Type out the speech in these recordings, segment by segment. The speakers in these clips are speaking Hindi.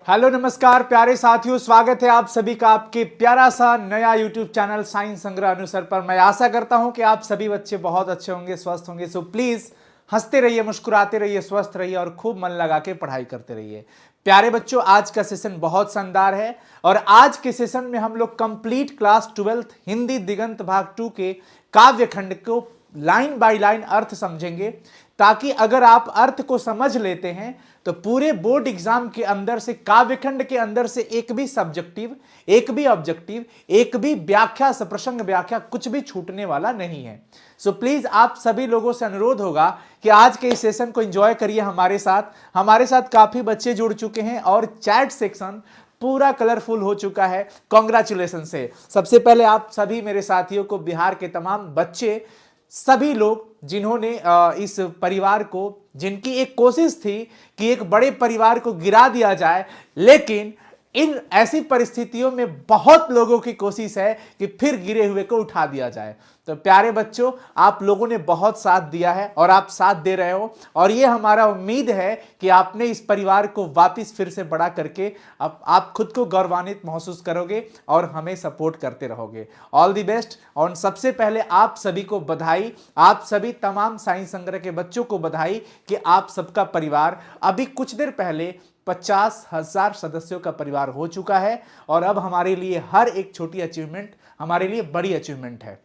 हेलो नमस्कार प्यारे साथियों, स्वागत है आप सभी का आपके प्यारा सा नया यूट्यूब चैनल साइंस संग्रह अनुसार पर। मैं आशा करता हूं कि आप सभी बच्चे बहुत अच्छे होंगे, स्वस्थ होंगे। सो प्लीज हंसते रहिए, मुस्कुराते रहिए, स्वस्थ रहिए और खूब मन लगा के पढ़ाई करते रहिए। प्यारे बच्चों, आज का सेशन बहुत शानदार है और आज के सेशन में हम लोग कंप्लीट क्लास 12th हिंदी दिगंत भाग 2 के काव्य खंड को लाइन बाय लाइन अर्थ समझेंगे, ताकि अगर आप अर्थ को समझ लेते हैं तो पूरे बोर्ड एग्जाम के अंदर से काव्यखंड के अंदर से एक भी सब्जेक्टिव, एक भी ऑब्जेक्टिव, एक भी व्याख्या, सप्रसंग व्याख्या कुछ भी छूटने वाला नहीं है। सो प्लीज आप सभी लोगों से अनुरोध होगा कि आज के इस सेशन को एंजॉय करिए हमारे साथ। हमारे साथ काफी बच्चे जुड़ चुके हैं और चैट सेक्शन पूरा कलरफुल हो चुका है। कॉन्ग्रेचुलेशन से सबसे पहले आप सभी मेरे साथियों को, बिहार के तमाम बच्चे, सभी लोग जिन्होंने इस परिवार को, जिनकी एक कोशिश थी कि एक बड़े परिवार को गिरा दिया जाए, लेकिन इन ऐसी परिस्थितियों में बहुत लोगों की कोशिश है कि फिर गिरे हुए को उठा दिया जाए। तो प्यारे बच्चों, आप लोगों ने बहुत साथ दिया है और आप साथ दे रहे हो, और ये हमारा उम्मीद है कि आपने इस परिवार को वापस फिर से बड़ा करके आप खुद को गौरवान्वित महसूस करोगे और हमें सपोर्ट करते रहोगे। All the best. और सबसे पहले आप सभी को बधाई, आप सभी तमाम साइंस संग्रह के बच्चों को बधाई कि आप सबका परिवार अभी कुछ देर पहले 50,000 सदस्यों का परिवार हो चुका है। और अब हमारे लिए हर एक छोटी अचीवमेंट हमारे लिए बड़ी अचीवमेंट है।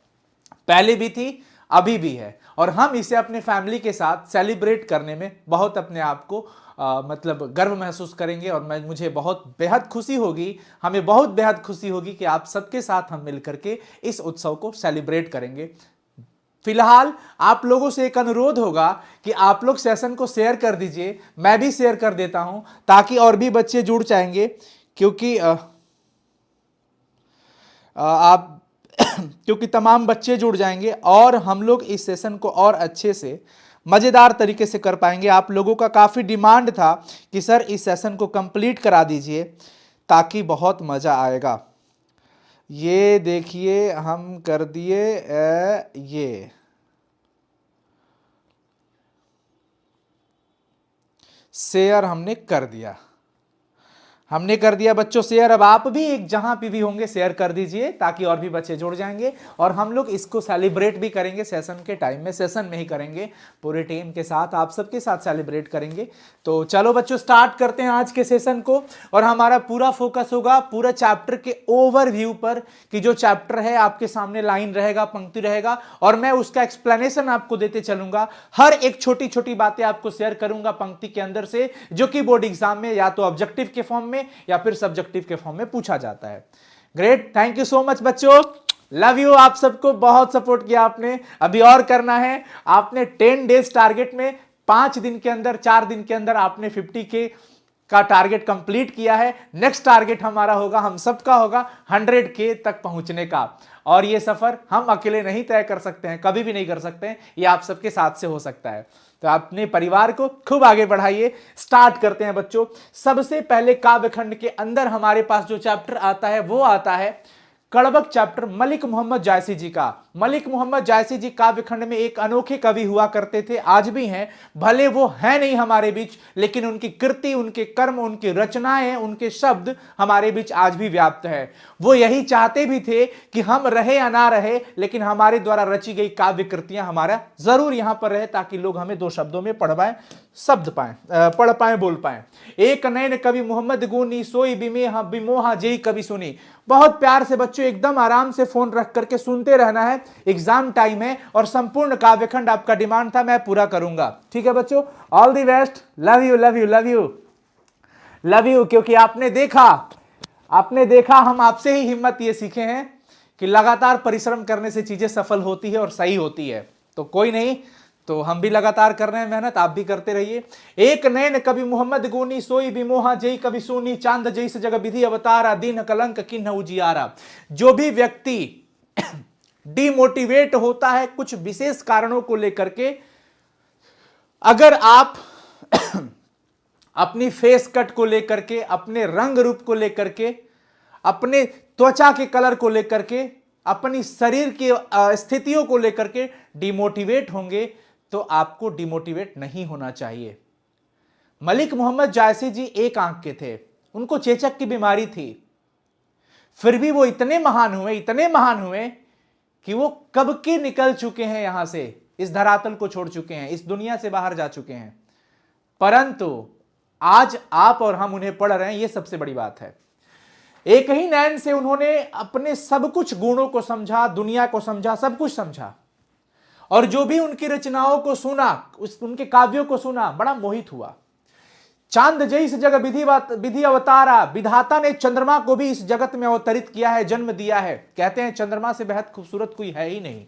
पहले भी थी, अभी भी है, और हम इसे अपने फैमिली के साथ सेलिब्रेट करने में बहुत अपने आप को मतलब गर्व महसूस करेंगे। और मुझे बहुत बेहद खुशी होगी, हमें बहुत बेहद खुशी होगी कि आप सबके साथ हम मिलकर के इस उत्सव को सेलिब्रेट करेंगे। फिलहाल आप लोगों से एक अनुरोध होगा कि आप लोग सेशन को शेयर कर दीजिए, मैं भी शेयर कर देता हूं ताकि और भी बच्चे जुड़ जाएंगे, क्योंकि आप क्योंकि तमाम बच्चे जुड़ जाएंगे और हम लोग इस सेशन को और अच्छे से मजेदार तरीके से कर पाएंगे। आप लोगों का काफी डिमांड था कि सर इस सेशन को कंप्लीट करा दीजिए ताकि बहुत मजा आएगा। ये देखिए हम कर दिए, ये शेयर हमने कर दिया बच्चों शेयर। अब आप भी एक जहां पे भी होंगे शेयर कर दीजिए ताकि और भी बच्चे जुड़ जाएंगे और हम लोग इसको सेलिब्रेट भी करेंगे सेशन के टाइम में। सेशन में ही करेंगे, पूरे टीम के साथ, आप सबके साथ सेलिब्रेट करेंगे। तो चलो बच्चों, स्टार्ट करते हैं आज के सेशन को। और हमारा पूरा फोकस होगा पूरा चैप्टर के ओवरव्यू पर, कि जो चैप्टर है आपके सामने लाइन रहेगा, पंक्ति रहेगा, और मैं उसका एक्सप्लेनेशन आपको देते चलूंगा। हर एक छोटी छोटी बातें आपको शेयर करूंगा पंक्ति के अंदर से, जो कि बोर्ड एग्जाम में या तो ऑब्जेक्टिव के फॉर्म में या फिर सब्जेक्टिव के फॉर्म में पूछा जाता है। Great, thank you so much बच्चों, लव यू। आप सबको बहुत सपोर्ट किया आपने, अभी और करना है। आपने 10 डेज टारगेट में 5 दिन के अंदर, 4 दिन के अंदर आपने 50K का टारगेट कंप्लीट किया है। नेक्स्ट टारगेट हमारा होगा, हम सबका होगा 100K तक पहुंचने का। और ये सफर हम अकेले नहीं तय कर सकते हैं, कभी भी नहीं कर सकते हैं, ये आप सबके साथ से हो सकता है। तो अपने परिवार को खूब आगे बढ़ाइए। स्टार्ट करते हैं बच्चों। सबसे पहले काव्यखंड के अंदर हमारे पास जो चैप्टर आता है वो आता है कड़बक चैप्टर मलिक मोहम्मद जायसी जी का। मलिक मोहम्मद जायसी जी काव्यखंड में एक अनोखे कवि हुआ करते थे, आज भी हैं। भले वो हैं नहीं हमारे बीच, लेकिन उनकी कृति, उनके कर्म, उनकी रचनाएं, उनके शब्द हमारे बीच आज भी व्याप्त है। वो यही चाहते भी थे कि हम रहे या ना रहे, लेकिन हमारे द्वारा रची गई काव्य कृतियां हमारा जरूर यहां पर रहे, ताकि लोग हमें 2 शब्दों में पढ़ पाए, शब्द पाए, पढ़ पाए, बोल पाए। एक नैन कवि मोहम्मद गुनी, सोई बिमोहा जेई कवि सुनी। बहुत प्यार से बच्चों एकदम आराम से फोन रख करके सुनते रहना है, एग्जाम टाइम है और संपूर्ण काव्यखंड आपका डिमांड था, मैं पूरा करूंगा। ठीक है बच्चों, all the best, love you love you love you love you. क्योंकि आपने देखा हम आपसे ही हिम्मत ये सीखे हैं कि लगातार परिश्रम करने से चीजें सफल होती है और सही होती है। तो कोई नहीं, तो हम भी लगातार कर रहे हैं मेहनत, आप भी करते रहिए। एक नैन कवि मोहम्मद गुनी, सोई बिमोहा जेई कवि सोनी, चांद जैसे जग विधि अवतारा, दीन कलंक किन्ह उजियारा। जो भी व्यक्ति डिमोटिवेट होता है कुछ विशेष कारणों को लेकर के, अगर आप अपनी फेस कट को लेकर के, अपने रंग रूप को लेकर के, अपने त्वचा के कलर को लेकर के, अपनी शरीर की स्थितियों को लेकर के डिमोटिवेट होंगे, तो आपको डिमोटिवेट नहीं होना चाहिए। मलिक मोहम्मद जायसी जी एक आंख के थे, उनको चेचक की बीमारी थी, फिर भी वो इतने महान हुए कि वो कब के निकल चुके हैं, यहां से इस धरातल को छोड़ चुके हैं, इस दुनिया से बाहर जा चुके हैं। परंतु आज आप और हम उन्हें पढ़ रहे हैं, यह सबसे बड़ी बात है। एक ही नैन से उन्होंने अपने सब कुछ गुणों को समझा, दुनिया को समझा, सब कुछ समझा, और जो भी उनकी रचनाओं को सुना, उनके काव्यों को सुना, बड़ा मोहित हुआ। चांद जैस जग विधि अवतारा, विधाता ने चंद्रमा को भी इस जगत में अवतरित किया है, जन्म दिया है। कहते हैं चंद्रमा से बेहद खूबसूरत कोई है ही नहीं,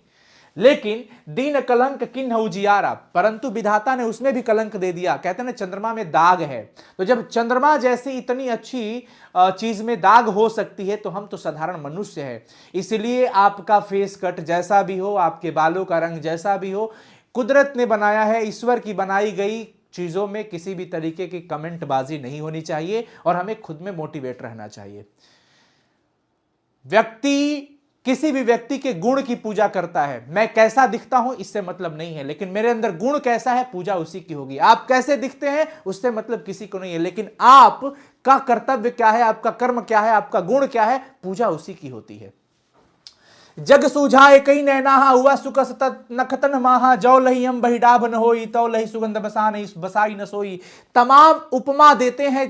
लेकिन दीन कलंक किन्ह उजियारा, परंतु विधाता ने उसमें भी कलंक दे दिया। कहते हैं ना चंद्रमा में दाग है, तो जब चंद्रमा जैसी इतनी अच्छी चीज में दाग हो सकती है, तो हम तो साधारण मनुष्य हैं। इसलिए आपका फेस कट जैसा भी हो, आपके बालों का रंग जैसा भी हो, कुदरत ने बनाया है, ईश्वर की बनाई गई चीजों में किसी भी तरीके की कमेंटबाजी नहीं होनी चाहिए, और हमें खुद में मोटिवेट रहना चाहिए। व्यक्ति किसी भी व्यक्ति के गुण की पूजा करता है। मैं कैसा दिखता हूं इससे मतलब नहीं है, लेकिन मेरे अंदर गुण कैसा है, पूजा उसी की होगी। आप कैसे दिखते हैं उससे मतलब किसी को नहीं है, लेकिन आपका कर्तव्य क्या है, आपका कर्म क्या है, आपका गुण क्या है, पूजा उसी की होती है। जग सूझाए कई नैनाहा, हुआ सुख सतत नखतन माहा, जौ लही हम बहिडाभ न होई, तौ लही सुगंध बसा नहीं बसाई न सोई। तमाम उपमा देते हैं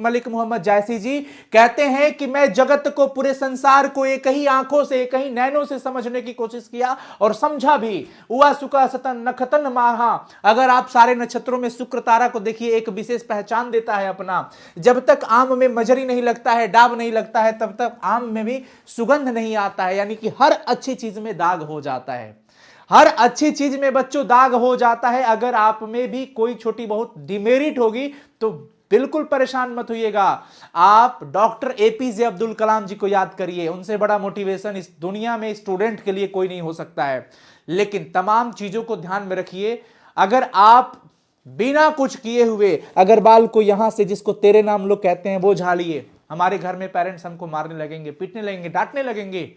मलिक मोहम्मद जायसी जी। कहते हैं कि मैं जगत को, पूरे संसार को एक ही आंखों से, एक ही नैनों से समझने की कोशिश किया और समझा भी। हुआ सुख सतन नखतन माहा, अगर आप सारे नक्षत्रों में शुक्र तारा को देखिए, एक विशेष पहचान देता है अपना। जब तक आम में मजरी नहीं लगता है, डाब नहीं लगता है, तब तक आम में भी सुगंध नहीं आता है। यानी कि हर अच्छी चीज में दाग हो जाता है, हर अच्छी चीज में बच्चों दाग हो जाता है। अगर आप में भी कोई छोटी बहुत डिमेरिट होगी तो बिल्कुल परेशान मत होइएगा। आप डॉक्टर एपीजे अब्दुल कलाम जी को याद करिए, उनसे बड़ा मोटिवेशन इस दुनिया में स्टूडेंट के लिए कोई नहीं हो सकता है। लेकिन तमाम चीजों को ध्यान में रखिए। अगर आप बिना कुछ किए हुए अगर बाल को यहां से, जिसको तेरे नाम लोग कहते हैं, वो झाड़िए, हमारे घर में पेरेंट्स हमको मारने लगेंगे, पीटने लगेंगे, डांटने लगेंगे,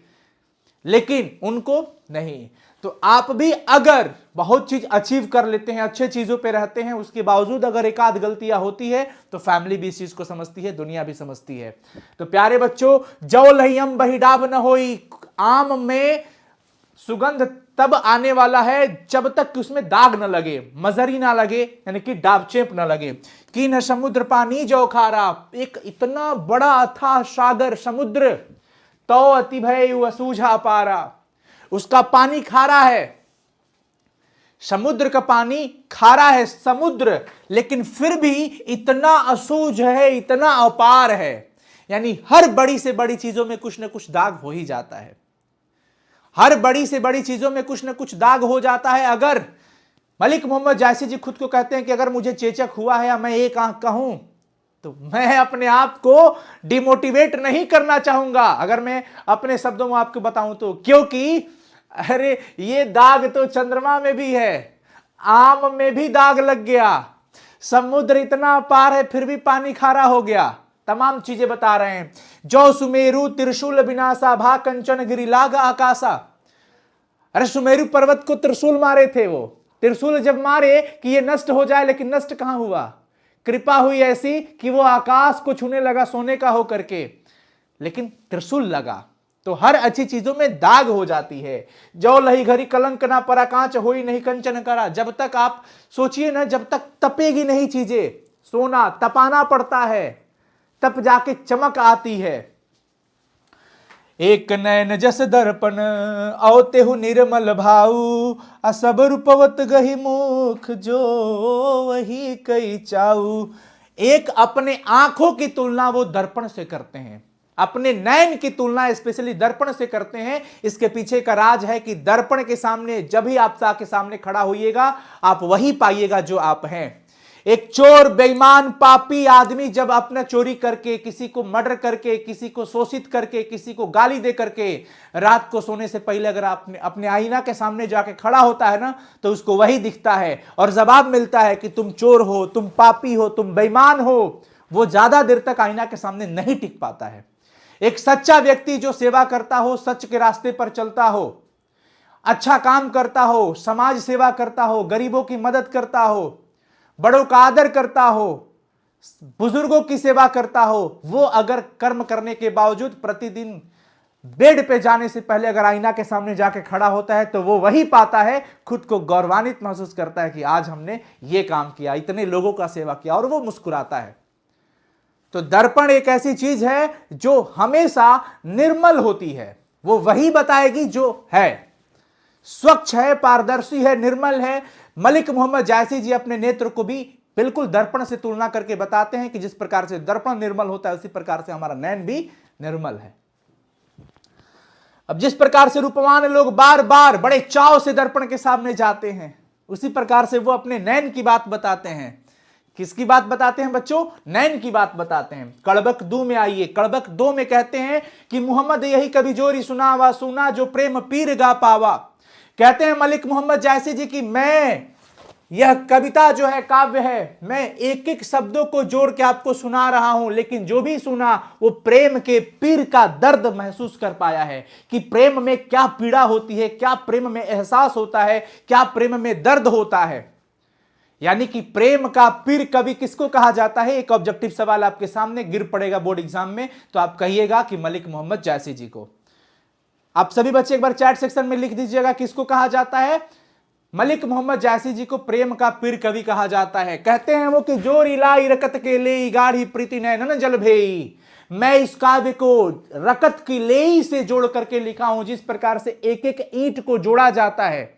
लेकिन उनको नहीं। तो आप भी अगर बहुत चीज अचीव कर लेते हैं, अच्छे चीजों पे रहते हैं, उसके बावजूद अगर एक आध गलतियां होती है, तो फैमिली भी इस चीज को समझती है, दुनिया भी समझती है। तो प्यारे बच्चों, जौ लहियम बहिडाब न होई, आम में सुगंध तब आने वाला है जब तक कि उसमें दाग न लगे, मजरी ना लगे, यानी कि डाबचेप न लगे। कि न समुद्र पानी जो खारा, एक इतना बड़ा अथाह सागर समुद्र, तो अति भय वसूझा पारा, उसका पानी खारा है, समुद्र का पानी खारा है समुद्र, लेकिन फिर भी इतना असूझ है, इतना अपार है। यानी हर बड़ी से बड़ी चीजों में कुछ ना कुछ दाग हो ही जाता है, हर बड़ी से बड़ी चीजों में कुछ ना कुछ दाग हो जाता है। अगर मलिक मोहम्मद जायसी जी खुद को कहते हैं कि अगर मुझे चेचक हुआ है या मैं एक आंख का हूं, तो मैं अपने आप को डिमोटिवेट नहीं करना चाहूंगा, अगर मैं अपने शब्दों में आपको बताऊं तो। क्योंकि अरे ये दाग तो चंद्रमा में भी है, आम में भी दाग लग गया, समुद्र इतना पार है फिर भी पानी खारा हो गया। तमाम चीजें बता रहे हैं। जो सुमेरु त्रिशूल विनाशा, भा कंचन गिरिलाग आकाशा। अरे सुमेरु पर्वत को त्रिशूल मारे थे, वो त्रिशूल जब मारे कि ये नष्ट हो जाए, लेकिन नष्ट कहां हुआ, कृपा हुई ऐसी कि वो आकाश को छूने लगा सोने का हो करके, लेकिन त्रिशूल लगा। तो हर अच्छी चीजों में दाग हो जाती है। जो लही घरी कलंक ना परा, कांच होई नहीं कंचन करा। जब तक आप सोचिए ना, जब तक तपेगी नहीं चीजें, सोना तपाना पड़ता है, तब जाके चमक आती है। एक नैन जस दर्पण, औते हु निर्मल भाऊ, असब रूपवत गही मुख, जो वही कई चाऊ। एक अपने आंखों की तुलना वो दर्पण से करते हैं, अपने नैन की तुलना स्पेशली दर्पण से करते हैं। इसके पीछे का राज है कि दर्पण के सामने जब भी आप के सामने खड़ा होइएगा, आप वही पाइएगा जो आप हैं। एक चोर, बेईमान, पापी आदमी जब अपना चोरी करके, किसी को मर्डर करके, किसी को शोषित करके, किसी को गाली दे करके, रात को सोने से पहले अगर अपने आईना के सामने जाके खड़ा होता है ना, तो उसको वही दिखता है और जवाब मिलता है कि तुम चोर हो, तुम पापी हो, तुम बेईमान हो। वो ज्यादा देर तक आईना के सामने नहीं टिक पाता है। एक सच्चा व्यक्ति जो सेवा करता हो, सच के रास्ते पर चलता हो, अच्छा काम करता हो, समाज सेवा करता हो, गरीबों की मदद करता हो, बड़ों का आदर करता हो, बुजुर्गों की सेवा करता हो, वो अगर कर्म करने के बावजूद प्रतिदिन बेड पे जाने से पहले अगर आईना के सामने जाके खड़ा होता है तो वो वही पाता है, खुद को गौरवान्वित महसूस करता है कि आज हमने ये काम किया, इतने लोगों का सेवा किया, और वो मुस्कुराता है। तो दर्पण एक ऐसी चीज है जो हमेशा निर्मल होती है, वो वही बताएगी जो है, स्वच्छ है, पारदर्शी है, निर्मल है। मलिक मोहम्मद जायसी जी अपने नेत्र को भी बिल्कुल दर्पण से तुलना करके बताते हैं कि जिस प्रकार से दर्पण निर्मल होता है उसी प्रकार से हमारा नयन भी निर्मल है। अब जिस प्रकार से रूपवान लोग बार बार बड़े चाव से दर्पण के सामने जाते हैं, उसी प्रकार से वो अपने नयन की बात बताते हैं। किसकी बात बताते हैं बच्चों? नयन की बात बताते हैं। कड़बक 2 में आइए, कड़बक 2 में कहते हैं कि मोहम्मद यही कभी जोरी सुनावा सुना जो प्रेम पीर गा पावा। कहते हैं मलिक मोहम्मद जायसी जी की मैं यह कविता जो है, काव्य है, मैं एक एक शब्दों को जोड़ के आपको सुना रहा हूं, लेकिन जो भी सुना वो प्रेम के पीर का दर्द महसूस कर पाया है कि प्रेम में क्या पीड़ा होती है, क्या प्रेम में एहसास होता है, क्या प्रेम में दर्द होता है। यानी कि प्रेम का पीर कवि किसको कहा जाता है? एक ऑब्जेक्टिव सवाल आपके सामने गिर पड़ेगा बोर्ड एग्जाम में, तो आप कहिएगा कि मलिक मोहम्मद जायसी जी को। आप सभी बच्चे एक बार चैट सेक्शन में लिख दीजिएगा किसको कहा जाता है? मलिक मोहम्मद जायसी जी को प्रेम का पीर कवि कहा जाता है। कहते हैं वो कि जोर इलाई रकत के ले गाढ़ी प्रीति नैनन जल भेई। मैं इस काव्य को रकत की लेई से जोड़ करके लिखा हूं। जिस प्रकार से एक एक ईंट को जोड़ा जाता है,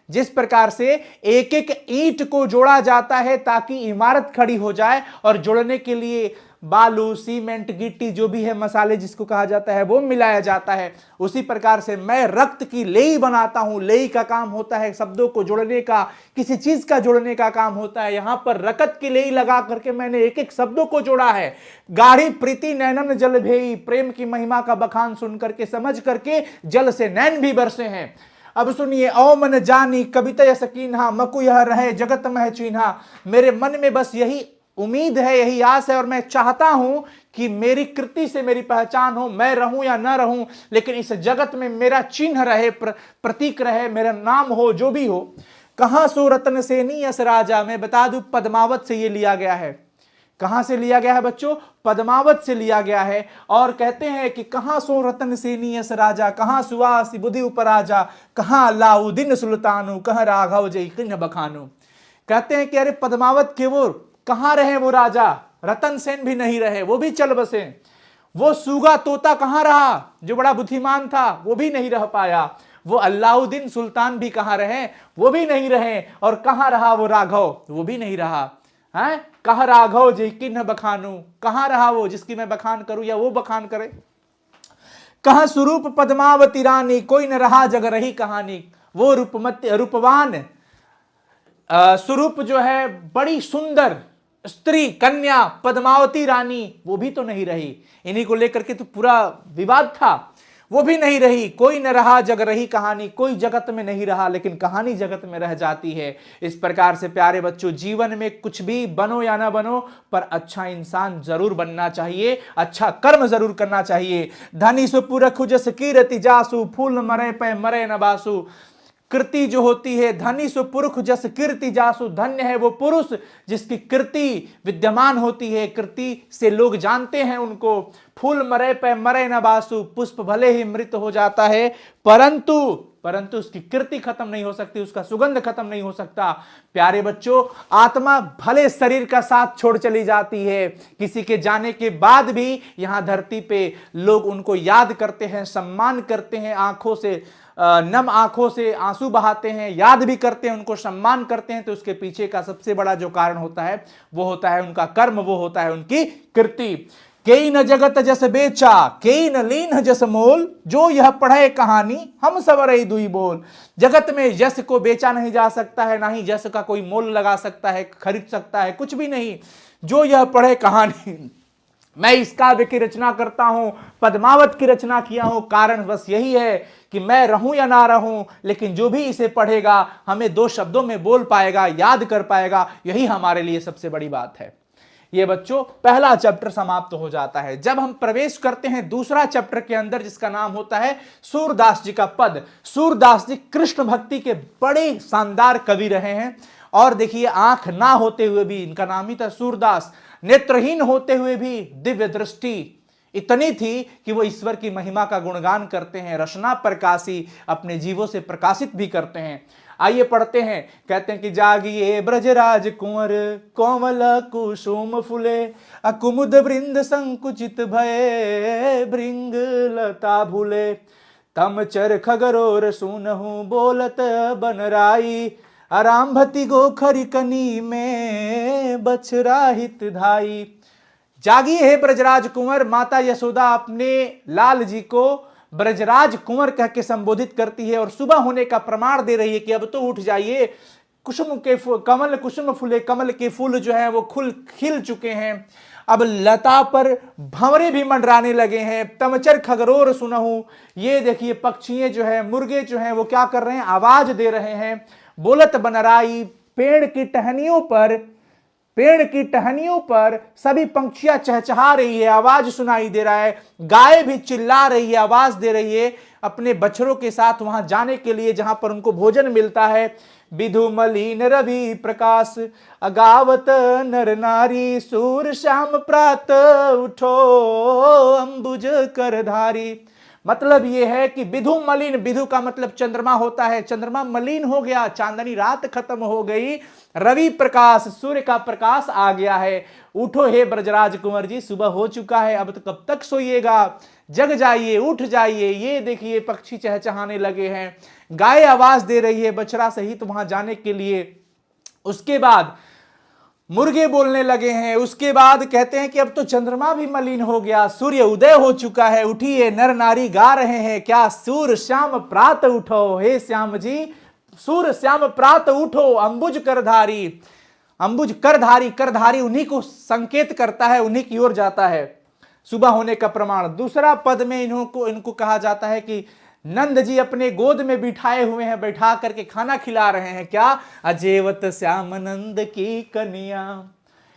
जिस प्रकार से एक एक ईंट को जोड़ा जाता है ताकि इमारत खड़ी हो जाए, और जोड़ने के लिए बालू, सीमेंट, गिट्टी, जो भी है मसाले जिसको कहा जाता है, वो मिलाया जाता है, उसी प्रकार से मैं रक्त की लेई बनाता हूं। लेई का काम होता है शब्दों को जोड़ने का, किसी चीज का जोड़ने का काम होता है। यहां पर रकत की लेई लगा करके मैंने एक एक शब्दों को जोड़ा है। गाढ़ी प्रीति नैनन जल भेई, प्रेम की महिमा का बखान सुन करके, समझ करके जल से नैन भी बरसे हैं। अब सुनिए, ओ मन जानी कविता सकीन्हा, मकु यह रहे जगत मह चीन्हा। मेरे मन में बस यही उम्मीद है, यही आस है, और मैं चाहता हूं कि मेरी कृति से मेरी पहचान हो, मैं रहूं या ना रहूं, लेकिन इस जगत में मेरा चिन्ह रहे, प्रतीक रहे, मेरा नाम हो, जो भी हो। कहां सो रतन सेनी यस राजा, मैं बता दूं पद्मावत से ये लिया गया है। कहां से लिया गया है बच्चों? पद्मावत से लिया गया है। और कहते हैं कि कहां सो रतन सेनी यस राजा, कहां सुवासी बुद्धि उपराजा, कहां अलाउद्दीन सुल्तानु, कहां राघव जय किन्न बखानु। कहते हैं कि अरे पद्मावत के वो कहां रहे, वो राजा रतन सेन भी नहीं रहे, वो भी चल बसे। वो सूगा तोता कहां रहा जो बड़ा बुद्धिमान था, वो भी नहीं रह पाया। वो अलाउद्दीन सुल्तान भी कहां रहे, वो भी नहीं रहे। और कहां रहा वो राघव, वो भी नहीं रहा है। कहा राघव जी किन्न बखानू, कहां रहा वो जिसकी मैं बखान करूं या वो बखान करे। कहा स्वरूप पद्मावती रानी, कोई न रहा जग रही कहानी। वो रूपवान स्वरूप जो है, बड़ी सुंदर स्त्री कन्या पद्मावती रानी, वो भी तो नहीं रही। इन्हीं को लेकर के तो पूरा विवाद था, वो भी नहीं रही। कोई न रहा जग रही कहानी, कोई जगत में नहीं रहा लेकिन कहानी जगत में रह जाती है। इस प्रकार से प्यारे बच्चों, जीवन में कुछ भी बनो या ना बनो, पर अच्छा इंसान जरूर बनना चाहिए, अच्छा कर्म जरूर करना चाहिए। धनी सु पुरखु जस कीरति जासु, फूल मरे पे मरे न बासु। कृति जो होती है, धनी सु पुरुष जस कीर्ति जासु, धन्य है वो पुरुष जिसकी कृति विद्यमान होती है, कृति से लोग जानते हैं उनको। फूल मरे पे मरे न बासु, पुष्प भले ही मृत हो जाता है परंतु उसकी कृति खत्म नहीं हो सकती, उसका सुगंध खत्म नहीं हो सकता। प्यारे बच्चों, आत्मा भले शरीर का साथ छोड़ चली जाती है, किसी के जाने के बाद भी यहाँ धरती पे लोग उनको याद करते हैं, सम्मान करते हैं, आंखों से नम आंखों से आंसू बहाते हैं, याद भी करते हैं, उनको सम्मान करते हैं। तो उसके पीछे का सबसे बड़ा जो कारण होता है वो होता है उनका कर्म, वो होता है उनकी कृति। केई न जगत जस बेचा, केई न लीन जस मोल, जो यह पढ़े कहानी हम सवरई दुई बोल। जगत में यश को बेचा नहीं जा सकता है, ना ही यश का कोई मोल लगा सकता है, खरीद सकता है, कुछ भी नहीं। जो यह पढ़े कहानी, मैं इस काव्य की रचना करता हूं, पद्मावत की रचना किया हूं, कारण बस यही है कि मैं रहूं या ना रहूं, लेकिन जो भी इसे पढ़ेगा हमें 2 शब्दों में बोल पाएगा, याद कर पाएगा, यही हमारे लिए सबसे बड़ी बात है। ये बच्चों पहला चैप्टर समाप्त हो जाता है। जब हम प्रवेश करते हैं दूसरा चैप्टर के अंदर, जिसका नाम होता है सूरदास जी का पद। सूरदास जी कृष्ण भक्ति के बड़े शानदार कवि रहे हैं और देखिए आंख ना होते हुए भी, इनका नाम ही था सूरदास, नेत्रहीन होते हुए भी दिव्य दृष्टि इतनी थी कि वो ईश्वर की महिमा का गुणगान करते हैं, रचना प्रकाशी अपने जीवों से प्रकाशित भी करते हैं। आइए पढ़ते हैं, कहते हैं कि जागिए ब्रजराज कुंवर कोमल कुसुम फुले, अकुमुद वृंद संकुचित भय भृंग लता भूले, तम चर खगरोर सुनहु बोलत बनराई, आरामभति गोखरी कनी में बछरा हित धाई। जागिए हे ब्रजराज कुंवर, माता यशोदा अपने लाल जी को ब्रजराज कुंवर कह के संबोधित करती है और सुबह होने का प्रमाण दे रही है कि अब तो उठ जाइए, कुसुम के कमल कुसुम फूले, कमल के फूल जो है वो खिल चुके हैं, अब लता पर भंवरे भी मंडराने लगे हैं। तमचर खगरोर सुनहु, ये देखिए पक्षियां जो है, मुर्गे जो है वो क्या कर रहे हैं, आवाज दे रहे हैं। बोलत बनराई, पेड़ की टहनियों पर सभी पंक्षियां चहचहा रही है, आवाज सुनाई दे रहा है। गाय भी चिल्ला रही है, आवाज दे रही है अपने बछड़ों के साथ वहां जाने के लिए जहां पर उनको भोजन मिलता है। विधु मलिन रवि प्रकाश, अगावत नर नारी, सूर श्याम प्रात उठो अंबुज करधारी। मतलब यह है कि विधु मलिन, विधु का मतलब चंद्रमा होता है, चंद्रमा मलिन हो गया, चांदनी रात खत्म हो गई, रवि प्रकाश सूर्य का प्रकाश आ गया है। उठो हे ब्रजराज कुंवर जी, सुबह हो चुका है, अब तो कब तक सोइएगा, जग जाइए, उठ जाइए। ये देखिए पक्षी चहचहाने लगे हैं, गाय आवाज दे रही है बछड़ा सहित वहां जाने के लिए। उसके बाद मुर्गे बोलने लगे हैं, उसके बाद कहते हैं कि अब तो चंद्रमा भी मलिन हो गया, सूर्य उदय हो चुका है, उठिए। नर नारी गा रहे हैं क्या, सूर श्याम प्रात उठो, हे श्याम जी सूर श्याम प्रात उठो, अंबुज करधारी। अंबुज करधारी, करधारी उन्हीं को संकेत करता है, उन्हीं की ओर जाता है, सुबह होने का प्रमाण। दूसरा पद में इनको कहा जाता है कि नंद जी अपने गोद में बिठाए हुए हैं, बैठा करके खाना खिला रहे हैं, क्या, अजेवत श्याम नंद की कन्या।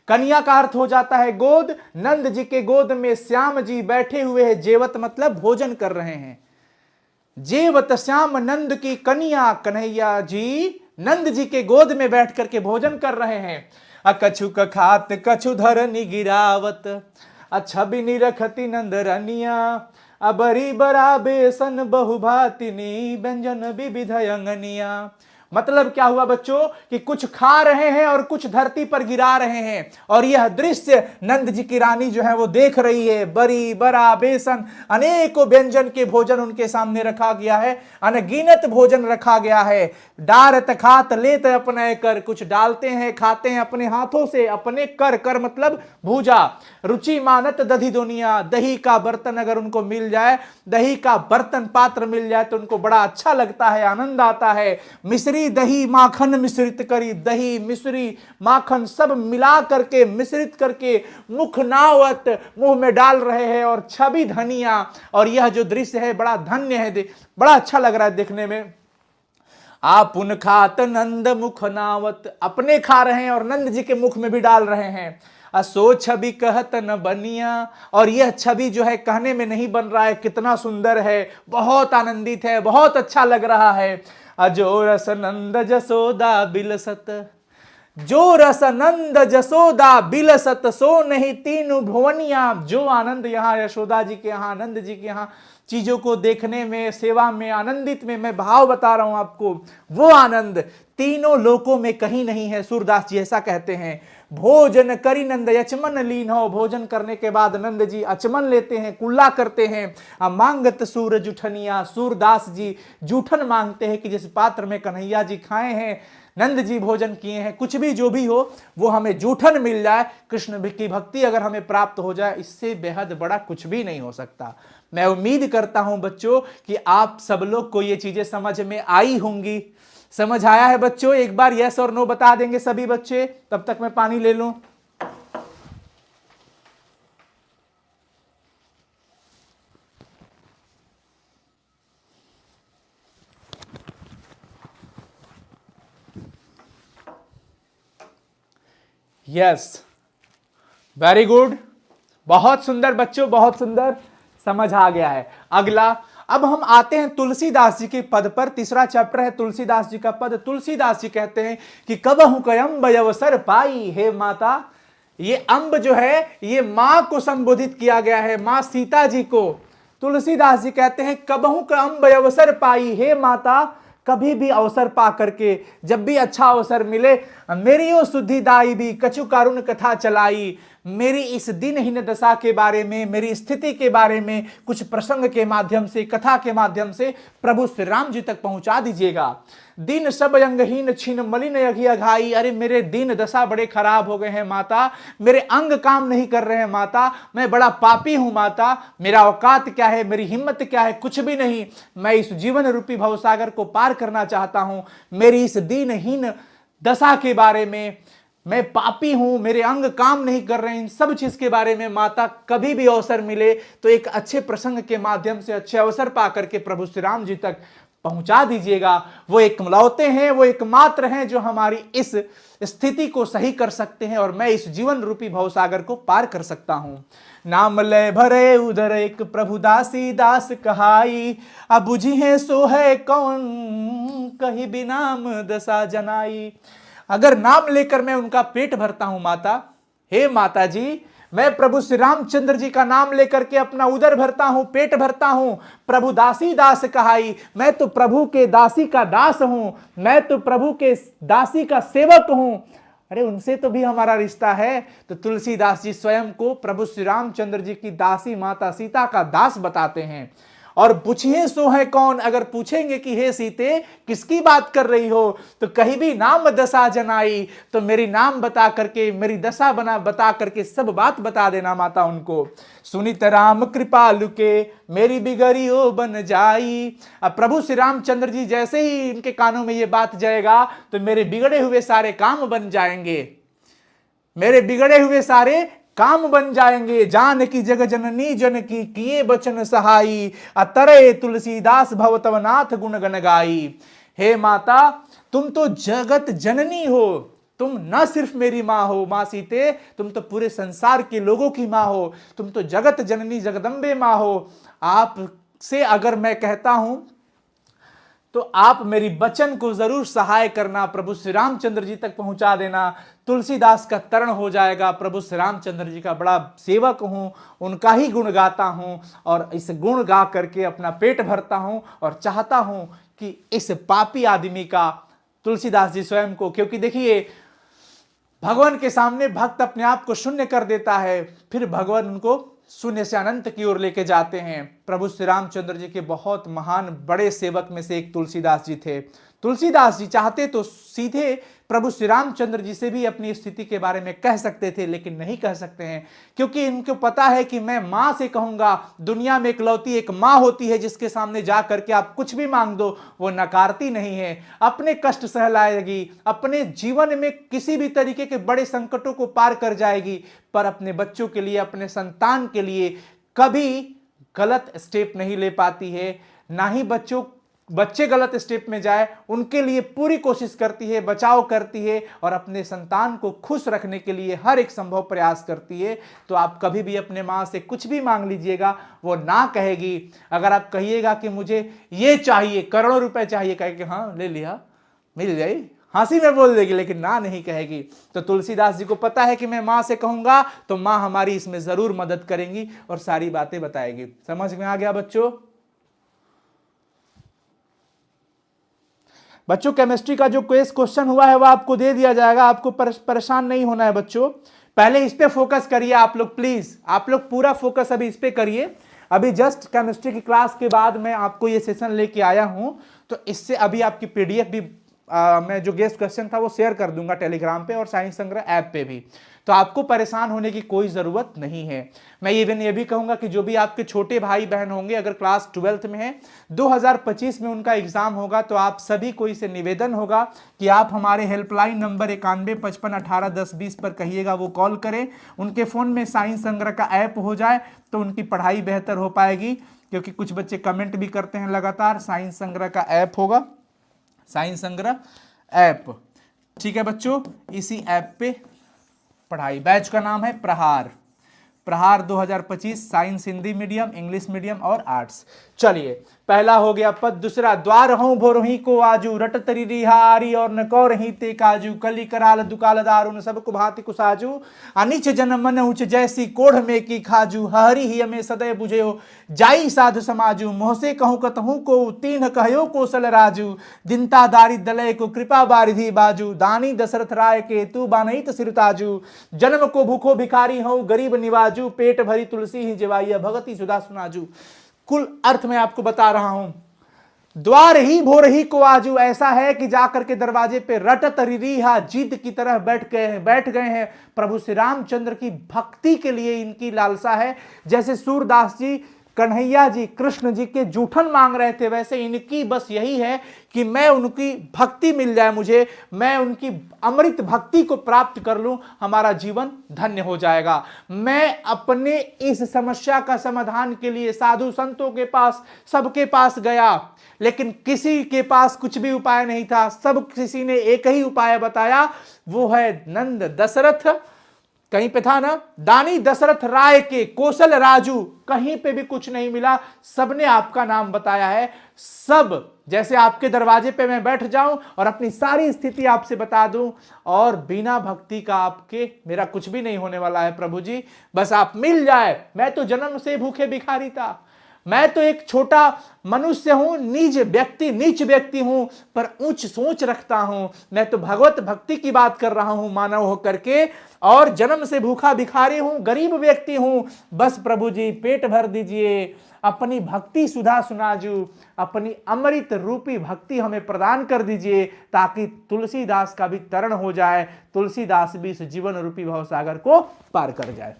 कन्या का अर्थ हो जाता है गोद, नंद जी के गोद में श्याम जी बैठे हुए हैं, जेवत मतलब भोजन कर रहे हैं। जेवत श्याम नंद की कन्या, कन्हैया जी नंद जी के गोद में बैठ करके भोजन कर रहे हैं। कछु खात कछु धरनी गिरावत, छवि निरखती नंद रनिया, अबरी बरा बेसन बहुभातिनी, व्यंजन विविध अंगनिया। मतलब क्या हुआ बच्चों कि कुछ खा रहे हैं और कुछ धरती पर गिरा रहे हैं, और यह दृश्य नंद जी की रानी जो है वो देख रही है। बरी बरा बेसन, अनेकों व्यंजन के भोजन उनके सामने रखा गया है, अनगिनत भोजन रखा गया है। डारत खात लेत अपने कर, कुछ डालते हैं खाते हैं अपने हाथों से, अपने कर, कर मतलब भूजा। रुचि मानत दधी दुनिया, दही का बर्तन अगर उनको मिल जाए, दही का बर्तन पात्र मिल जाए तो उनको बड़ा अच्छा लगता है, आनंद आता है। मिश्री दही माखन मिश्रित करी, दही मिश्री माखन सब मिला करके मिश्रित करके मुखनावत मुंह में डाल रहे हैं, और छवि धनिया। और यह जो दृश्य है बड़ा धन्य है, बड़ा अच्छा लग रहा है देखने में। आपुन खात नंद मुख नावत, अपने खा रहे हैं और नंद जी के मुख में भी डाल रहे हैं। असो छवि कहत न बनिया, और यह छवि जो है कहने में नहीं बन रहा है, कितना सुंदर है, बहुत आनंदित है, बहुत अच्छा लग रहा है। अजो रस नंद जसोदा बिलसत, जो रस नंद जसोदा बिलसत, सो नहीं तीनों भुवनिया। जो आनंद यहाँ यशोदा जी के यहाँ, नंद जी के यहाँ चीजों को देखने में, सेवा में, आनंदित में, मैं भाव बता रहा हूं आपको, वो आनंद तीनों लोकों में कहीं नहीं है। सूरदास जी ऐसा कहते हैं। भोजन करी नंद अचमन लीन हो, भोजन करने के बाद नंद जी अचमन लेते हैं, कुल्ला करते हैं। मांगत सूर जुठनिया, सूरदास जी जूठन मांगते हैं कि जिस पात्र में कन्हैया जी खाए हैं, नंद जी भोजन किए हैं, कुछ भी जो भी हो वो हमें जूठन मिल जाए, कृष्ण की भक्ति अगर हमें प्राप्त हो जाए, इससे बेहद बड़ा कुछ भी नहीं हो सकता। मैं उम्मीद करता हूं बच्चों कि आप सब लोग को ये चीजें समझ में आई होंगी। समझ आया है बच्चों? एक बार यस और नो बता देंगे सभी बच्चे, तब तक मैं पानी ले लूं। यस, वेरी गुड, बहुत सुंदर बच्चों, बहुत सुंदर। समझ आ गया है। अगला, अब हम आते हैं तुलसीदास जी के पद पर। तीसरा चैप्टर है तुलसीदास जी का पद। तुलसीदास जी कहते हैं कि कबहु कयंब अवसर पाई, हे माता। ये अम्ब जो है ये मां को संबोधित किया गया है, मां सीता जी को। तुलसीदास जी कहते हैं कबहु कयंब अवसर पाई, हे माता, कभी भी अवसर पा करके, जब भी अच्छा अवसर मिले, मेरी ओ सुधिदाई भी कछु कारुण कथा चलाई, मेरी इस दिनहीन दशा के बारे में, मेरी स्थिति के बारे में कुछ प्रसंग के माध्यम से, कथा के माध्यम से प्रभु श्री राम जी तक पहुंचा दीजिएगा। दिन सब अंगहीन छिन मलिन अघि अघाई, अरे मेरे दिन दशा बड़े खराब हो गए हैं माता, मेरे अंग काम नहीं कर रहे हैं माता, मैं बड़ा पापी हूं माता, मेरा औकात क्या है, मेरी हिम्मत क्या है, कुछ भी नहीं, मैं इस जीवन रूपी भवसागर को पार करना चाहता हूं। मेरी इस दीनहीन दशा के बारे में, मैं पापी हूं, मेरे अंग काम नहीं कर रहे हैं, इन सब चीज के बारे में माता कभी भी अवसर मिले तो एक अच्छे प्रसंग के माध्यम से, अच्छे अवसर पा करके प्रभु श्री राम जी तक पहुंचा दीजिएगा। वो एकलौते हैं, वो एकमात्र हैं जो हमारी इस स्थिति को सही कर सकते हैं और मैं इस जीवन रूपी भवसागर को पार कर सकता हूं। नाम लय भरे उधर एक प्रभु दासी दास कहाई, अब बुझी है सो है कौन कही बिनाम दशा जनाई। अगर नाम लेकर मैं उनका पेट भरता हूं माता, हे माता जी, मैं प्रभु श्री रामचंद्र जी का नाम लेकर के अपना उदर भरता हूं, पेट भरता हूं। प्रभु दासी दास कहाई, मैं तो प्रभु के दासी का दास हूं, मैं तो प्रभु के दासी का सेवक हूं। अरे उनसे तो भी हमारा रिश्ता है। तो तुलसीदास जी स्वयं को प्रभु श्री रामचंद्र जी की दासी माता सीता का दास बताते हैं। और पूछिए सो है कौन, अगर पूछेंगे कि हे सीते किसकी बात कर रही हो, तो कहीं भी नाम दशा जनाई, तो मेरी नाम बता करके, मेरी दशा बता करके सब बात बता देना माता उनको। सुनित राम कृपालु के मेरी बिगड़ी ओ बन जाई। अब प्रभु श्री रामचंद्र जी जैसे ही इनके कानों में ये बात जाएगा तो मेरे बिगड़े हुए सारे काम बन जाएंगे, मेरे बिगड़े हुए सारे काम बन जाएंगे। जान की जग जननी जन की किए बचन सहाई, अतरे तुलसीदास भवतवनाथ गुण गन गाई। हे माता, तुम तो जगत जननी हो, तुम न सिर्फ मेरी मां हो मां सीते, तुम तो पूरे संसार के लोगों की मां हो, तुम तो जगत जननी जगदम्बे मां हो। आपसे अगर मैं कहता हूं तो आप मेरी वचन को जरूर सहाय करना, प्रभु श्री रामचंद्र जी तक पहुंचा देना। तुलसीदास का तरण हो जाएगा। प्रभु श्री रामचंद्र जी का बड़ा सेवक हूं, उनका ही गुण गाता हूं और इस गुण गा करके अपना पेट भरता हूं और चाहता हूं कि इस पापी आदमी का, तुलसीदास जी स्वयं को, क्योंकि देखिए भगवान के सामने भक्त अपने आप को शून्य कर देता है, फिर भगवान उनको शून्य से अनंत की ओर लेके जाते हैं। प्रभु श्री रामचंद्र जी के बहुत महान बड़े सेवक में से एक तुलसीदास जी थे। तुलसीदास जी चाहते तो सीधे प्रभु श्री रामचंद्र जी से भी अपनी स्थिति के बारे में कह सकते थे, लेकिन नहीं कह सकते हैं, क्योंकि इनको पता है कि मैं मां से कहूंगा। दुनिया में इकलौती एक मां होती है जिसके सामने जा करके आप कुछ भी मांग दो वो नकारती नहीं है, अपने कष्ट सहलाएगी, अपने जीवन में किसी भी तरीके के बड़े संकटों को पार कर जाएगी, पर अपने बच्चों के लिए, अपने संतान के लिए कभी गलत स्टेप नहीं ले पाती है। ना ही बच्चे गलत स्टेप में जाए उनके लिए पूरी कोशिश करती है, बचाव करती है और अपने संतान को खुश रखने के लिए हर एक संभव प्रयास करती है। तो आप कभी भी अपने मां से कुछ भी मांग लीजिएगा, वो ना कहेगी। अगर आप कहिएगा कि मुझे ये चाहिए, करोड़ों रुपए चाहिए, कहेगी हाँ ले लिया, मिल जाए, हंसी में बोल देगी, लेकिन ना नहीं कहेगी। तो तुलसीदास जी को पता है कि मैं मां से कहूंगा तो मां हमारी इसमें जरूर मदद करेंगी और सारी बातें बताएगी। समझ में आ गया बच्चों? बच्चों केमिस्ट्री का जो क्वेश्चन हुआ है वो आपको दे दिया जाएगा, आपको परेशान नहीं होना है बच्चों। पहले इस पे फोकस करिए आप लोग, प्लीज आप लोग पूरा फोकस अभी इस पे करिए। अभी जस्ट केमिस्ट्री की क्लास के बाद मैं आपको ये सेशन लेके आया हूं, तो इससे अभी आपकी पीडीएफ भी मैं जो गेस्ट क्वेश्चन था वो शेयर कर दूंगा टेलीग्राम पे और साइंस संग्रह ऐप पे भी, तो आपको परेशान होने की कोई ज़रूरत नहीं है। मैं ये भी कहूँगा कि जो भी आपके छोटे भाई बहन होंगे, अगर क्लास 12th में है, 2025 में उनका एग्ज़ाम होगा, तो आप सभी को इसे निवेदन होगा कि आप हमारे हेल्पलाइन नंबर 9155181020 पर कहिएगा, वो कॉल करें, उनके फ़ोन में साइंस संग्रह का ऐप हो जाए तो उनकी पढ़ाई बेहतर हो पाएगी। क्योंकि कुछ बच्चे कमेंट भी करते हैं लगातार, साइंस संग्रह का ऐप होगा, साइंस संग्रह ऐप, ठीक है बच्चों। इसी ऐप पे पढ़ाई, बैच का नाम है प्रहार, प्रहार 2025 science Hindi medium, English medium और आर्ट्स। चलिए, पहला हो गया पद। दूसरा, द्वार हूं भोरही को आजू, रट तरी रिहारी और न कौ रही ते काजू, कली कराल दुकाल दारुन सब कुभाति कुसाजू, अनिच जन मन उच जैसी कोढ़ में की खाजू, हरी ही हमें सदैव बुझेयो जाई साधु समाजू, मोहसे कहूं कतहूं को तीन कहयो कौशल राजू, दिनता दारी दलय को कृपा बारिधि बाजू, दानी दशरथ राय के तू बानहित सिरताजू, जन्म को भूखो भिखारी हूं गरीब निवाजू, पेट भरी तुलसी ही जवाइया भगति सुधा सुनाजू। कुल अर्थ मैं आपको बता रहा हूं। द्वार ही भोरही को आजू ऐसा है कि जाकर के दरवाजे पे रटत रिहा जिद की तरह बैठ गए हैं। प्रभु श्री रामचंद्र की भक्ति के लिए इनकी लालसा है। जैसे सूरदास जी कन्हैया जी कृष्ण जी के जूठन मांग रहे थे, वैसे इनकी बस यही है कि मैं उनकी भक्ति मिल जाए, मुझे मैं उनकी अमृत भक्ति को प्राप्त कर लूं, हमारा जीवन धन्य हो जाएगा। मैं अपने इस समस्या का समाधान के लिए साधु संतों के पास, सबके पास गया, लेकिन किसी के पास कुछ भी उपाय नहीं था। सब किसी ने एक ही उपाय बताया, वो है नंद दशरथ, कहीं पे था ना, दानी दशरथ राय के कौशल राजू, कहीं पे भी कुछ नहीं मिला। सबने आपका नाम बताया है। सब जैसे आपके दरवाजे पे मैं बैठ जाऊं और अपनी सारी स्थिति आपसे बता दूं, और बिना भक्ति का आपके मेरा कुछ भी नहीं होने वाला है प्रभु जी, बस आप मिल जाए। मैं तो जन्म से भूखे भिखारी था, मैं तो एक छोटा मनुष्य हूं, नीच व्यक्ति हूं, पर उच्च सोच रखता हूं। मैं तो भगवत भक्ति की बात कर रहा हूं मानव होकर के, और जन्म से भूखा भिखारी हूं, गरीब व्यक्ति हूं। बस प्रभु जी पेट भर दीजिए, अपनी भक्ति सुधा सुनाजू, अपनी अमृत रूपी भक्ति हमें प्रदान कर दीजिए, ताकि तुलसीदास का भी तरण हो जाए, तुलसीदास भी इस जीवन रूपी भवसागर को पार कर जाए।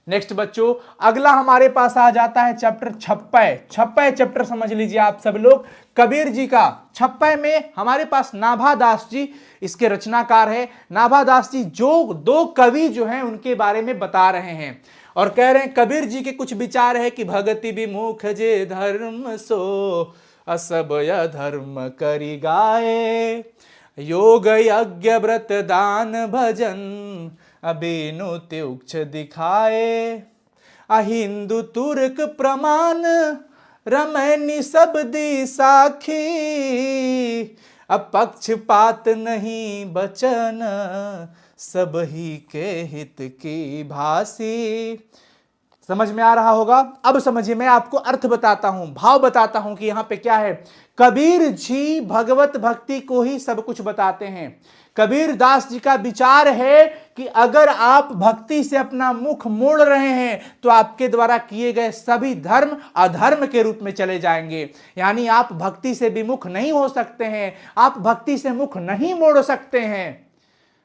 नेक्स्ट बच्चों, अगला हमारे पास आ जाता है चैप्टर 56 चैप्टर समझ लीजिए आप सब लोग, कबीर जी का। 56 में हमारे पास नाभादास जी इसके रचनाकार है। नाभादास जी जो दो कवि जो हैं उनके बारे में बता रहे हैं और कह रहे हैं कबीर जी के कुछ विचार है कि भगति विमुख जे धर्म सो, असब अधर्म करी गाए, योग यज्ञ व्रत दान भजन, अबेनु त्युक्ष दिखाए, अहिंदु तुर्क प्रमाण रमैनी सब दी साखी, अपक्षपात नहीं बचन, सब ही के हित की भासी। समझ में आ रहा होगा? अब समझिए, मैं आपको अर्थ बताता हूं, भाव बताता हूं कि यहां पे क्या है। कबीर जी भगवत भक्ति को ही सब कुछ बताते हैं। कबीर दास जी का विचार है कि अगर आप भक्ति से अपना मुख मोड़ रहे हैं तो आपके द्वारा किए गए सभी धर्म अधर्म के रूप में चले जाएंगे। यानी आप भक्ति से विमुख नहीं हो सकते हैं, आप भक्ति से मुख नहीं मोड़ सकते हैं।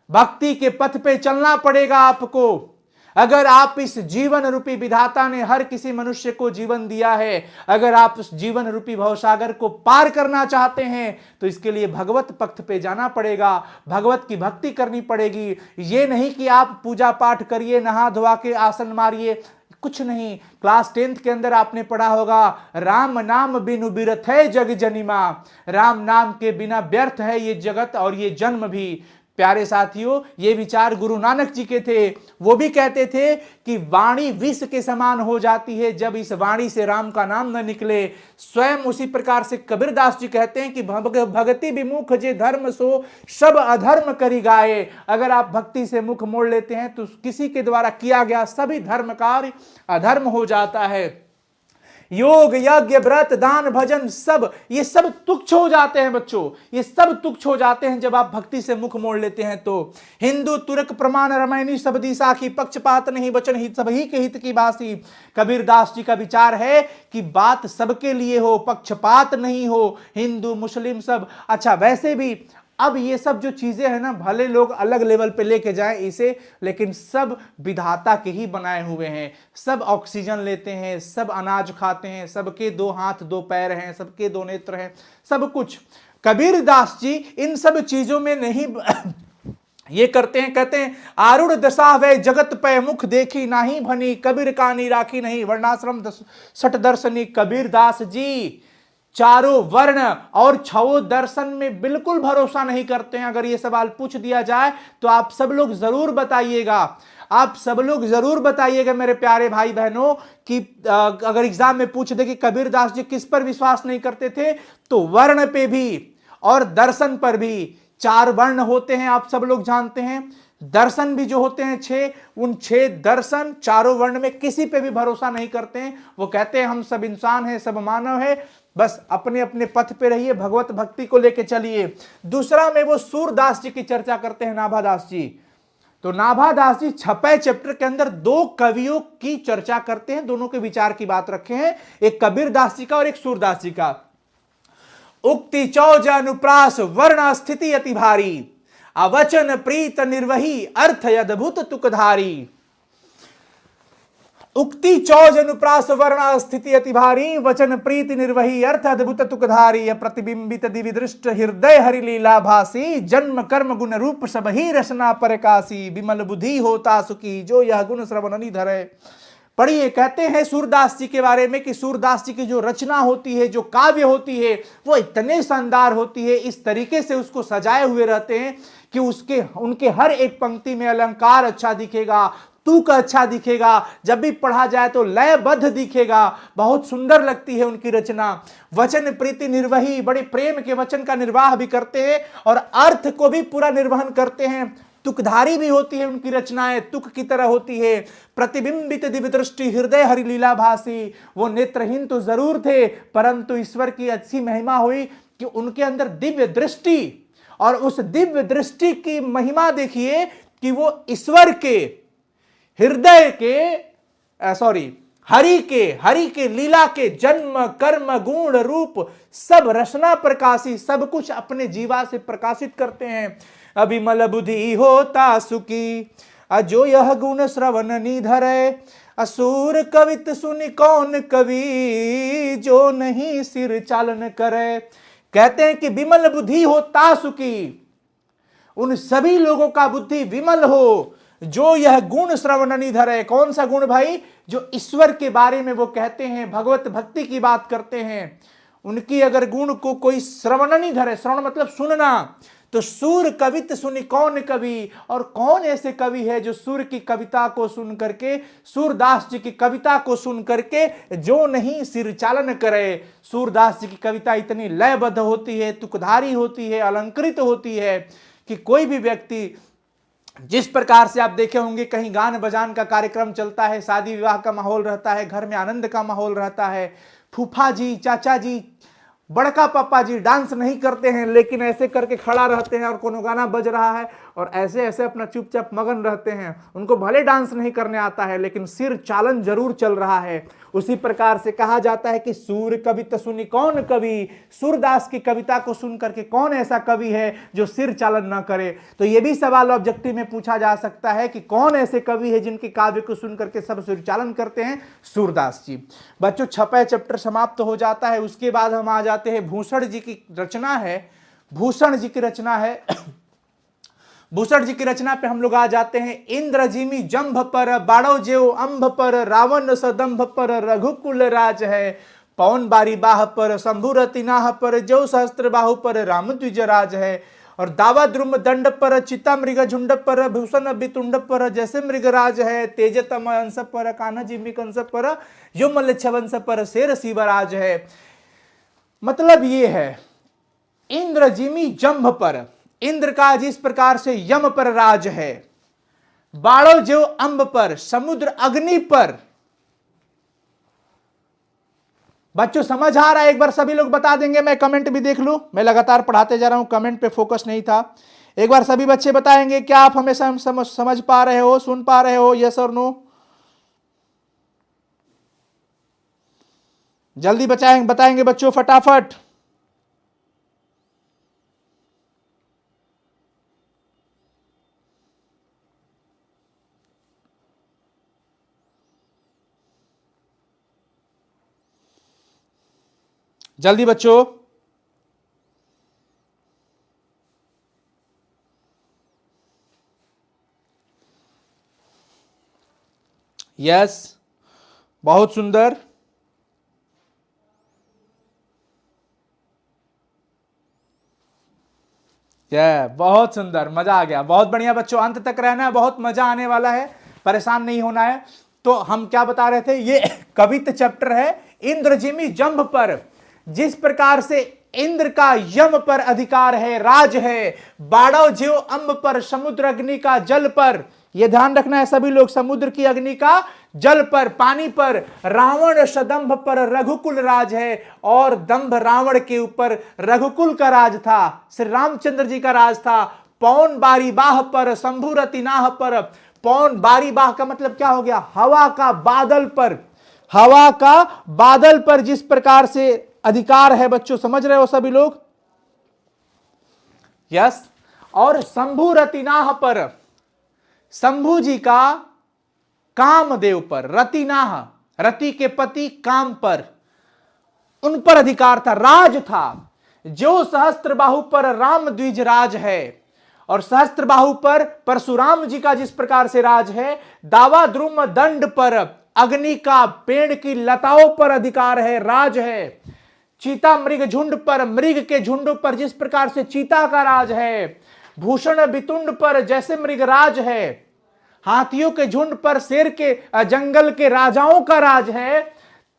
भक्ति के पथ पे चलना पड़ेगा आपको। अगर आप इस जीवन रूपी विधाता ने हर किसी मनुष्य को जीवन दिया है, अगर आप उस जीवन रूपी भवसागर को पार करना चाहते हैं तो इसके लिए भगवत पथ पे जाना पड़ेगा, भगवत की भक्ति करनी पड़ेगी। ये नहीं कि आप पूजा पाठ करिए, नहा धोवा के आसन मारिए, कुछ नहीं। क्लास 10th के अंदर आपने पढ़ा होगा, राम नाम बिनु बिरथ है जग जनिमा, राम नाम के बिना व्यर्थ है ये जगत और ये जन्म भी। प्यारे साथियों, ये विचार गुरु नानक जी के थे। वो भी कहते थे कि वाणी विष के समान हो जाती है जब इस वाणी से राम का नाम न निकले। स्वयं उसी प्रकार से कबीरदास जी कहते हैं कि भगति विमुख जे धर्म सो, सब अधर्म करी गाए। अगर आप भक्ति से मुख मोड़ लेते हैं तो किसी के द्वारा किया गया सभी धर्म कार्य अधर्म हो जाता है। योग यज्ञ व्रत दान भजन सब, ये सब तुच्छ हो जाते हैं बच्चों, ये सब तुच्छ हो जाते हैं जब आप भक्ति से मुख मोड़ लेते हैं तो। हिंदू तुर्क प्रमाण रमैनी सब दी साखी, पक्षपात नहीं बचन हित सब ही के हित की भासी। कबीरदास जी का विचार है कि बात सबके लिए हो, पक्षपात नहीं हो, हिंदू मुस्लिम सब। अच्छा, वैसे भी अब ये सब जो चीजें हैं ना, भले लोग अलग लेवल पे लेके जाएं इसे, लेकिन सब विधाता के ही बनाए हुए हैं। सब ऑक्सीजन लेते हैं, सब अनाज खाते हैं, सबके 2 हाथ 2 पैर हैं, सबके 2 नेत्र हैं, सब कुछ। कबीरदास जी इन सब चीजों में नहीं ये करते हैं। कहते हैं आरूढ़ दशा वे जगत पे मुख देखी नाही भनी, कबीर कानी राखी नहीं वर्णाश्रम सठ दर्शनी। कबीरदास जी चारों वर्ण और छवो दर्शन में बिल्कुल भरोसा नहीं करते हैं। अगर ये सवाल पूछ दिया जाए तो आप सब लोग जरूर बताइएगा, आप सब लोग जरूर बताइएगा मेरे प्यारे भाई बहनों कि अगर एग्जाम में पूछ दे कि कबीर दास जी किस पर विश्वास नहीं करते थे, तो वर्ण पे भी और दर्शन पर भी। चार वर्ण होते हैं, आप सब लोग जानते हैं। दर्शन भी जो होते हैं 6, उन 6 दर्शन चारों वर्ण में किसी पे भी भरोसा नहीं करते हैं। वो कहते हैं हम सब इंसान हैं, सब मानव है, बस अपने अपने पथ पे रहिए, भगवत भक्ति को लेके चलिए। दूसरा में वो सूरदास जी की चर्चा करते हैं, नाभादास जी। तो नाभादास जी 6वें चैप्टर के अंदर 2 कवियों की चर्चा करते हैं, दोनों के विचार की बात रखे हैं, एक कबीर दास जी का और एक सूरदास जी का। उक्ति चौज अनुप्रास वर्ण स्थिति अति भारी, अवचन प्रीत निर्वही अर्थ अद्भुत तुकधारी। उक्ति चौज अनुप्रास वर्ण स्थिति अति भारी, वचन प्रीति निर्वही अर्थ अद्भुत तुकधारी। प्रतिबिंबित दिव्य दृष्ट हृदय हरि लीला भासी, जन्म कर्म गुण रूप सब ही रचना परकासी। विमल बुद्धि होता सुखी, जो यह गुण श्रवण निधरे। पढ़िए, कहते हैं सूरदास जी के बारे में कि सूरदास जी की जो रचना होती है, जो काव्य होती है, वो इतने शानदार होती है, इस तरीके से उसको सजाए हुए रहते हैं कि उनके हर एक पंक्ति में अलंकार अच्छा दिखेगा, तुक अच्छा दिखेगा, जब भी पढ़ा जाए तो लयबद्ध दिखेगा, बहुत सुंदर लगती है उनकी रचना। वचन प्रीति निर्वही, बड़े प्रेम के वचन का निर्वाह भी करते हैं और अर्थ को भी पूरा निर्वहन करते हैं। तुकधारी भी होती है उनकी रचनाएं, तुक की तरह होती है। प्रतिबिंबित दिव्य दृष्टि हृदय हरि लीला भासी, वो नेत्रहीन तो जरूर थे, परंतु ईश्वर की अच्छी महिमा हुई कि उनके अंदर दिव्य दृष्टि, और उस दिव्य दृष्टि की महिमा देखिए कि वो ईश्वर के हृदय के हरि के लीला के जन्म कर्म गुण रूप सब रचना प्रकाशी, सब कुछ अपने जीवा से प्रकाशित करते हैं। अभिमल बुद्धि होता सुखी, अजो यह गुण श्रवण निधरे। असुर कवित सुनि कौन कवि, जो नहीं सिर चालन करे। कहते हैं कि विमल बुद्धि होता सुखी, उन सभी लोगों का बुद्धि विमल हो जो यह गुण श्रवण निधर है। कौन सा गुण भाई? जो ईश्वर के बारे में वो कहते हैं, भगवत भक्ति की बात करते हैं, उनकी अगर गुण को कोई श्रवण नहीं धरे, श्रवण मतलब सुनना, तो सूर कवित सुनि कौन कवि, और कौन ऐसे कवि है जो सूर की कविता को सुन करके, सूरदास जी की कविता को सुन करके जो नहीं सिर चालन करे। सूरदास जी की कविता इतनी लयबद्ध होती है, तुकधारी होती है, अलंकृत होती है कि कोई भी व्यक्ति, जिस प्रकार से आप देखे होंगे कहीं गान बजान का कार्यक्रम चलता है, शादी विवाह का माहौल रहता है, घर में आनंद का माहौल रहता है, फूफा जी, चाचा जी, बड़का पापा जी डांस नहीं करते हैं, लेकिन ऐसे करके खड़ा रहते हैं और कोनो गाना बज रहा है और ऐसे ऐसे अपना चुपचाप मगन रहते हैं। उनको भले डांस नहीं करने आता है, लेकिन सिर चालन जरूर चल रहा है। उसी प्रकार से कहा जाता है कि सूर कवित सुनि कौन कवि, सूरदास की कविता को सुन करके कौन ऐसा कवि है जो सिर चालन ना करे। तो यह भी सवाल ऑब्जेक्टिव में पूछा जा सकता है कि कौन ऐसे कवि है जिनके काव्य को सुन करके सब सिर चालन करते हैं? सूरदास जी। बच्चों, 6वां चैप्टर समाप्त हो जाता है। उसके बाद हम आ जाते हैं भूषण जी की रचना है, भूषण जी की रचना है। भूषण जी की रचना पे हम लोग आ जाते हैं। इंद्रजिमी जंभ पर, बाड़ो जेव अंभ पर, रावण सदंभ पर, रघुकुल राज है। पवन बारी बाह पर, शंभुरति नाह पर, जो सहस्त्र बाहु पर, राम द्विज राज है। और दावा द्रुम दंड पर, चिता मृग झुंड पर, भूषण बितुंड पर, जैसे मृगराज है। तेजतम अंश पर, कान्हा जिमी कंस पर, यो मल्ल छवंश पर, शेर शिवराज है। मतलब ये है, इंद्रजिमी जंभ पर, इंद्र का जिस प्रकार से यम पर राज है, बाड़ो जो अंब पर, समुद्र अग्नि पर। बच्चों समझ आ रहा है? एक बार सभी लोग बता देंगे, मैं कमेंट भी देख लूं। मैं लगातार पढ़ाते जा रहा हूं, कमेंट पे फोकस नहीं था। एक बार सभी बच्चे बताएंगे क्या आप हमेशा समझ पा रहे हो, सुन पा रहे हो? यस और नो? जल्दी बताएंगे बच्चों, फटाफट। जल्दी बच्चों। यस, बहुत सुंदर। बहुत सुंदर, मजा आ गया, बहुत बढ़िया बच्चों, अंत तक रहना है, बहुत मजा आने वाला है, परेशान नहीं होना है। तो हम क्या बता रहे थे, ये कवित्त चैप्टर है इंद्रजिमी जंभ पर। जिस प्रकार से इंद्र का यम पर अधिकार है, राज है, बाड़ो ज्यो अंब पर, समुद्र अग्नि का जल पर, यह ध्यान रखना है सभी लोग, समुद्र की अग्नि का जल पर, पानी पर, रावण सदंभ पर रघुकुल राज है, और दंभ रावण के ऊपर रघुकुल का राज था, श्री रामचंद्र जी का राज था। पौन बारी बाह पर, शंभु रतिनाह पर, पौन बारी बाह का मतलब क्या हो गया, हवा का बादल पर, हवा का बादल पर जिस प्रकार से अधिकार है बच्चों, समझ रहे हो सभी लोग, यस। और शंभु रतिनाह पर, शंभु जी का कामदेव पर, रतिनाह रति के पति काम पर, उन पर अधिकार था, राज था। जो सहस्त्र बाहु पर राम द्विज राज है, और सहस्त्र बाहु पर परशुराम जी का जिस प्रकार से राज है, दावा द्रुम दंड पर, अग्नि का पेड़ की लताओं पर अधिकार है, राज है। चीता मृग झुंड पर, मृग के झुंड पर जिस प्रकार से चीता का राज है, भूषण बितुंड पर जैसे मृगराज है, हाथियों के झुंड पर, शेर के जंगल के राजाओं का राज है,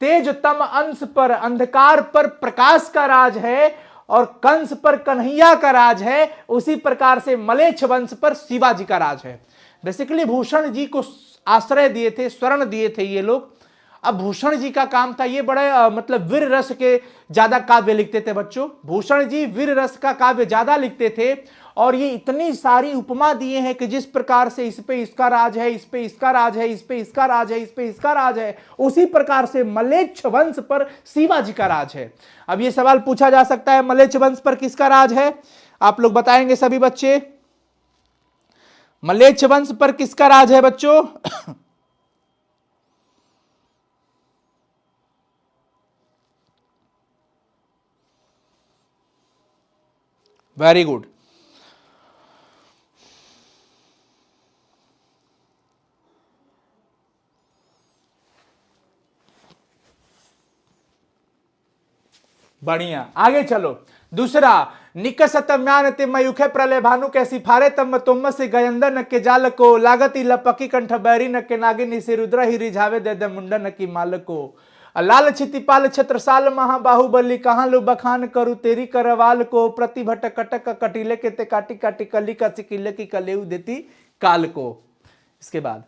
तेज तम अंश पर, अंधकार पर प्रकाश का राज है, और कंस पर कन्हैया का राज है। उसी प्रकार से मलेच्छ वंश पर शिवाजी का राज है। बेसिकली भूषण जी को आश्रय दिए थे, शरण दिए थे ये लोग। अब भूषण जी का काम था, ये बड़े मतलब वीर रस के ज्यादा काव्य लिखते थे बच्चों, भूषण जी वीर रस का काव्य ज्यादा लिखते थे। और ये इतनी सारी उपमा दिए हैं कि जिस प्रकार से इस पे इसका राज है, इस पे इसका राज है, इस पे इसका राज है, इस पे इसका राज है, उसी प्रकार से मलेच्छ वंश पर शिवाजी का राज है। अब ये सवाल पूछा जा सकता है, मलेच्छ वंश पर किसका राज है, आप लोग बताएंगे सभी बच्चे, मलेच्छ वंश पर किसका राज है बच्चों? Very good. बढ़िया, आगे चलो। दूसरा, निकसत म्यान ते मयूखे प्रलय भानु कैसी फारे तम तुम से गयंदन के जाल को, लागती लपकी कंठ बैरी न के नागिनी से रुद्र ही रिझावे दे दे मुंडन की माल को। लाल छितिपाल छत्रसाल महाबाहुबली कहाँ लो बखान करूं तेरी करवाल को, प्रतिभट कटक कटीले के ते काटी काटी कली का सिकिले की कलेऊ देती काल को। इसके बाद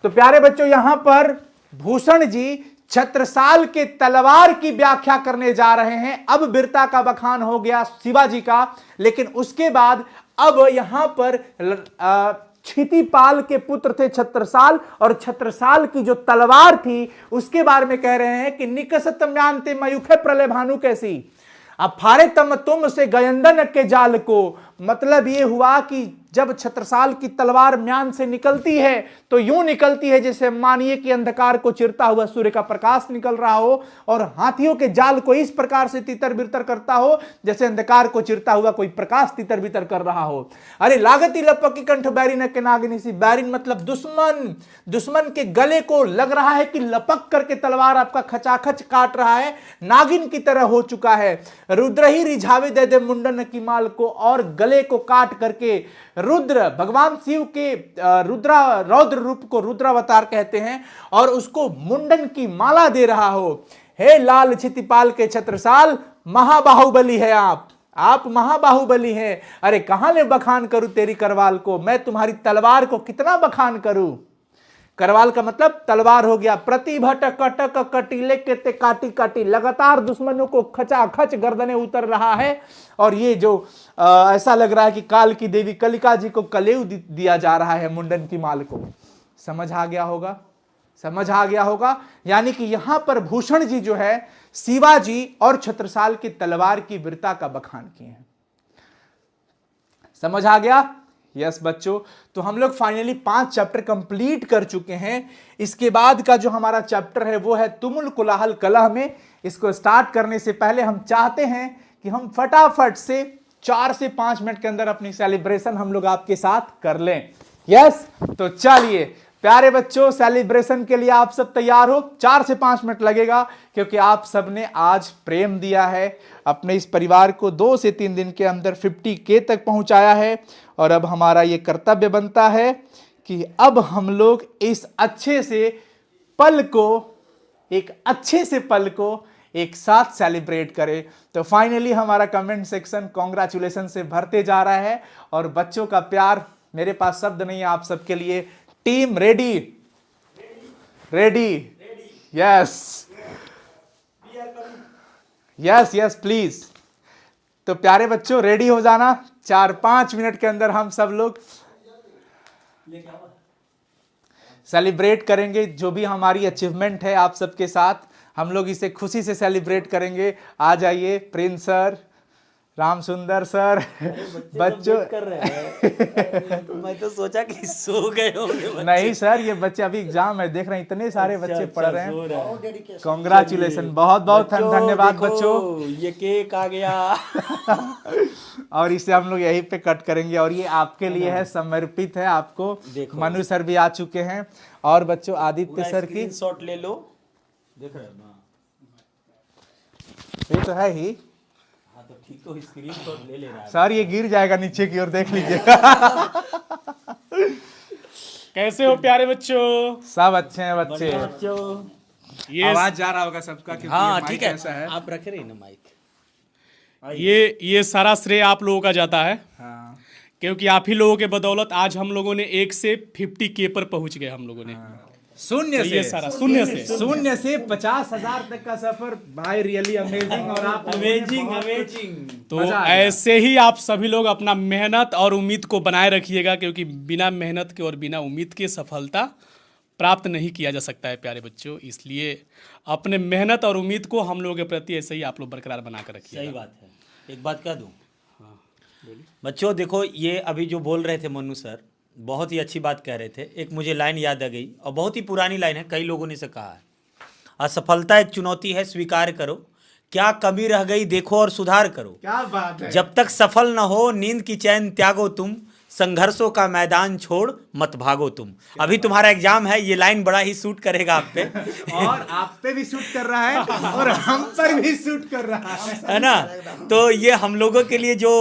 तो प्यारे बच्चों, यहां पर भूषण जी छत्रसाल के तलवार की व्याख्या करने जा रहे हैं। अब वीरता का बखान हो गया शिवाजी का, लेकिन उसके बाद अब यहां पर क्षितिपाल के पुत्र थे छत्रसाल, और छत्रसाल की जो तलवार थी उसके बारे में कह रहे हैं कि निकसत म्यानते मयूखे प्रलय भानु कैसी, अब फारे तम तुम से गयंदन के जाल को। मतलब ये हुआ कि जब छत्रसाल की तलवार म्यान से निकलती है तो यूं निकलती है जैसे मानिए कि अंधकार को चिरता हुआ सूर्य का प्रकाश निकल रहा हो, और हाथियों के जाल को इस प्रकार से तितर बितर करता हो जैसे अंधकार को चिरता हुआ कोई प्रकाश तितर बितर कर रहा हो। अरे लागती लपकी कंठ बैरिन के नागिनी सी, बैरिन मतलब दुश्मन, दुश्मन के गले को लग रहा है कि लपक करके तलवार आपका खचाखच काट रहा है, नागिन की तरह हो चुका है। रुद्र ही रिझावे दे दे मुंडन की माल को, और गले को काट करके रुद्र, भगवान शिव के रौद्र रूप को रुद्रावतार कहते हैं, और उसको मुंडन की माला दे रहा हो। हे लाल छितिपाल के छत्रसाल, महाबाहुबली है आप महाबाहुबली हैं। अरे कहां ले बखान करूं तेरी करवाल को, मैं तुम्हारी तलवार को कितना बखान करूं। करवाल का मतलब तलवार हो गया। प्रतिभट कटक कटीले के ते काटी काटी, लगातार दुश्मनों को खचाखच गर्दने उतर रहा है, और ये जो ऐसा लग रहा है कि काल की देवी कलिका जी को कलेऊ दिया जा रहा है मुंडन की माल को। समझ आ गया होगा, समझ आ गया होगा। यानी कि यहां पर भूषण जी जो है शिवाजी और छत्रसाल की तलवार की वीरता का बखान किए हैं। समझ आ गया? यस बच्चों, तो हम लोग फाइनली 5 चैप्टर कंप्लीट कर चुके हैं। इसके बाद का जो हमारा चैप्टर है वो है तुमुल कोलाहल कलह में। इसको स्टार्ट करने से पहले हम चाहते हैं कि हम फटाफट से 4 से 5 मिनट के अंदर अपनी सेलिब्रेशन हम लोग आपके साथ कर लें। यस, तो चलिए प्यारे बच्चों, सेलिब्रेशन के लिए आप सब तैयार हो? 4 से 5 मिनट लगेगा, क्योंकि आप सब ने आज प्रेम दिया है अपने इस परिवार को। 2 से 3 दिन के अंदर 50K तक पहुंचाया है, और अब हमारा ये कर्तव्य बनता है कि अब हम लोग इस अच्छे से पल को एक साथ सेलिब्रेट करें। तो फाइनली हमारा कमेंट सेक्शन कांग्रेचुलेशन से भरते जा रहा है, और बच्चों का प्यार, मेरे पास शब्द नहीं है आप सबके लिए। Team ready? Yes yes please. तो प्यारे बच्चों, रेडी हो जाना। 4-5 मिनट के अंदर हम सब लोग सेलिब्रेट करेंगे जो भी हमारी अचीवमेंट है आप सबके साथ। हम लोग इसे खुशी से सेलिब्रेट करेंगे। आ जाइए प्रिंस सर, राम सुंदर सर, बच्चों कर रहे हैं। मैं तो सोचा कि सो गए होंगे। नहीं सर, ये बच्चे अभी एग्जाम है, देख रहे हैं इतने सारे बच्चे पढ़ रहे हैं। कांग्रेचुलेशन, बहुत बहुत धन्यवाद बच्चों। ये केक आ गया। और इसे हम लोग यहीं पे कट करेंगे, और ये आपके लिए है, समर्पित है आपको। मनु सर भी आ चुके हैं, और बच्चों आदित्य सर की शॉट ले लो। देख रहे हैं ना, ये तो है ही। हाँ तो ठीक, तो स्क्रीन शॉट ले रहा है सर ये गिर जाएगा नीचे की ओर, देख लीजिएगा। कैसे हो प्यारे बच्चों? सब अच्छे हैं बच्चे। बच्चों। ये आवाज जा रहा होगा सबका, क्योंकि हाँ ये ठीक माइक है, ऐसा है। आप रख रहे हैं ना माइक। ये सारा श्रेय आप लोगों का जाता है, हाँ। क्योंकि आप ही लोगों के बदौलत आज हम लोगों ने 1 से 50K पर पहुंच गए हम लोगों ने। शून्य तो से ये सारा शून्य से 50,000 तक का सफर, भाई रियली अमेजिंग। और आप अमेजिंग। तो मजा आ गया। ऐसे ही आप सभी लोग अपना मेहनत और उम्मीद को बनाए रखिएगा, क्योंकि बिना मेहनत के और बिना उम्मीद के सफलता प्राप्त नहीं किया जा सकता है प्यारे बच्चों। इसलिए अपने मेहनत और उम्मीद को हम लोगों के प्रति ऐसे ही आप लोग बरकरार बना कर रखिए। सही बात है। एक बात कह दूं बच्चों, देखो ये अभी जो बोल रहे थे मनु सर, बहुत ही अच्छी बात कह रहे थे। एक मुझे लाइन याद आ गई, और बहुत ही पुरानी लाइन है, कई लोगों ने इसे कहा है। असफलता एक चुनौती है, स्वीकार करो। क्या कमी रह गई देखो और सुधार करो। क्या बात है। जब तक सफल न हो नींद की चैन त्यागो तुम, संघर्षों का मैदान छोड़ मत भागो तुम। अभी तुम्हारा एग्जाम है, ये लाइन बड़ा ही सूट करेगा आप पे। और आप पे भी सूट कर रहा है, और हम पर भी सूट कर रहा है ना। तो ये हम लोगों के लिए जो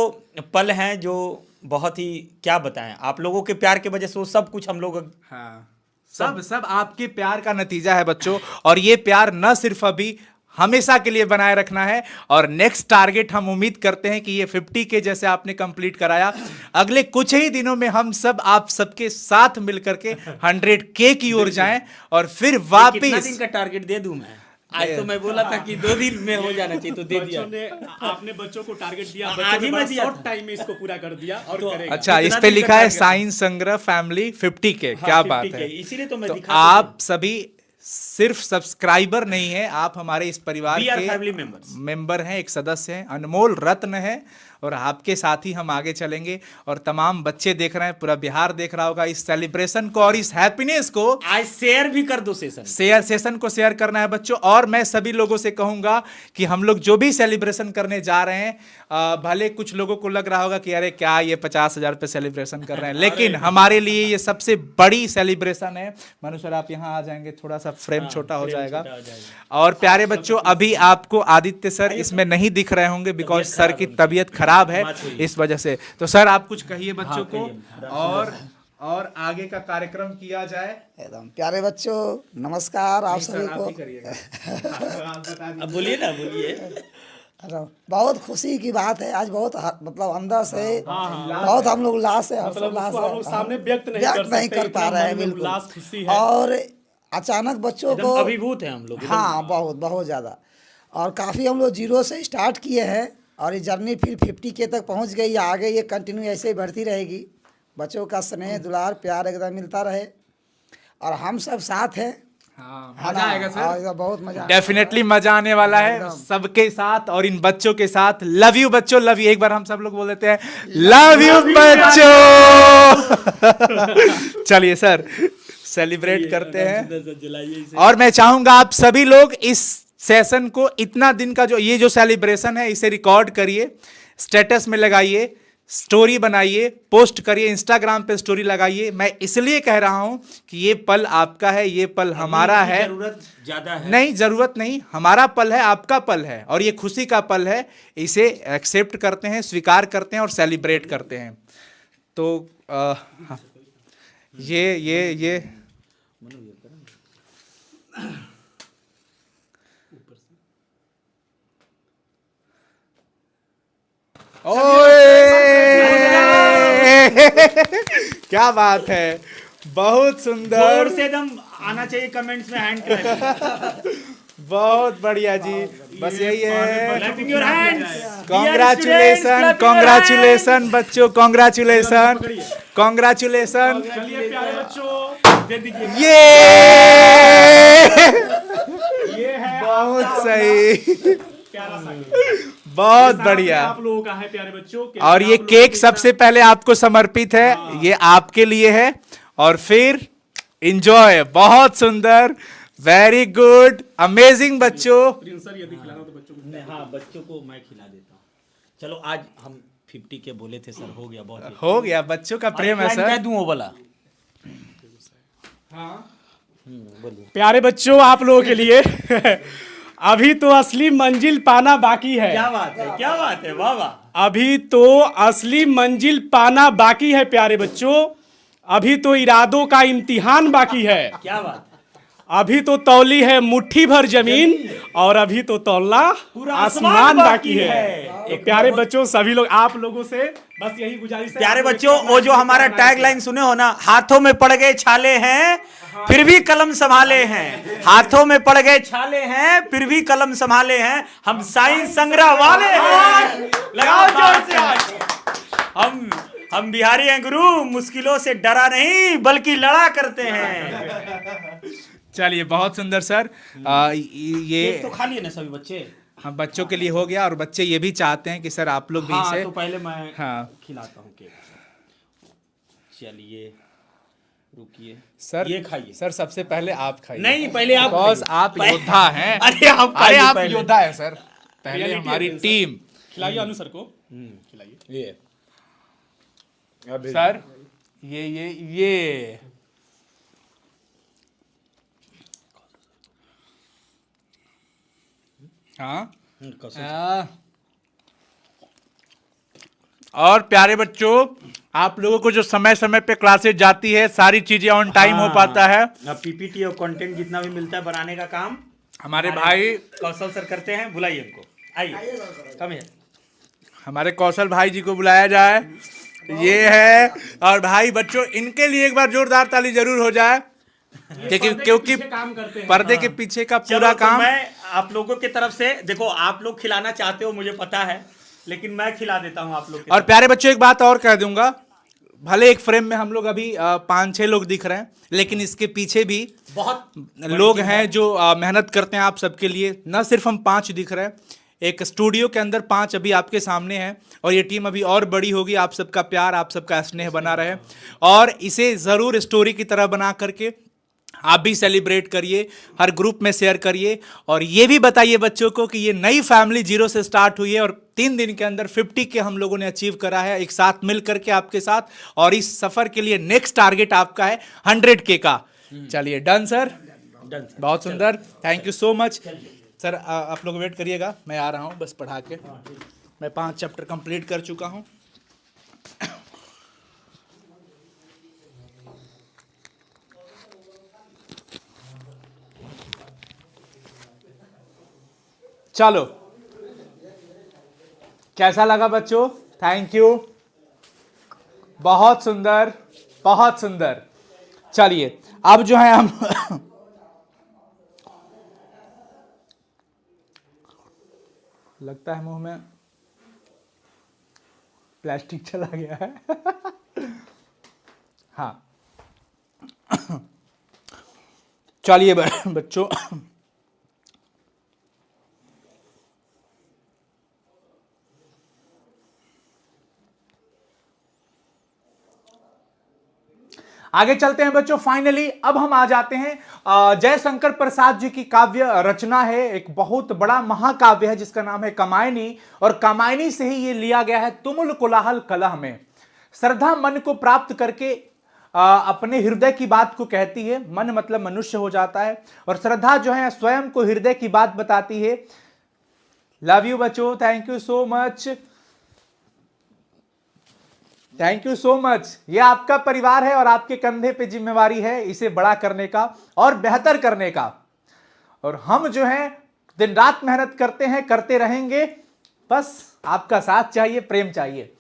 पल हैं, जो बहुत ही क्या बताएं, आप लोगों के प्यार की वजह से वो सब कुछ हम लोग। हाँ। सब आपके प्यार का नतीजा है बच्चों, और ये प्यार न सिर्फ अभी, हमेशा के लिए बनाए रखना है। और नेक्स्ट टारगेट हम उम्मीद करते हैं कि ये 50K जैसे आपने कंप्लीट कराया, अगले कुछ ही दिनों में हम सब आप सबके साथ मिलकर के 100K की ओर जाएं, और फिर कितना वापिस। दिन का टारगेट दे दूं मैं? आज तो मैं बोला था कि 2 दिन में हो जाना चाहिए, तो दे दिया। आपने बच्चों को टारगेट दिया, आज बच्चों ही ने मैं बड़ा दिया शॉर्ट था। टाइम में इसको पूरा कर दिया और करेगा। अच्छा, इस कितना पे दिन का लिखा है टारगेट? साइंस संग्रह फैमिली 50K। क्या बात 50K, है। इसीलिए तो मैं तो दिखा। आप सभी सिर्फ सब्सक्राइबर नहीं है, आप हमारे इस परिवार We are के family members। मेंबर हैं, एक सदस्य हैं, अनमोल रत्न है, और आपके साथ ही हम आगे चलेंगे। और तमाम बच्चे देख रहे हैं, पूरा बिहार देख रहा होगा इस सेलिब्रेशन को और इस हैप्पीनेस को। आज शेयर भी कर दो सेशन को शेयर करना है बच्चों। और मैं सभी लोगों से कहूंगा कि हम लोग जो भी सेलिब्रेशन करने जा रहे हैं, भले कुछ लोगों को लग रहा होगा कि अरे क्या ये 50,000 पे सेलिब्रेशन कर रहे हैं, लेकिन हमारे लिए ये सबसे बड़ी सेलिब्रेशन है। मनु सर आप यहाँ आ जाएंगे, थोड़ा सा फ्रेम छोटा हो जाएगा। और प्यारे बच्चों, अभी आपको आदित्य सर इसमें नहीं दिख रहे होंगे, बिकॉज सर की तबीयत खराब है, इस वजह से। तो सर आप कुछ कहिए बच्चों को, और आगे का कार्यक्रम किया जाए। एकदम प्यारे बच्चों, नमस्कार आप सभी को। अब बोलिए ना, बोलिए। अरे बहुत खुशी की बात है आज, बहुत मतलब अंदर से बहुत हम लोग उल्लास है, मतलब उसको हम लोग सामने व्यक्त नहीं कर पा रहे हैं बिल्कुल। उल्लास, खुशी है। और अचानक बच्चों को अभिभूत है हम लोग। हाँ, बहुत बहुत ज़्यादा। और काफ़ी हम लोग 0 से स्टार्ट किए हैं, और ये जर्नी फिर 50K तक पहुंच गई। आगे ये कंटिन्यू ऐसे ही बढ़ती रहेगी। बच्चों का स्नेह दुलार प्यार एकदम मिलता रहे, और हम सब साथ हैं। मजा आएगा सर, बहुत मजा। डेफिनेटली मजा आने वाला है सबके साथ, और इन बच्चों के साथ। लव यू बच्चों, लव यू। एक बार हम सब लोग बोल देते हैं, लव यू बच्चों। चलिए सर, सेलिब्रेट करते हैं। और मैं चाहूंगा आप सभी लोग इस सेशन को, इतना दिन का जो ये जो सेलिब्रेशन है, इसे रिकॉर्ड करिए, स्टेटस में लगाइए, स्टोरी बनाइए, पोस्ट करिए, इंस्टाग्राम पे स्टोरी लगाइए। मैं इसलिए कह रहा हूं कि ये पल आपका है, ये पल हमारा अभी है। जरूरत ज्यादा है। नहीं, जरूरत नहीं, हमारा पल है, आपका पल है, और ये खुशी का पल है। इसे एक्सेप्ट करते हैं, स्वीकार करते हैं और सेलिब्रेट करते हैं। तो हाँ, ये ओए क्या बात है, बहुत जोर सुंदर, से एकदम आना चाहिए कमेंट्स में हैंड क्लैप। बहुत बढ़िया जी। बस यही है। Clapping your hands. Congratulation, congratulation बच्चों, कॉन्ग्रेचुलेसन, कॉन्ग्रेचुलेसन। चलिए प्यारे बच्चों, दे दीजिए। ये ये है बहुत सही, प्यारा सा केक। बहुत साथ बढ़िया। में आप लोगों का है प्यारे बच्चों। और ये केक सबसे पहले आपको समर्पित है, ये आपके लिए है। और फिर एंजॉय, बहुत सुंदर, वेरी गुड, अमेजिंग बच्चों। सर यदि खिलाना तो बच्चों को। हाँ, बच्चों को मैं खिला देता हूँ। चलो आज हम 50 के बोले थे सर, हो गया बहुत। हो गया, बच्चों का प्रेम है क्या सर। दूं वो वाला? बोलिए प्यारे बच्चों, आप लोगों के लिए अभी तो असली मंजिल पाना बाकी है। क्या बात है, क्या बात है, वाह वाह। अभी तो असली मंजिल पाना बाकी है प्यारे बच्चों। अभी तो इरादों का इम्तिहान बाकी है। क्या बात। अभी तो तौली है मुट्ठी भर जमीन, और अभी तो तौलना पूरा आसमान बाकी है। एक एक प्यारे बच्चों, सभी लोग, आप लोगों से बस यही गुजारिश है। प्यारे आप लोग बच्चों, एक वो जो हमारा टैग लाइन सुने हो ना, हाथों में पड़ गए छाले हैं फिर भी कलम संभाले हैं। हाथों में पड़ गए छाले हैं फिर भी कलम संभाले हैं। हम साइंस संग्रह वाले हैं। लगाओ जोर से आज। हम बिहारी हैं गुरु, मुश्किलों से डरा नहीं बल्कि लड़ा करते हैं। चलिए, बहुत सुंदर सर। ये तो खा लिए ना सभी बच्चे? हाँ, बच्चों के लिए हो गया, और बच्चे ये भी चाहते हैं कि सर आप लोग भी हाँ, इसे। तो पहले मैं हाँ, खिलाता हूँ केक। चलिए रुकिए सर ये खाइए। सर सबसे पहले आप खाइए। नहीं, पहले आप बिकॉज खाइए। आप योद्धा हैं। अरे आप अरे खाइए आप पहले। योद्धा है सर। पहले रियलिटी हमारी है सर। टीम। खिलाइए अनु सर को, खिलाइए। ये सर ये हाँ। और प्यारे बच्चों, आप लोगों को जो समय समय पे क्लासेस जाती है, सारी चीजें ऑन टाइम हो पाता है। अब पीपीटी और कंटेंट जितना भी मिलता है बनाने का काम हमारे भाई कौशल सर करते हैं। बुलाइए उनको, आइए कम है। हमारे कौशल भाई जी को बुलाया जाए। ये है, और भाई बच्चों, इनके लिए एक बार जोरदार ताली जरूर हो जाए, क्योंकि पर्दे के पीछे का पूरा तो काम। मैं आप लोगों की तरफ से, देखो आप लोग खिलाना चाहते हो मुझे पता है, लेकिन मैं खिला देता हूं आप लोग। और प्यारे बच्चों, एक बात और कह दूंगा, भले एक फ्रेम में हम लोग अभी 5-6 लोग दिख रहे हैं, लेकिन इसके पीछे भी बहुत लोग हैं जो मेहनत करते हैं आप सबके लिए। न सिर्फ हम 5 दिख रहे हैं, एक स्टूडियो के अंदर 5 अभी आपके सामने हैं, और ये टीम अभी और बड़ी होगी। आप सबका प्यार, आप सबका स्नेह बना रहे, और इसे ज़रूर स्टोरी की तरह बना करके आप भी सेलिब्रेट करिए, हर ग्रुप में शेयर करिए, और ये भी बताइए बच्चों को कि ये नई फैमिली 0 से स्टार्ट हुई है, और 3 दिन के अंदर 50 के हम लोगों ने अचीव करा है, एक साथ मिल करके आपके साथ। और इस सफर के लिए नेक्स्ट टारगेट आपका है 100K का। चलिए, डन सर, बहुत सुंदर, thank you so much sir. आप लोग वेट करिएगा, मैं आ रहा हूँ बस पढ़ा के। मैं 5 चैप्टर कंप्लीट कर चुका हूँ। चलो, कैसा लगा बच्चों? थैंक यू, बहुत सुंदर, बहुत सुंदर। चलिए, अब जो है हम लगता है मुंह में प्लास्टिक चला गया है। हाँ, चलिए बच्चों, आगे चलते हैं बच्चों। फाइनली अब हम आ जाते हैं जयशंकर प्रसाद जी की काव्य रचना है, एक बहुत बड़ा महाकाव्य है जिसका नाम है कामायनी, और कामायनी से ही ये लिया गया है। तुमुल कोलाहल कलह में श्रद्धा मन को प्राप्त करके अपने हृदय की बात को कहती है। मन मतलब मनुष्य हो जाता है, और श्रद्धा जो है स्वयं को हृदय की बात बताती है। लव यू बच्चों, thank you so much, thank you so much. ये आपका परिवार है और आपके कंधे पे जिम्मेवारी है इसे बड़ा करने का और बेहतर करने का, और हम जो है दिन रात मेहनत करते हैं, करते रहेंगे। बस आपका साथ चाहिए, प्रेम चाहिए।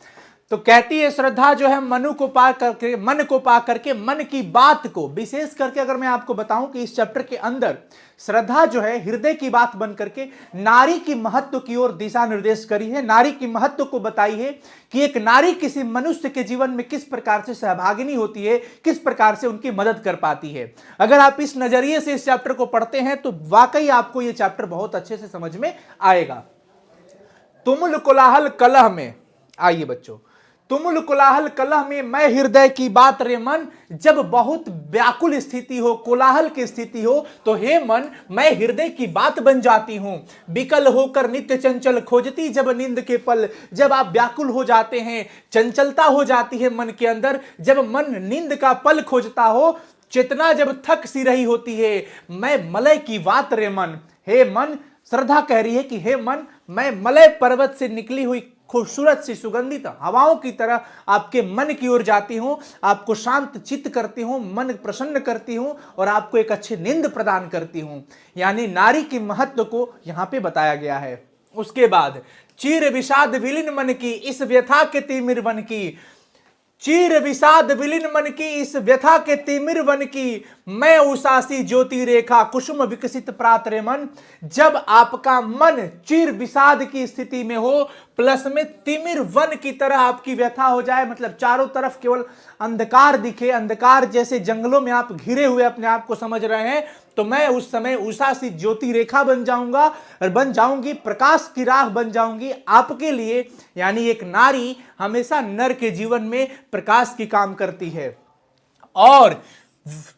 तो कहती है श्रद्धा जो है मन को पा करके मन की बात को, विशेष करके अगर मैं आपको बताऊं कि इस चैप्टर के अंदर श्रद्धा जो है हृदय की बात बन करके नारी की महत्व की ओर दिशा निर्देश करी है, नारी की महत्व को बताई है कि एक नारी किसी मनुष्य के जीवन में किस प्रकार से सहभागिनी होती है, किस प्रकार से उनकी मदद कर पाती है। अगर आप इस नजरिए से इस चैप्टर को पढ़ते हैं तो वाकई आपको यह चैप्टर बहुत अच्छे से समझ में आएगा। तुमुल कोलाहल कलह में, आइए बच्चों, तुमुल कोलाहल कलह में मैं हृदय की बात रे मन, जब बहुत व्याकुल स्थिति हो, कोलाहल की स्थिति हो, तो हे मन मैं हृदय की बात बन जाती हूं। विकल होकर नित्य चंचल खोजती जब नींद के पल, जब आप व्याकुल हो जाते हैं, चंचलता हो जाती है मन के अंदर, जब मन नींद का पल खोजता हो, चेतना जब थक सी रही होती है, मैं मलय की बात रे मन, हे मन, श्रद्धा कह रही है कि हे मन मैं मलय पर्वत से निकली हुई खूबसूरत सी सुगंधित हवाओं की तरह आपके मन की ओर जाती हूं, आपको शांत चित्त करती हूं, मन प्रसन्न करती हूं और आपको एक अच्छी नींद प्रदान करती हूं। यानी नारी की महत्व को यहां पे बताया गया है। उसके बाद चीर विषाद विलीन मन की इस व्यथा के तिमिर वन की, चीर विषाद विलीन मन की इस व्यथा के तिमिर वन की, मैं उषासी ज्योति रेखा कुसुम विकसित प्रात रे मन। जब आपका मन चीर विषाद की स्थिति में हो, प्लस में तिमिर वन की तरह आपकी व्यथा हो जाए, मतलब चारों तरफ केवल अंधकार दिखे, अंधकार जैसे जंगलों में आप घिरे हुए अपने आप को समझ रहे हैं, तो मैं उस समय उषा सी ज्योति रेखा बन जाऊंगा और बन जाऊंगी, प्रकाश की राह बन जाऊंगी आपके लिए। यानी एक नारी हमेशा नर के जीवन में प्रकाश की काम करती है। और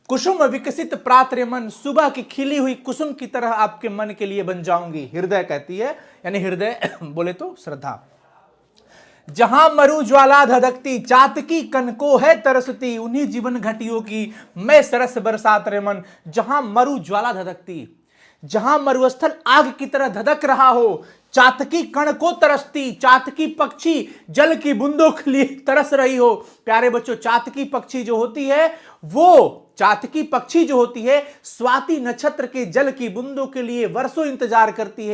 कुसुम विकसित प्रात रे मन, सुबह की खिली हुई कुसुम की तरह आपके मन के लिए बन जाऊंगी। हृदय कहती है, यानी हृदय बोले तो श्रद्धा। जहां मरु ज्वाला धधकती चातकी कनको है तरसती, उन्हीं जीवन घटियों की मैं सरस बरसात रे मन। जहां मरु ज्वाला धधकती, जहां मरुस्थल आग की तरह धधक रहा हो, चातकी कण को तरसती, चातकी पक्षी जल की बूंदों के लिए तरस रही हो। प्यारे बच्चों, चातकी पक्षी जो होती है, वो चातकी पक्षी जो होती है स्वाति नक्षत्र के जल की बूंदों के लिए वर्षों इंतजार करती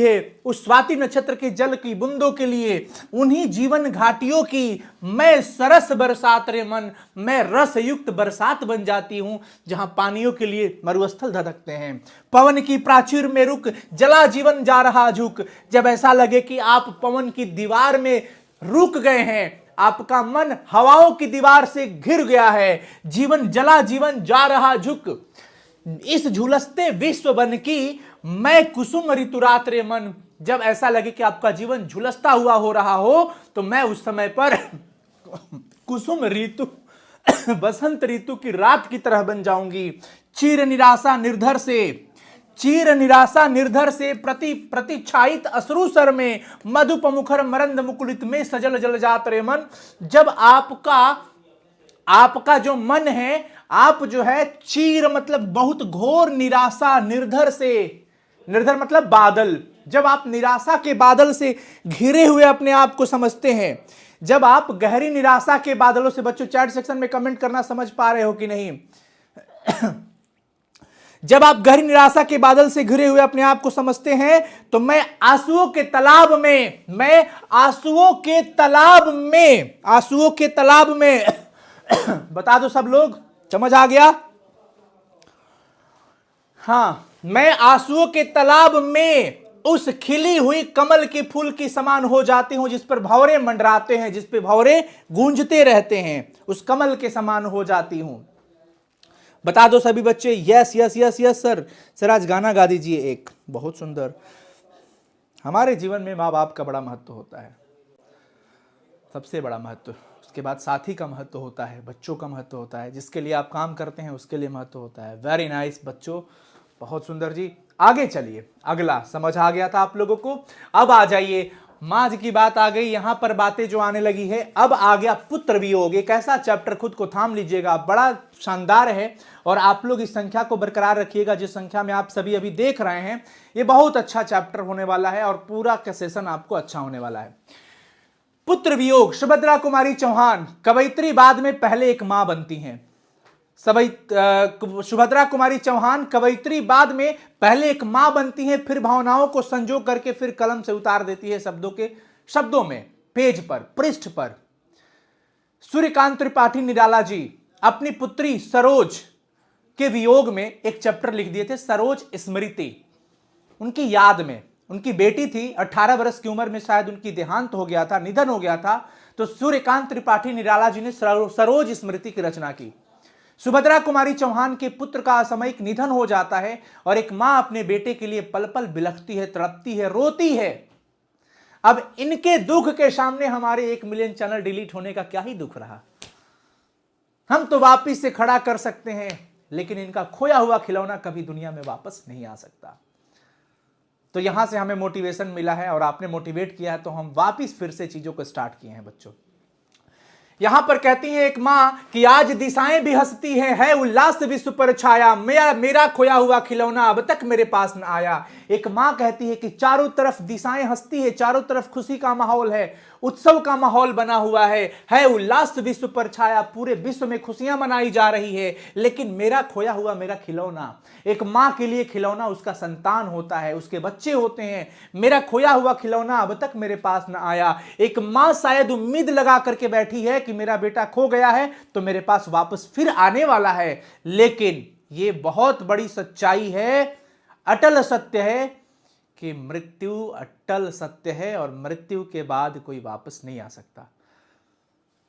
है उस स्वाति नक्षत्र के जल की बूंदों के लिए। उन्हीं जीवन घाटियों की मैं सरस बरसात रे मन, मैं रस युक्त बरसात बन जाती हूं, जहां पानियों के लिए मरुस्थल धधकते हैं। पवन की प्राचीर में रुक जला जीवन जा रहा झुक, जब ऐसा लगे कि आप पवन की दीवार में रुक गए हैं, आपका मन हवाओं की दीवार से घिर गया है, जीवन जला जीवन जा रहा झुक, इस झुलसते विश्व बन की मैं कुसुम ऋतु रात रे मन। जब ऐसा लगे कि आपका जीवन झुलसता हुआ हो रहा हो, तो मैं उस समय पर कुसुम ऋतु बसंत ऋतु की रात की तरह बन जाऊंगी। चीर निराशा निर्धर से प्रतिच्छायित अश्रु सर में, मधुप मुखर मरंद मुकुलित में सजल जल जात रे मन। जब आपका जो मन है, आप जो है चीर मतलब बहुत घोर निराशा, निर्धर मतलब बादल, जब आप निराशा के बादल से घिरे हुए अपने आप को समझते हैं, जब आप गहरी निराशा के बादलों से, बच्चों चैट सेक्शन में कमेंट करना समझ पा रहे हो कि नहीं, जब आप गहरी निराशा के बादल से घिरे हुए अपने आप को समझते हैं, तो मैं आंसुओं के तालाब में बता दो सब लोग, समझ आ गया? हाँ, मैं आंसुओं के तालाब में उस खिली हुई कमल के फूल की समान हो जाती हूं, जिस पर भंवरे मंडराते हैं, जिस पे भंवरे गूंजते रहते हैं, उस कमल के समान हो जाती हूं। बता दो सभी बच्चे, yes yes yes yes sir आज गाना गा दीजिए एक बहुत सुंदर। हमारे जीवन में माँ बाप का बड़ा महत्व होता है, सबसे बड़ा महत्व। उसके बाद साथी का महत्व होता है, बच्चों का महत्व होता है, जिसके लिए आप काम करते हैं उसके लिए महत्व होता है। वेरी नाइस बच्चों, बहुत सुंदर जी। आगे चलिए, अगला समझ आ गया था आप लोगों को। अब आ जाइए, माँ की बात आ गई, यहां पर बातें जो आने लगी है। अब आ गया पुत्र वियोग। एक ऐसा चैप्टर, खुद को थाम लीजिएगा, बड़ा शानदार है और आप लोग इस संख्या को बरकरार रखिएगा जिस संख्या में आप सभी अभी देख रहे हैं। ये बहुत अच्छा चैप्टर होने वाला है और पूरा का सेशन आपको अच्छा होने वाला है। पुत्र वियोग। सुभद्रा कुमारी चौहान कवयित्री, बाद में पहले एक मां बनती हैं। सुभद्रा कुमारी चौहान कवयित्री, बाद में पहले एक मां बनती हैं, फिर भावनाओं को संजो करके फिर कलम से उतार देती है शब्दों में, पेज पर, पृष्ठ पर। सूर्यकांत त्रिपाठी निराला जी अपनी पुत्री सरोज के वियोग में एक चैप्टर लिख दिए थे, सरोज स्मृति। उनकी याद में, उनकी बेटी थी, 18 वर्ष की उम्र में शायद उनकी देहांत हो गया था, निधन हो गया था, तो सूर्यकांत त्रिपाठी निराला जी ने सरोज स्मृति की रचना की। सुभद्रा कुमारी चौहान के पुत्र का असामयिक निधन हो जाता है और एक मां अपने बेटे के लिए पल पल बिलखती है, तड़पती है, रोती है। अब इनके दुख के सामने हमारे 1 मिलियन चैनल डिलीट होने का क्या ही दुख रहा। हम तो वापिस से खड़ा कर सकते हैं, लेकिन इनका खोया हुआ खिलौना कभी दुनिया में वापस नहीं आ सकता। तो यहां से हमें मोटिवेशन मिला है और आपने मोटिवेट किया है, तो हम वापिस फिर से चीजों को स्टार्ट किए हैं बच्चों। यहां पर कहती है एक मां कि आज दिशाएं भी हंसती हैं, है उल्लास विश्व पर छाया, मेरा खोया हुआ खिलौना अब तक मेरे पास न आया। एक मां कहती है कि चारों तरफ दिशाएं हंसती है, चारों तरफ खुशी का माहौल है, उत्सव का माहौल बना हुआ है उल्लास विश्व पर छाया, पूरे विश्व में खुशियां मनाई जा रही है, लेकिन मेरा खोया हुआ मेरा खिलौना। एक मां के लिए खिलौना उसका संतान होता है, उसके बच्चे होते हैं। मेरा खोया हुआ खिलौना अब तक मेरे पास न आया। एक मां शायद उम्मीद लगा करके बैठी है कि मेरा बेटा खो गया है तो मेरे पास वापस फिर आने वाला है, लेकिन यह बहुत बड़ी सच्चाई है, अटल सत्य है कि मृत्यु अटल सत्य है और मृत्यु के बाद कोई वापस नहीं आ सकता।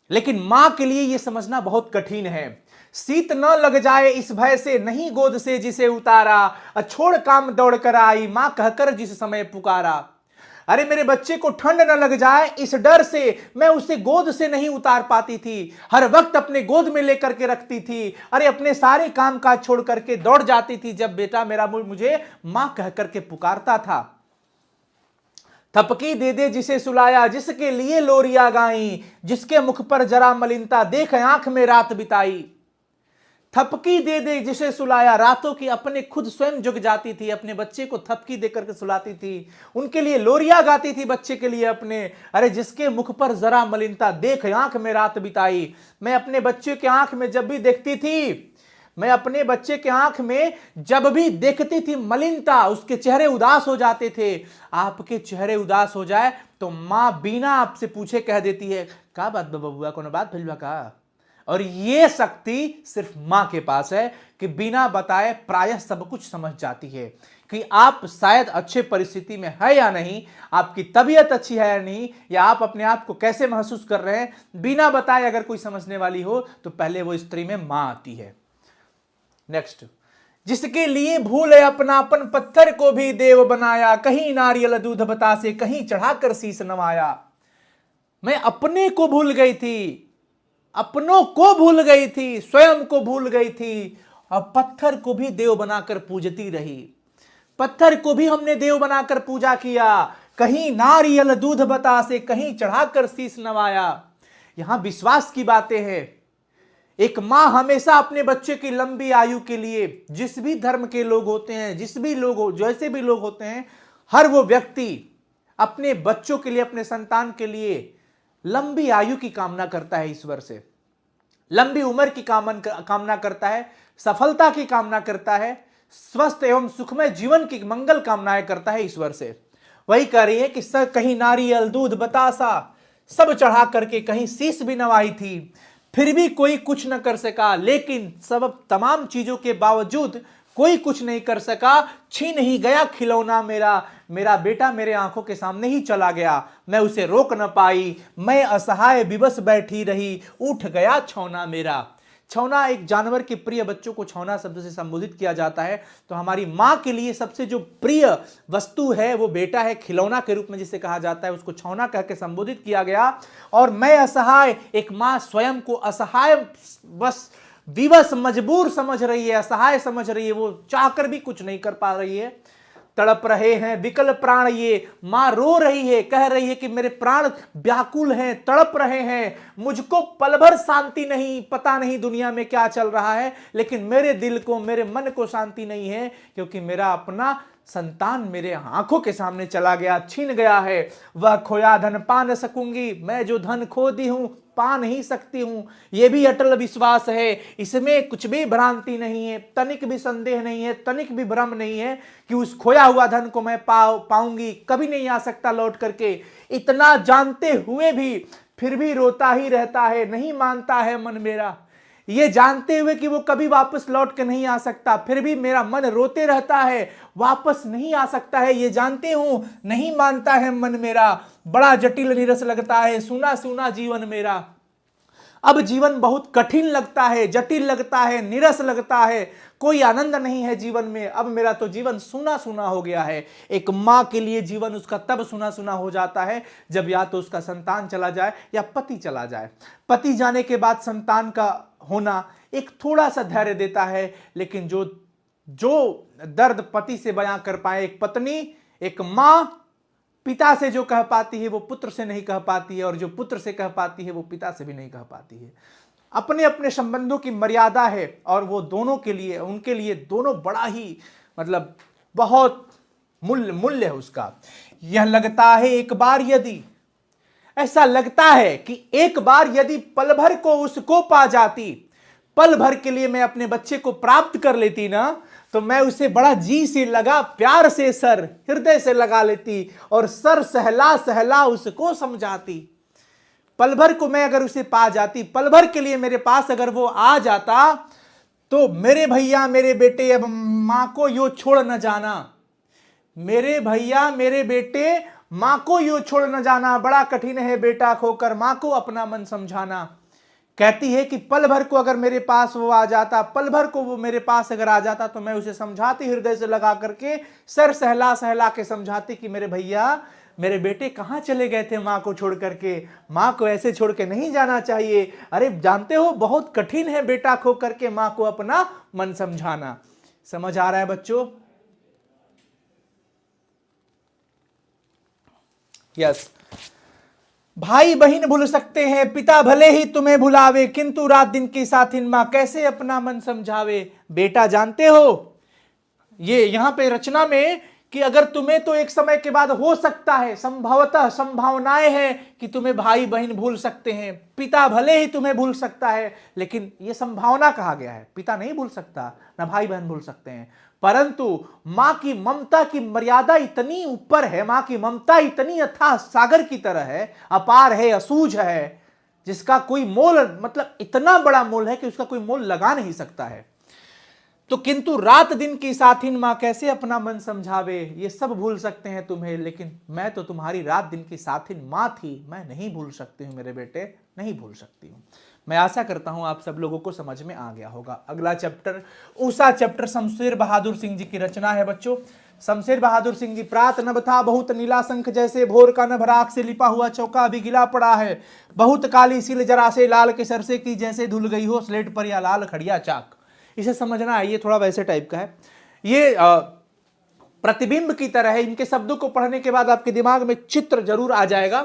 लेकिन मां के लिए यह समझना बहुत कठिन है। शीत न लग जाए इस भय से, नहीं गोद से जिसे उतारा, छोड़ काम दौड़ कर आई, मां कहकर जिस समय पुकारा। अरे मेरे बच्चे को ठंड न लग जाए इस डर से मैं उसे गोद से नहीं उतार पाती थी, हर वक्त अपने गोद में लेकर के रखती थी। अरे अपने सारे काम काज छोड़ करके दौड़ जाती थी जब बेटा मेरा मुझे मां कह करके पुकारता था। थपकी दे दे जिसे सुलाया, जिसके लिए लोरिया गाई, जिसके मुख पर जरा मलिनता, देख आंख में रात बिताई। थपकी दे दे जिसे सुलाया, रातों की अपने खुद स्वयं जुग जाती थी, अपने बच्चे को थपकी देकर के सुलाती थी, उनके लिए लोरिया गाती थी बच्चे के लिए अपने। अरे जिसके मुख पर जरा मलिनता, देख आंख में रात बिताई। मैं अपने बच्चे के आंख में जब भी देखती थी, मैं अपने बच्चे के आंख में जब भी देखती थी मलिनता, उसके चेहरे उदास हो जाते थे। आपके चेहरे उदास हो जाए तो मां बिना आपसे पूछे कह देती है, का बात बबुआ, कोनो बात भइल बा का? और ये शक्ति सिर्फ मां के पास है कि बिना बताए प्रायः सब कुछ समझ जाती है कि आप शायद अच्छे परिस्थिति में है या नहीं, आपकी तबीयत अच्छी है या नहीं, या आप अपने आप को कैसे महसूस कर रहे हैं। बिना बताए अगर कोई समझने वाली हो तो पहले वो स्त्री में मां आती है। नेक्स्ट, जिसके लिए भूले अपनापन, पत्थर को भी देव बनाया, कहीं नारियल दूध बतासे, कहीं चढ़ाकर शीश नवाया। मैं अपने को भूल गई थी, अपनों को भूल गई थी, स्वयं को भूल गई थी, और पत्थर को भी देव बनाकर पूजती रही। पत्थर को भी हमने देव बनाकर पूजा किया, कहीं नारियल दूध बतासे, कहीं चढ़ाकर शीश नवाया। यहां विश्वास की बातें हैं। एक मां हमेशा अपने बच्चे की लंबी आयु के लिए, जिस भी धर्म के लोग होते हैं, जैसे भी लोग होते हैं, हर वो व्यक्ति अपने बच्चों के लिए, अपने संतान के लिए लंबी आयु की कामना करता है, ईश्वर से लंबी उम्र की कामना करता है, सफलता की कामना करता है, स्वस्थ एवं सुखमय जीवन की मंगल कामनाएं करता है ईश्वर से। वही कह रही है कि कहीं नारियल दूध बतासा सब चढ़ा करके, कहीं शीश भी नवाई थी, फिर भी कोई कुछ न कर सका। लेकिन सब तमाम चीजों के बावजूद कोई कुछ नहीं कर सका। छीन ही गया खिलौना मेरा बेटा मेरे आंखों के सामने ही चला गया, मैं उसे रोक न पाई, मैं असहाय विवश बैठी रही, उठ गया छौना मेरा। छौना एक जानवर के प्रिय बच्चों को छौना शब्द से संबोधित किया जाता है। तो हमारी माँ के लिए सबसे जो प्रिय वस्तु है वो बेटा है, खिलौना के रूप में जिसे कहा जाता है, उसको छौना कह के संबोधित किया गया। और मैं असहाय, एक माँ स्वयं को असहाय, बस विवश, मजबूर समझ रही है, असहाय समझ रही है, वो चाहकर भी कुछ नहीं कर पा रही है। तड़प रहे हैं विकल प्राण, ये मां रो रही है, कह रही है कि मेरे प्राण व्याकुल हैं, तड़प रहे हैं, मुझको पल भर शांति नहीं, पता नहीं दुनिया में क्या चल रहा है, लेकिन मेरे दिल को, मेरे मन को शांति नहीं है, क्योंकि मेरा अपना संतान मेरे आंखों के सामने चला गया, छीन गया है। वह खोया धन पा न सकूंगी, मैं जो धन खो दी हूं पा नहीं सकती हूं, यह भी अटल विश्वास है, इसमें कुछ भी भ्रांति नहीं है, तनिक भी संदेह नहीं है, तनिक भी भ्रम नहीं है कि उस खोया हुआ धन को मैं पाऊंगी, कभी नहीं आ सकता लौट करके। इतना जानते हुए भी फिर भी रोता ही रहता है, नहीं मानता है मन मेरा। ये जानते हुए कि वो कभी वापस लौट के नहीं आ सकता, फिर भी मेरा मन रोते रहता है, वापस नहीं आ सकता है, ये जानते हूं, नहीं मानता है मन मेरा। बड़ा जटिल नीरस लगता है, सूना सूना जीवन मेरा। अब जीवन बहुत कठिन लगता है, जटिल लगता है, नीरस लगता है, कोई आनंद नहीं है जीवन में। अब मेरा तो जीवन सूना सूना हो गया है। एक माँ के लिए जीवन उसका तब सूना सूना हो जाता है जब या तो उसका संतान चला जाए या पति चला जाए। पति जाने के बाद संतान का होना एक थोड़ा सा धैर्य देता है, लेकिन जो दर्द पति से बयां कर पाए एक पत्नी, एक माँ पिता से जो कह पाती है वो पुत्र से नहीं कह पाती है, और जो पुत्र से कह पाती है वो पिता से भी नहीं कह पाती है। अपने अपने संबंधों की मर्यादा है, और वो दोनों के लिए, उनके लिए दोनों बड़ा ही मतलब बहुत मूल्य है उसका। यह लगता है एक बार यदि, ऐसा लगता है कि एक बार यदि पल भर को उसको पा जाती, पल भर के लिए मैं अपने बच्चे को प्राप्त कर लेती ना, तो मैं उसे बड़ा जी से लगा प्यार से सर हृदय से लगा लेती और सर सहला सहला उसको समझाती। पल भर को मैं अगर उसे पा जाती, पल भर के लिए मेरे पास अगर वो आ जाता, तो मेरे भैया मेरे बेटे अब मां को यूं छोड़ न जाना, मेरे भैया मेरे बेटे मां को यूं छोड़ न जाना, बड़ा कठिन है बेटा खोकर मां को अपना मन समझाना। कहती है कि पल भर को अगर मेरे पास वो आ जाता, पल भर को वो मेरे पास अगर आ जाता, तो मैं उसे समझाती, हृदय से लगा करके सर सहला सहला के समझाती कि मेरे भैया मेरे बेटे कहाँ चले गए थे माँ को छोड़ करके, माँ को ऐसे छोड़ के नहीं जाना चाहिए। अरे जानते हो बहुत कठिन है बेटा खो करके माँ को अपना मन समझाना। समझ आ रहा है बच्चों? यस। भाई बहन भूल सकते हैं, पिता भले ही तुम्हें भुलावे, किंतु रात दिन की साथिन मां कैसे अपना मन समझावे। बेटा जानते हो, ये यहां पे रचना में कि अगर तुम्हें तो एक समय के बाद हो सकता है, संभवतः संभावनाएं हैं कि तुम्हें भाई बहन भूल सकते हैं, पिता भले ही तुम्हें भूल सकता है, लेकिन यह संभावना कहा गया है, पिता नहीं भूल सकता, ना भाई बहन भूल सकते हैं। परंतु मां की ममता की मर्यादा इतनी ऊपर है, मां की ममता इतनी अथाह सागर की तरह है, अपार है, असूझ है, जिसका कोई मोल, मतलब इतना बड़ा मोल है कि उसका कोई मोल लगा नहीं सकता है। तो किंतु रात दिन की साथिन मां कैसे अपना मन समझावे। ये सब भूल सकते हैं तुम्हें, लेकिन मैं तो तुम्हारी रात दिन की साथिन मां थी, मैं नहीं भूल सकती हूं मेरे बेटे, नहीं भूल सकती हूं। मैं आशा करता हूं आप सब लोगों को समझ में आ गया होगा। अगला चैप्टर ऊषा चैप्टर शमशेर बहादुर सिंह जी की रचना है बच्चों। शमशेर बहादुर सिंह जी। प्रात नभ था बहुत नीला शंख जैसे, भोर का नभ राख से लिपा हुआ चौका अभी गिला पड़ा है, बहुत काली सिल जरा से लाल के सरसे की जैसे धुल गई हो स्लेट पर या लाल खड़िया चाक। इसे समझना है, ये थोड़ा वैसे टाइप का है, ये प्रतिबिंब की तरह है। इनके शब्दों को पढ़ने के बाद आपके दिमाग में चित्र जरूर आ जाएगा।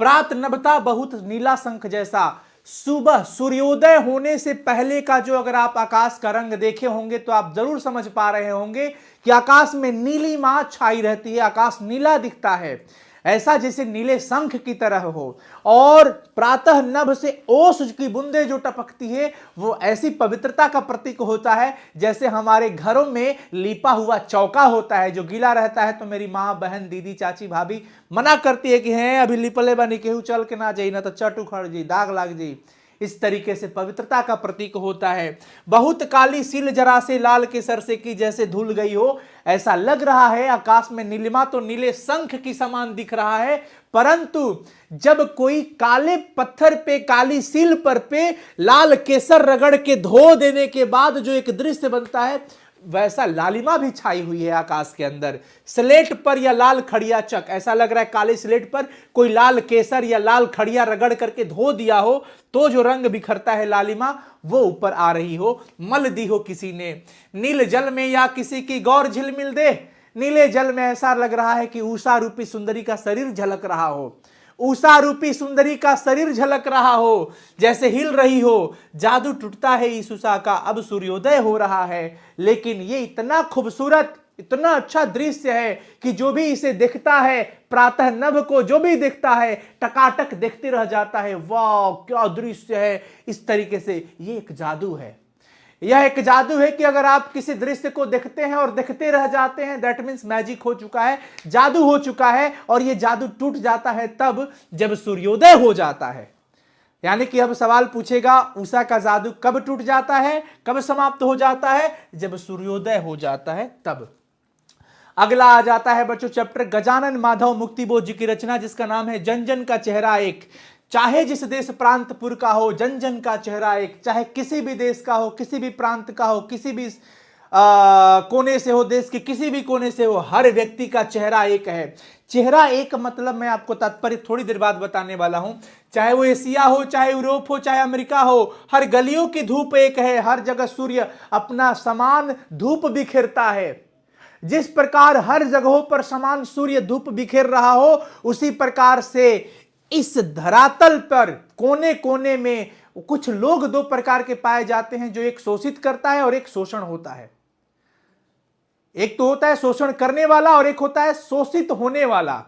प्रात नभता बहुत नीला शंख जैसा, सुबह सूर्योदय होने से पहले का जो अगर आप आकाश का रंग देखे होंगे तो आप जरूर समझ पा रहे होंगे कि आकाश में नीली मां छाई रहती है, आकाश नीला दिखता है, ऐसा जैसे नीले शंख की तरह हो। और प्रातः नभ से ओस की बूंदें जो टपकती है वो ऐसी पवित्रता का प्रतीक होता है जैसे हमारे घरों में लीपा हुआ चौका होता है जो गीला रहता है। तो मेरी माँ बहन दीदी चाची भाभी मना करती है कि हैं अभी लिपले बनी केहू चल के ना जाई, ना तो चट उखड़ जी, दाग लाग जी। इस तरीके से पवित्रता का प्रतीक होता है। बहुत काली सील जरा से लाल केसर से की जैसे धुल गई हो, ऐसा लग रहा है आकाश में नीलिमा तो नीले शंख की समान दिख रहा है, परंतु जब कोई काले पत्थर पे काली सील पर पे लाल केसर रगड़ के धो देने के बाद जो एक दृश्य बनता है, वैसा लालिमा भी छाई हुई है आकाश के अंदर। स्लेट पर या लाल खड़िया चक, ऐसा लग रहा है काले स्लेट पर कोई लाल केसर या लाल खड़िया रगड़ करके धो दिया हो तो जो रंग बिखरता है लालिमा, वो ऊपर आ रही हो, मल दी हो किसी ने। नील जल में या किसी की गौर झिलमिल दे, नीले जल में ऐसा लग रहा है कि उषा रूपी सुंदरी का शरीर झलक रहा हो, उषा रूपी सुंदरी का शरीर झलक रहा हो, जैसे हिल रही हो। जादू टूटता है इस उषा का, अब सूर्योदय हो रहा है। लेकिन ये इतना खूबसूरत, इतना अच्छा दृश्य है कि जो भी इसे देखता है, प्रातः नभ को जो भी देखता है, टकाटक देखते रह जाता है। वाह क्या दृश्य है! इस तरीके से ये एक जादू है। यह एक जादू है कि अगर आप किसी दृश्य को देखते हैं और देखते रह जाते हैं, दैट मीन्स मैजिक हो चुका है, जादू हो चुका है। और यह जादू टूट जाता है तब जब सूर्योदय हो जाता है। यानी कि अब सवाल पूछेगा उषा का जादू कब टूट जाता है, कब समाप्त हो जाता है? जब सूर्योदय हो जाता है तब। अगला आ जाता है बच्चों चैप्टर गजानन माधव मुक्तिबोध जी की रचना, जिसका नाम है जन जन का चेहरा एक। चाहे जिस देश प्रांतपुर का हो, जन जन का चेहरा एक। चाहे किसी भी देश का हो, किसी भी प्रांत का हो, किसी भी कोने से हो, देश के किसी भी कोने से हो, हर व्यक्ति का चेहरा एक है। चेहरा एक मतलब मैं आपको तात्पर्य थोड़ी देर बाद बताने वाला हूं। चाहे वो एशिया हो, चाहे यूरोप हो, चाहे अमेरिका हो, हर गलियों की धूप एक है। हर जगह सूर्य अपना समान धूप बिखेरता है। जिस प्रकार हर जगहों पर समान सूर्य धूप बिखेर रहा हो, उसी प्रकार से इस धरातल पर कोने कोने में कुछ लोग दो प्रकार के पाए जाते हैं, जो एक शोषित करता है और एक शोषण होता है। एक तो होता है शोषण करने वाला और एक होता है शोषित होने वाला।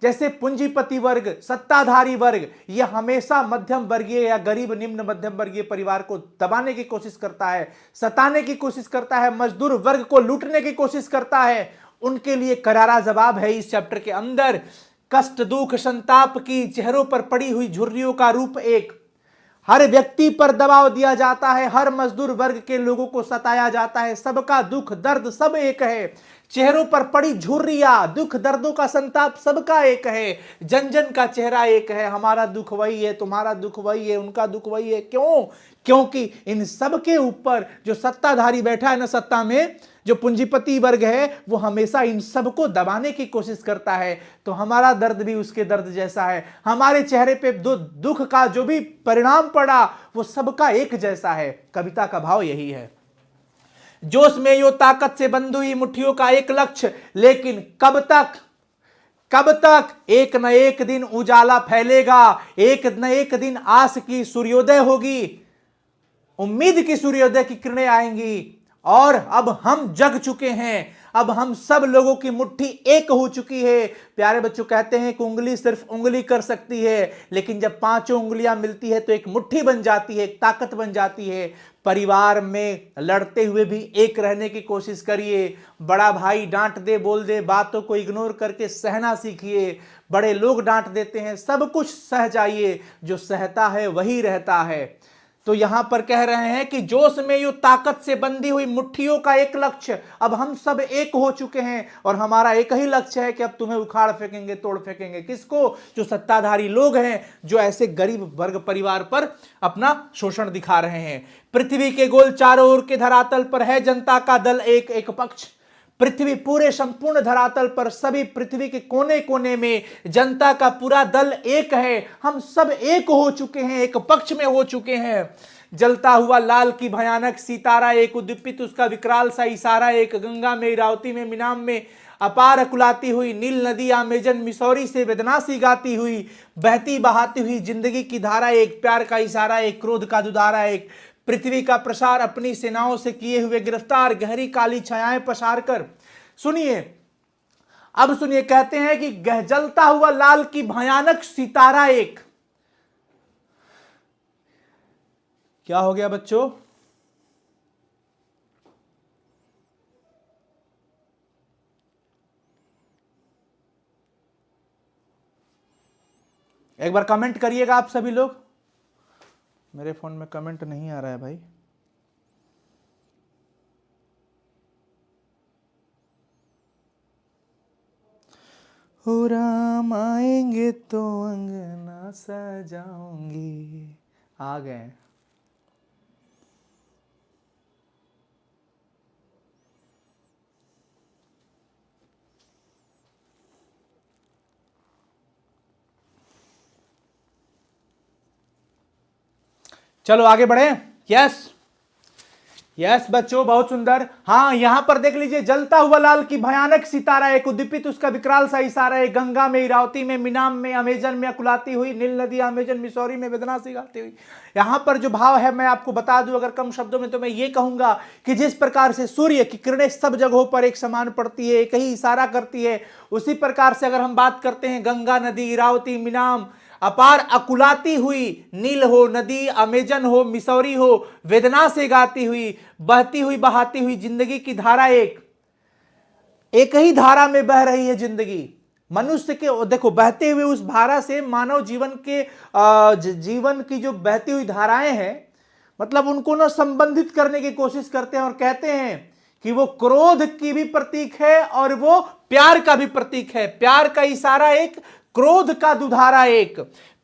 जैसे पूंजीपति वर्ग, सत्ताधारी वर्ग, यह हमेशा मध्यम वर्गीय या गरीब निम्न मध्यम वर्गीय परिवार को दबाने की कोशिश करता है, सताने की कोशिश करता है, मजदूर वर्ग को लूटने की कोशिश करता है। उनके लिए करारा जवाब है इस चैप्टर के अंदर। कष्ट दुख संताप की चेहरों पर पड़ी हुई झुर्रियों का रूप एक। हर व्यक्ति पर दबाव दिया जाता है, हर मजदूर वर्ग के लोगों को सताया जाता है, सबका दुख दर्द सब एक है। चेहरों पर पड़ी झुर्रियां, दुख दर्दों का संताप सबका एक है। जन जन का चेहरा एक है। हमारा दुख वही है, तुम्हारा दुख वही है, उनका दुख वही है। क्यों? क्योंकि इन सब के ऊपर जो सत्ताधारी बैठा है ना सत्ता में, जो पूंजीपति वर्ग है, वो हमेशा इन सबको दबाने की कोशिश करता है। तो हमारा दर्द भी उसके दर्द जैसा है। हमारे चेहरे पे दुख का जो भी परिणाम पड़ा, वो सबका एक जैसा है। कविता का भाव यही है। जोश में यो ताकत से बंद हुई मुट्ठियों का एक लक्ष्य, लेकिन कब तक? एक न एक दिन उजाला फैलेगा, एक न एक दिन आस की सूर्योदय होगी, उम्मीद की सूर्योदय की किरणें आएंगी। और अब हम जग चुके हैं, अब हम सब लोगों की मुट्ठी एक हो चुकी है। प्यारे बच्चों, कहते हैं कि उंगली सिर्फ उंगली कर सकती है, लेकिन जब पांचों उंगलियां मिलती है तो एक मुट्ठी बन जाती है, एक ताकत बन जाती है। परिवार में लड़ते हुए भी एक रहने की कोशिश करिए। बड़ा भाई डांट दे बोल दे, बातों को इग्नोर करके सहना सीखिए। बड़े लोग डांट देते हैं, सब कुछ सह जाइए, जो सहता है वही रहता है। तो यहां पर कह रहे हैं कि जोश में यूं ताकत से बंधी हुई मुट्ठियों का एक लक्ष्य। अब हम सब एक हो चुके हैं और हमारा एक ही लक्ष्य है कि अब तुम्हें उखाड़ फेंकेंगे, तोड़ फेंकेंगे। किसको? जो सत्ताधारी लोग हैं, जो ऐसे गरीब वर्ग परिवार पर अपना शोषण दिखा रहे हैं। पृथ्वी के गोल चारों ओर के धरातल पर है जनता का दल एक एक पक्ष। पृथ्वी पूरे संपूर्ण धरातल पर सभी पृथ्वी के कोने कोने में जनता का पूरा दल एक है। हम सब एक हो चुके हैं, एक पक्ष में हो चुके हैं। जलता हुआ लाल की भयानक सितारा एक, उद्दीपित उसका विकराल सा इशारा एक। गंगा में, इरावती में, मिनाम में अपार कुलाती हुई नील नदी, अमेजन मिसौरी से वेदना सी गाती हुई, बहती बहाती हुई जिंदगी की धारा एक। प्यार का इशारा एक, क्रोध का दुधारा एक। पृथ्वी का प्रसार अपनी सेनाओं से किए हुए गिरफ्तार, गहरी काली छायाएं पसार कर। सुनिए, अब सुनिए, कहते हैं कि जलता हुआ लाल की भयानक सितारा एक। क्या हो गया बच्चों? एक बार कमेंट करिएगा आप सभी लोग। मेरे फोन में कमेंट नहीं आ रहा है भाई। हो राम आएंगे तो अंगना सजाऊंगी। आ गए। चलो आगे बढ़े। यस यस बच्चों, बहुत सुंदर। हाँ, यहां पर देख लीजिए, जलता हुआ लाल की भयानक सितारा एक, उद्दीपित उसका विकराल सा इशारा एक, गंगा में, इरावती में, मिनाम में, अमेजन में अकुलाती हुई, नील नदी अमेजन मिसौरी में वेदना सी गाती हुई। यहां पर जो भाव है मैं आपको बता दूं अगर कम शब्दों में, तो मैं ये कहूंगा कि जिस प्रकार से सूर्य की किरणें सब जगहों पर एक समान पड़ती है, एक ही इशारा करती है, उसी प्रकार से अगर हम बात करते हैं गंगा नदी, इरावती, मिनाम, अपार अकुलाती हुई, नील हो नदी, अमेजन हो, मिसौरी हो, वेदना से गाती हुई, बहती हुई, बहाती हुई जिंदगी की धारा एक ही धारा में बह रही है जिंदगी मनुष्य के। देखो, बहते हुए उस धारा से मानव जीवन के जीवन की जो बहती हुई धाराएं हैं, मतलब उनको ना संबंधित करने की कोशिश करते हैं और कहते हैं कि वो क्रोध की भी प्रतीक है और वो प्यार का भी प्रतीक है। प्यार का इशारा एक, क्रोध का दुधारा एक।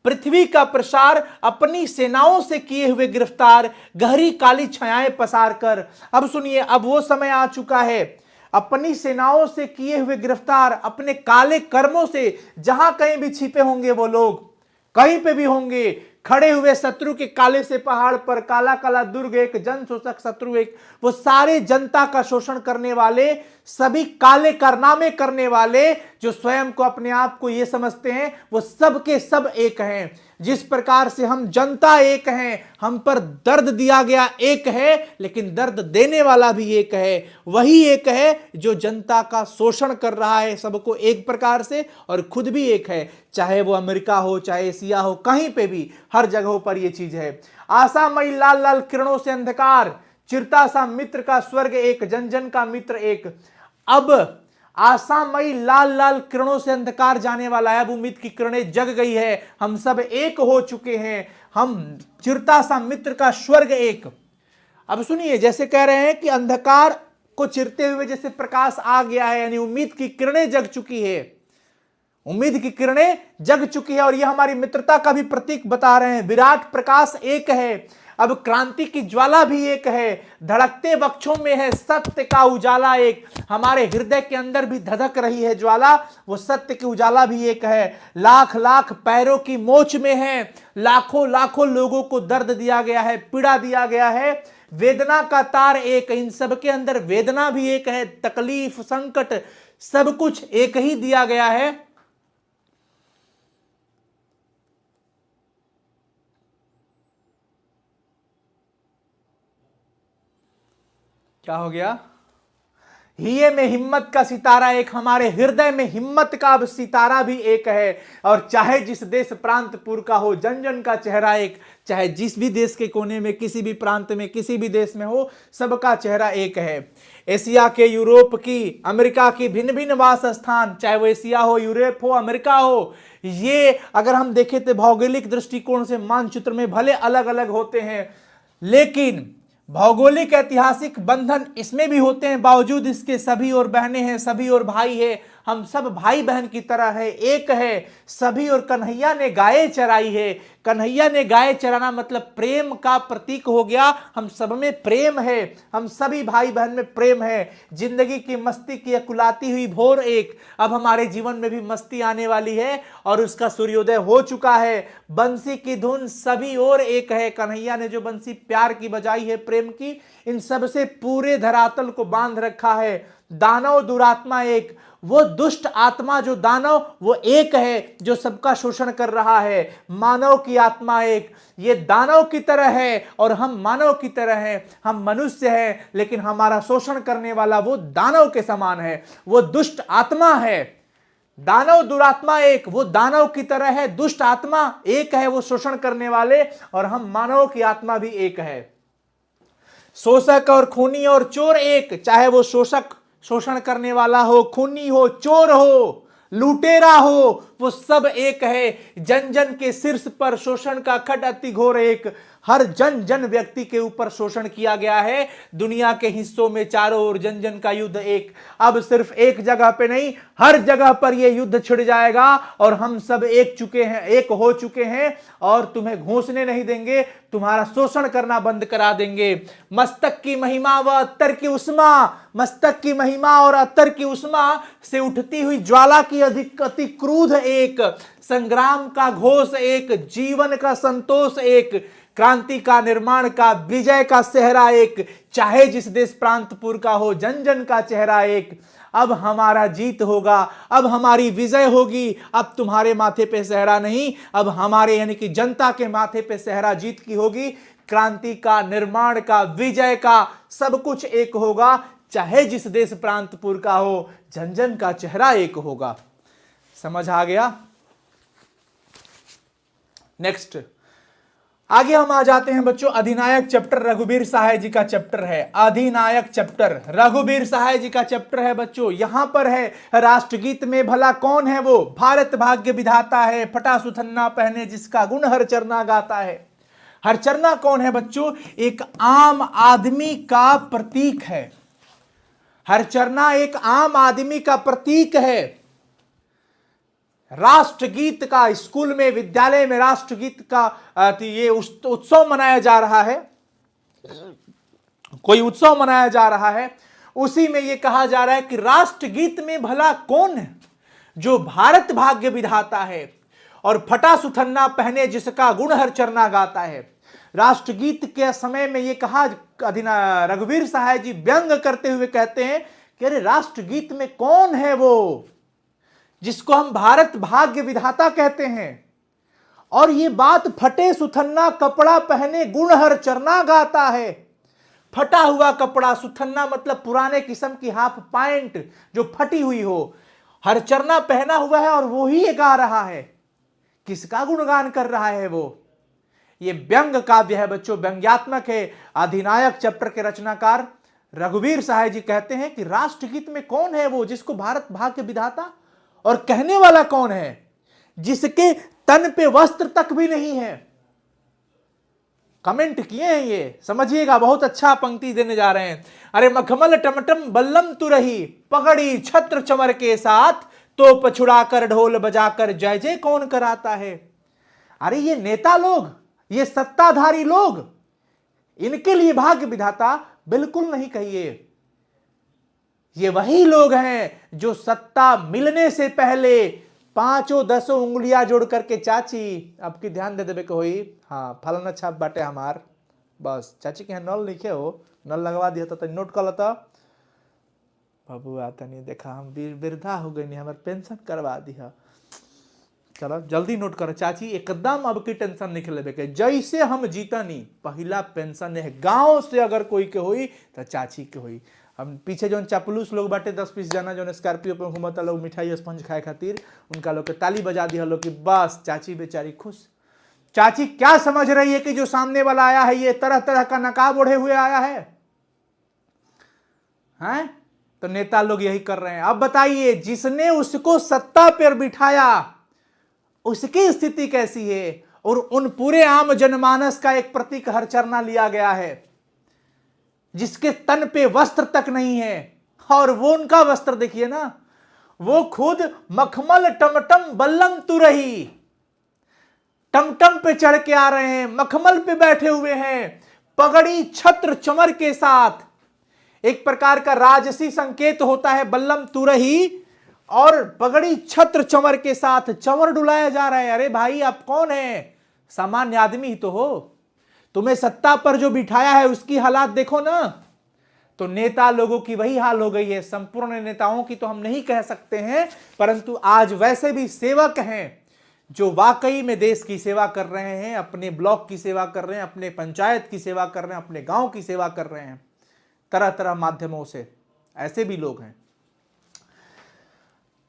पृथ्वी का प्रसार अपनी सेनाओं से किए हुए गिरफ्तार, गहरी काली छायाएं पसार कर। अब सुनिए, अब वो समय आ चुका है, अपनी सेनाओं से किए हुए गिरफ्तार, अपने काले कर्मों से जहां कहीं भी छिपे होंगे वो लोग, कहीं पे भी होंगे, खड़े हुए शत्रु के काले से पहाड़ पर, काला काला दुर्ग एक, जन शोषक शत्रु एक, वो सारे जनता का शोषण करने वाले, सभी काले कारनामे करने वाले, जो स्वयं को अपने आप को ये समझते हैं, वो सब के सब एक हैं। जिस प्रकार से हम जनता एक हैं, हम पर दर्द दिया गया एक है, लेकिन दर्द देने वाला भी एक है। वही एक है जो जनता का शोषण कर रहा है सबको एक प्रकार से, और खुद भी एक है। चाहे वो अमेरिका हो, चाहे एशिया हो, कहीं पे भी, हर जगहों पर ये चीज है। आशामयी लाल लाल किरणों से अंधकार, चिरता सा मित्र का स्वर्ग एक, जन जन का मित्र एक। अब आशामयी लाल लाल किरणों से अंधकार जाने वाला है, अब उम्मीद की किरणें जग गई है, हम सब एक हो चुके हैं, हम चिरता सा मित्र का स्वर्ग एक। अब सुनिए, जैसे कह रहे हैं कि अंधकार को चिरते हुए जैसे प्रकाश आ गया है, यानी उम्मीद की किरणें जग चुकी है, उम्मीद की किरणें जग चुकी है, और यह हमारी मित्रता का भी प्रतीक बता रहे हैं। विराट प्रकाश एक है, अब क्रांति की ज्वाला भी एक है, धड़कते वक्षों में है सत्य का उजाला एक। हमारे हृदय के अंदर भी धधक रही है ज्वाला, वो सत्य की उजाला भी एक है। लाख लाख पैरों की मोच में है, लाखों लाखों लोगों को दर्द दिया गया है, पीड़ा दिया गया है, वेदना का तार एक, इन सब के अंदर वेदना भी एक है, तकलीफ, संकट, सब कुछ एक ही दिया गया है। क्या हो गया? हिये में हिम्मत का सितारा एक, हमारे हृदय में हिम्मत का अब सितारा भी एक है। और चाहे जिस देश प्रांत पुर का हो, जन जन का चेहरा एक, चाहे जिस भी देश के कोने में, किसी भी प्रांत में, किसी भी देश में हो, सबका चेहरा एक है। एशिया के, यूरोप की, अमेरिका की भिन्न भिन्न वास स्थान, चाहे वो एशिया हो, यूरोप हो, अमेरिका हो, ये अगर हम देखें तो भौगोलिक दृष्टिकोण से मानचित्र में भले अलग अलग होते हैं, लेकिन भौगोलिक ऐतिहासिक बंधन इसमें भी होते हैं। बावजूद इसके सभी और बहनें हैं, सभी और भाई है, हम सब भाई बहन की तरह है, एक है सभी। और कन्हैया ने गाय चराई है, कन्हैया ने गाय चराना मतलब प्रेम का प्रतीक हो गया। हम सब में प्रेम है, हम सभी भाई बहन में प्रेम है। जिंदगी की मस्ती की अकुलाती हुई भोर एक, अब हमारे जीवन में भी मस्ती आने वाली है और उसका सूर्योदय हो चुका है। बंसी की धुन सभी और एक है, कन्हैया ने जो बंसी प्यार की बजाई है, प्रेम की, इन सब से पूरे धरातल को बांध रखा है। दानव दुरात्मा एक, वो दुष्ट आत्मा जो दानव, वो एक है जो सबका शोषण कर रहा है। मानव की आत्मा एक, ये दानव की तरह है और हम मानव की तरह हैं। हम मनुष्य हैं, लेकिन हमारा शोषण करने वाला वो दानव के समान है, वो दुष्ट आत्मा है। दानव दुरात्मा एक, वो दानव की तरह है, दुष्ट आत्मा एक है, वो शोषण करने वाले, और हम मानव की आत्मा भी एक है। शोषक और खूनी और चोर एक, चाहे वो शोषक शोषण करने वाला हो, खूनी हो, चोर हो, लुटेरा हो, वो सब एक है। जन जन के शीर्ष पर शोषण का खड अति घोर एक, हर जन जन व्यक्ति के ऊपर शोषण किया गया है। दुनिया के हिस्सों में चारों ओर जन जन का युद्ध एक। अब सिर्फ एक जगह पे नहीं, हर जगह पर यह युद्ध छिड़ जाएगा और हम सब एक हो चुके हैं और तुम्हें घुसने नहीं देंगे, तुम्हारा शोषण करना बंद करा देंगे। मस्तक की महिमा व अत्तर की उष्मा, मस्तक की महिमा और अत्तर की उष्मा से उठती हुई ज्वाला की अति क्रोध एक, संग्राम का घोष एक, जीवन का संतोष एक, क्रांति का निर्माण का विजय का सेहरा एक, चाहे जिस देश प्रांतपुर का हो जन जन का चेहरा एक। अब हमारा जीत होगा, अब हमारी विजय होगी, अब तुम्हारे माथे पे सेहरा नहीं, अब हमारे यानी कि जनता के माथे पे सेहरा जीत की होगी। क्रांति का, निर्माण का, विजय का, सब कुछ एक होगा, चाहे जिस देश प्रांतपुर का हो जन जन का चेहरा एक होगा। समझ आ गया? नेक्स्ट आगे हम आ जाते हैं बच्चों, अधिनायक चैप्टर रघुवीर सहाय जी का चैप्टर है। अधिनायक चैप्टर रघुवीर सहाय जी का चैप्टर है बच्चों। यहां पर है राष्ट्रगीत में भला कौन है वो, भारत भाग्य विधाता है, फटा सुथन्ना पहने जिसका गुण हर चरना गाता है। हर चरना कौन है बच्चों? एक आम आदमी का प्रतीक है। हर चरना एक आम आदमी का प्रतीक है। राष्ट्रगीत का स्कूल में, विद्यालय में राष्ट्रगीत का ये उत्सव मनाया जा रहा है, कोई उत्सव मनाया जा रहा है, उसी में ये कहा जा रहा है कि राष्ट्रगीत में भला कौन है जो भारत भाग्य विधाता है और फटा सुथन्ना पहने जिसका गुण हर चरना गाता है। राष्ट्रगीत के समय में ये कहा, रघुवीर सहाय जी व्यंग करते हुए कहते हैं कि अरे राष्ट्रगीत में कौन है वो जिसको हम भारत भाग्य विधाता कहते हैं, और ये बात फटे सुथन्ना कपड़ा पहने गुण हर चरना गाता है। फटा हुआ कपड़ा, सुथन्ना मतलब पुराने किस्म की हाफ पैंट जो फटी हुई हो, हर चरना पहना हुआ है और वो ही गा रहा है। किसका गुणगान कर रहा है वो? ये व्यंग काव्य है बच्चों, व्यंग्यात्मक है। अधिनायक चैप्टर के रचनाकार रघुवीर सहाय जी कहते हैं कि राष्ट्रगीत में कौन है वो जिसको भारत भाग्य विधाता, और कहने वाला कौन है जिसके तन पे वस्त्र तक भी नहीं है। कमेंट किए हैं ये, समझिएगा, बहुत अच्छा पंक्ति देने जा रहे हैं। अरे मखमल टमटम बल्लम तुरही, पगड़ी छत्र चमर के साथ, तो पछुड़ाकर ढोल बजाकर जय जय कौन कराता है। अरे ये नेता लोग, ये सत्ताधारी लोग, इनके लिए भाग्य विधाता बिल्कुल नहीं कहिए। ये वही लोग हैं जो सत्ता मिलने से पहले 5-10 उंगलियां जोड़ करके, चाची आपकी ध्यान दे देवे को हुई, हाँ फलाना छाप बाटे हमार, बस चाची के यहाँ नल लिखे हो, नल लगवा दिया तो नोट कर लेता बाबू, आता नहीं देखा हम वृद्धा हो गई, नहीं हमारे पेंशन करवा दिया, चलो जल्दी नोट करो चाची, एकदम अब की टेंशन नहीं लेवे के, जैसे हम जीता नहीं पहला पेंशन है गांव से अगर कोई के हुई तो चाची के हुई। हम पीछे जो चापलूस लोग बाटे 10-20 जना जो स्कॉर्पियो पे घूमता लोग मिठाई स्पंज खाए खातिर, उनका लोग के ताली बजा दिया लोग कि बस चाची बेचारी खुश। चाची क्या समझ रही है कि जो सामने वाला आया है ये तरह तरह का नकाब ओढ़े हुए आया है, हैं? तो नेता लोग यही कर रहे हैं। अब बताइए जिसने उसको सत्ता पर बिठाया उसकी स्थिति कैसी है, और उन पूरे आम जनमानस का एक प्रतीक हर चरना लिया गया है जिसके तन पे वस्त्र तक नहीं है, और वो उनका वस्त्र देखिए ना, वो खुद मखमल टमटम बल्लम तुरही, टमटम पे चढ़ के आ रहे हैं, मखमल पे बैठे हुए हैं, पगड़ी छत्र चमर के साथ। एक प्रकार का राजसी संकेत होता है बल्लम तुरही, और पगड़ी छत्र चमर के साथ चमर डुलाया जा रहा है। अरे भाई आप कौन है? सामान्य आदमी ही तो हो, तुम्हें सत्ता पर जो बिठाया है उसकी हालात देखो ना। तो नेता लोगों की वही हाल हो गई है। संपूर्ण नेताओं की तो हम नहीं कह सकते हैं, परंतु आज वैसे भी सेवक हैं जो वाकई में देश की सेवा कर रहे हैं, अपने ब्लॉक की सेवा कर रहे हैं, अपने पंचायत की सेवा कर रहे हैं, अपने गांव की सेवा कर रहे हैं, तरह तरह माध्यमों से ऐसे भी लोग हैं।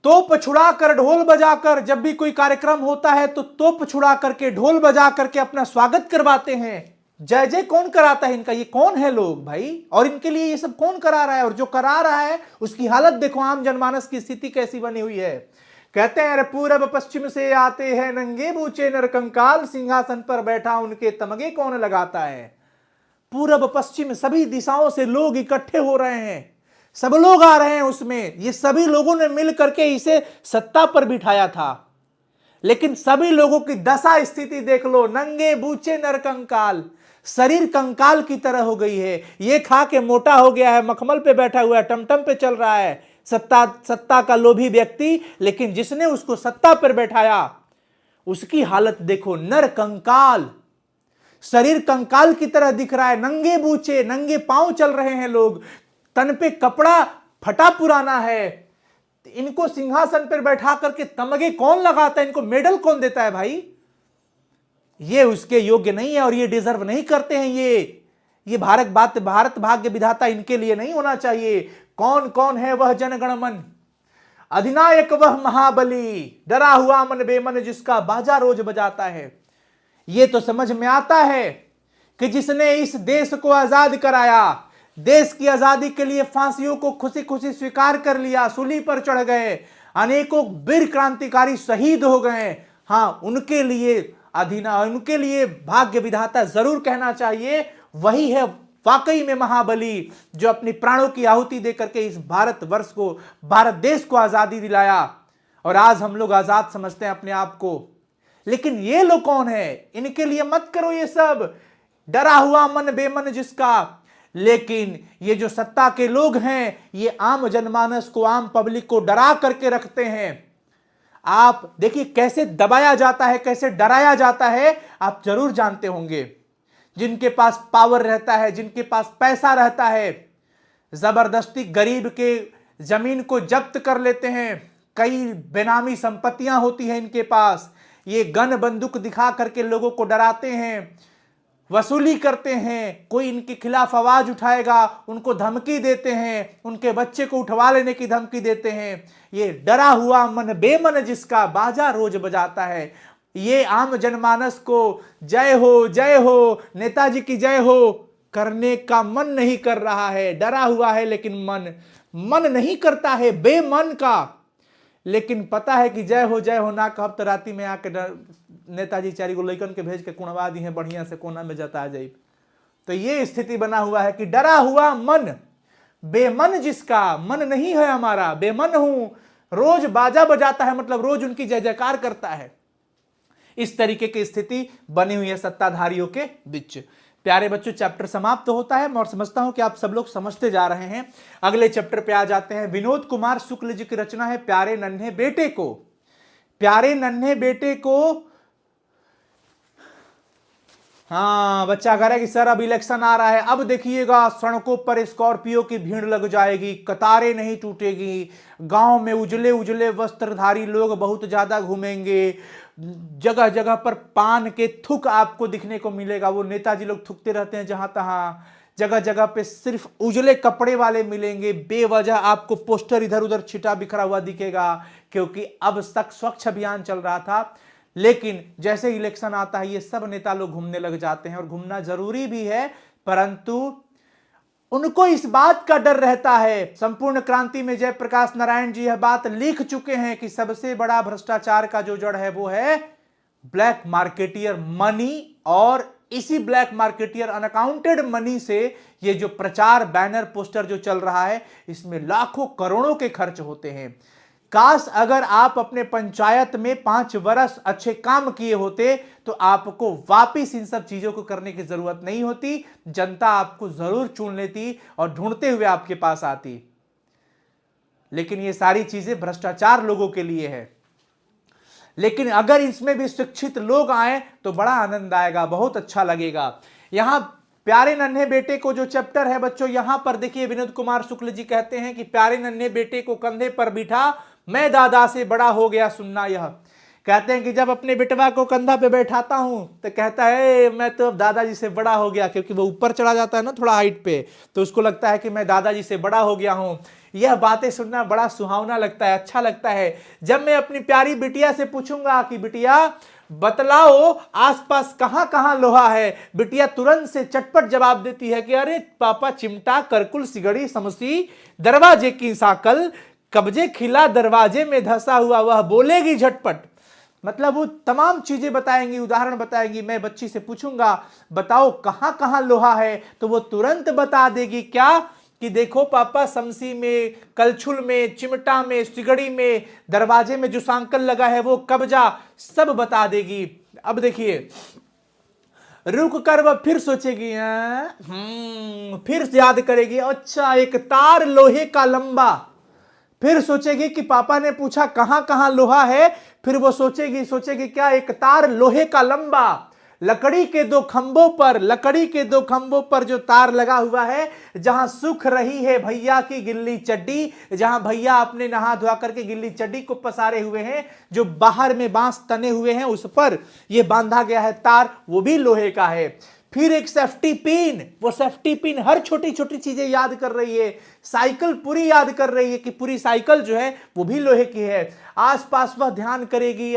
तोप छुड़ा कर ढोल बजाकर, जब भी कोई कार्यक्रम होता है तो तोप छुड़ा करके ढोल बजा करके अपना स्वागत करवाते हैं। जय जय कौन कराता है इनका? ये कौन है लोग भाई, और इनके लिए ये सब कौन करा रहा है? और जो करा रहा है उसकी हालत देखो, आम जनमानस की स्थिति कैसी बनी हुई है। कहते हैं अरे पूरब पश्चिम से आते हैं नंगे बूचे नरकंकाल, सिंहासन पर बैठा उनके तमगे कौन लगाता है। पूरब पश्चिम सभी दिशाओं से लोग इकट्ठे हो रहे हैं, सब लोग आ रहे हैं उसमें। ये सभी लोगों ने मिल करके इसे सत्ता पर बिठाया था, लेकिन सभी लोगों की दशा स्थिति देख लो, नंगे बूचे नरकंकाल, शरीर कंकाल की तरह हो गई है। ये खा के मोटा हो गया है, मखमल पे बैठा हुआ है, टमटम पे चल रहा है, सत्ता का लोभी व्यक्ति। लेकिन जिसने उसको सत्ता पर बैठाया उसकी हालत देखो, नर कंकाल, शरीर कंकाल की तरह दिख रहा है, नंगे बूचे, नंगे पांव चल रहे हैं लोग, तन पे कपड़ा फटा पुराना है। इनको सिंहासन पर बैठा करके तमगे कौन लगाता है, इनको मेडल कौन देता है भाई। ये उसके योग्य नहीं है और ये डिजर्व नहीं करते हैं। ये भारत भाग्य विधाता इनके लिए नहीं होना चाहिए। कौन कौन है वह जनगणमन, अधिनायक वह महाबली, डरा हुआ मन बेमन जिसका बाजा रोज बजाता है। ये तो समझ में आता है कि जिसने इस देश को आजाद कराया, देश की आजादी के लिए फांसियों को खुशी खुशी स्वीकार कर लिया, सूली पर चढ़ गए, अनेकों वीर क्रांतिकारी शहीद हो गए। हाँ, उनके लिए भाग्य विधाता जरूर कहना चाहिए। वही है वाकई में महाबली जो अपनी प्राणों की आहुति देकर के इस भारत वर्ष को, भारत देश को आजादी दिलाया। और आज हम लोग आजाद समझते हैं अपने आप को, लेकिन ये लोग कौन है, इनके लिए मत करो ये सब, डरा हुआ मन बेमन जिसका। लेकिन ये जो सत्ता के लोग हैं, ये आम जनमानस को, आम पब्लिक को डरा करके रखते हैं। आप देखिए कैसे दबाया जाता है, कैसे डराया जाता है, आप जरूर जानते होंगे। जिनके पास पावर रहता है, जिनके पास पैसा रहता है, जबरदस्ती गरीब के जमीन को जब्त कर लेते हैं। कई बेनामी संपत्तियां होती हैं इनके पास। ये गन बंदूक दिखा करके लोगों को डराते हैं, वसूली करते हैं। कोई इनके खिलाफ आवाज उठाएगा उनको धमकी देते हैं, उनके बच्चे को उठवा लेने की धमकी देते हैं। ये डरा हुआ मन बेमन जिसका बाजा रोज बजाता है। ये आम जनमानस को जय हो नेताजी की जय हो करने का मन नहीं कर रहा है। डरा हुआ है लेकिन मन नहीं करता है, बेमन का। लेकिन पता है कि जय हो ना कहब तो राती में आके नेताजी चारी गो लइकन के भेज के कुणवा दी है बढ़िया से, कोना में जता जाई। तो ये स्थिति बना हुआ है कि डरा हुआ मन बेमन जिसका, मन नहीं है हमारा, बेमन हूं, रोज बाजा बजाता है, मतलब रोज उनकी जय जयकार करता है। इस तरीके की स्थिति बनी हुई है सत्ताधारियों के बीच। प्यारे बच्चों, चैप्टर समाप्त होता है और समझता हूं कि आप सब लोग समझते जा रहे हैं। अगले चैप्टर पे आ जाते हैं। विनोद कुमार शुक्ल जी की रचना है प्यारे नन्हे बेटे को। प्यारे नन्हे बेटे को, हाँ, बच्चा कह रहा है कि सर अब इलेक्शन आ रहा है, अब देखिएगा सड़कों पर स्कॉर्पियो की भीड़ लग जाएगी, कतारें नहीं टूटेगी, गांव में उजले उजले वस्त्रधारी लोग बहुत ज्यादा घूमेंगे, जगह जगह पर पान के थुक आपको दिखने को मिलेगा। वो नेताजी लोग थुकते रहते हैं जहां तहां, जगह जगह पे सिर्फ उजले कपड़े वाले मिलेंगे, बेवजह आपको पोस्टर इधर उधर छिटा बिखरा हुआ दिखेगा, क्योंकि अब तक स्वच्छ अभियान चल रहा था। लेकिन जैसे इलेक्शन आता है ये सब नेता लोग घूमने लग जाते हैं, और घूमना जरूरी भी है, परंतु उनको इस बात का डर रहता है। संपूर्ण क्रांति में जयप्रकाश नारायण जी यह बात लिख चुके हैं कि सबसे बड़ा भ्रष्टाचार का जो जड़ है वो है ब्लैक मार्केटियर मनी, और इसी ब्लैक मार्केटियर अनअकाउंटेड मनी से ये जो प्रचार बैनर पोस्टर जो चल रहा है इसमें लाखों करोड़ों के खर्च होते हैं। काश अगर आप अपने पंचायत में 5 वर्ष अच्छे काम किए होते तो आपको वापिस इन सब चीजों को करने की जरूरत नहीं होती, जनता आपको जरूर चुन लेती और ढूंढते हुए आपके पास आती। लेकिन ये सारी चीजें भ्रष्टाचार लोगों के लिए है। लेकिन अगर इसमें भी शिक्षित लोग आए तो बड़ा आनंद आएगा, बहुत अच्छा लगेगा। यहां प्यारे नन्हे बेटे को जो चैप्टर है बच्चों, यहां पर देखिए विनोद कुमार शुक्ल जी कहते हैं कि प्यारे नन्हे बेटे को कंधे पर बिठा मैं दादा से बड़ा हो गया सुनना यह। कहते हैं कि जब अपने बेटवा को कंधा पे बैठाता हूं तो कहता है मैं तो अब दादाजी से बड़ा हो गया, क्योंकि वो ऊपर चढ़ा जाता है ना थोड़ा हाइट पे, तो उसको लगता है कि मैं दादाजी से बड़ा हो गया हूं। यह बातें सुनना बड़ा सुहावना लगता है, अच्छा लगता है। जब मैं अपनी प्यारी बिटिया से पूछूंगा कि बिटिया बतलाओ आसपास कहां कहां लोहा है, बिटिया तुरंत से चटपट जवाब देती है कि अरे पापा चिमटा, करकुल, सिगड़ी, समसी, दरवाजे की साकल, कब्जे खिला दरवाजे में धंसा हुआ वह बोलेगी झटपट। मतलब वो तमाम चीजें बताएंगी, उदाहरण बताएंगी। मैं बच्ची से पूछूंगा बताओ कहां कहां लोहा है, तो वो तुरंत बता देगी क्या कि देखो पापा, समसी में, कलछुल में, चिमटा में, सिगड़ी में, दरवाजे में जो सांकल लगा है वो कब्जा, सब बता देगी। अब देखिए, रुक कर वह फिर सोचेगी, फिर याद करेगी, अच्छा एक तार लोहे का लंबा। फिर सोचेगी कि पापा ने पूछा कहां कहां लोहा है, फिर वो सोचेगी क्या, एक तार लोहे का लंबा, लकड़ी के दो खंभों पर जो तार लगा हुआ है, जहां सूख रही है भैया की गिल्ली चड्डी, जहां भैया अपने नहा धोआ करके गिल्ली चड्डी को पसारे हुए हैं, जो बाहर में बांस तने हुए हैं उस पर यह बांधा गया है तार, वो भी लोहे का है। फिर एक सेफ्टी पिन, वो सेफ्टी पिन हर छोटी छोटी चीजें याद कर रही है। साइकिल पूरी याद कर रही है कि पूरी साइकिल जो है वो भी लोहे की है। आसपास वह ध्यान करेगी,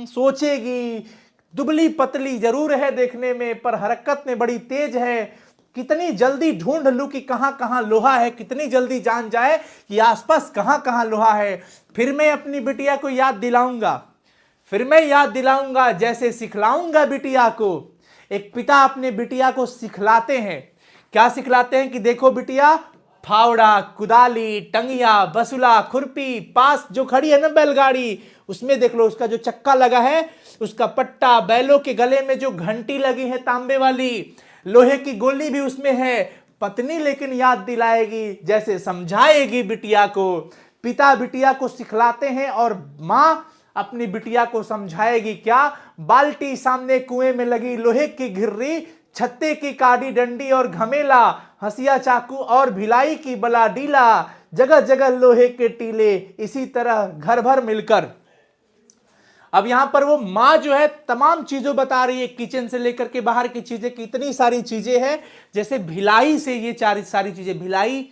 सोचेगी, दुबली पतली जरूर है देखने में, पर हरकत में बड़ी तेज है। कितनी जल्दी ढूंढ लूं कि कहां कहां लोहा है, कितनी जल्दी जान जाए कि आसपास कहां कहां लोहा है। फिर मैं अपनी बिटिया को याद दिलाऊंगा, जैसे सिखलाऊंगा बिटिया को। एक पिता अपने बिटिया को सिखलाते हैं, क्या सिखलाते हैं कि देखो बिटिया, फावड़ा, कुदाली, टंगिया, बसुला, खुरपी, पास जो खड़ी है ना बैलगाड़ी, उसमें देख लो उसका जो चक्का लगा है, उसका पट्टा, बैलों के गले में जो घंटी लगी है तांबे वाली, लोहे की गोली भी उसमें है। पत्नी लेकिन याद दिलाएगी, जैसे समझाएगी बिटिया को। पिता बिटिया को सिखलाते हैं और मां अपनी बिटिया को समझाएगी क्या, बाल्टी सामने कुएं में लगी लोहे की घिर्री, छत्ते की काड़ी डंडी और घमेला, हंसिया चाकू और भिलाई की बला डीला, जगह जगह लोहे के टीले, इसी तरह घर भर मिलकर। अब यहां पर वो मां जो है तमाम चीजों बता रही है, किचन से लेकर के बाहर की चीजें, कितनी सारी चीजें हैं। जैसे भिलाई से ये सारी चीजें, भिलाई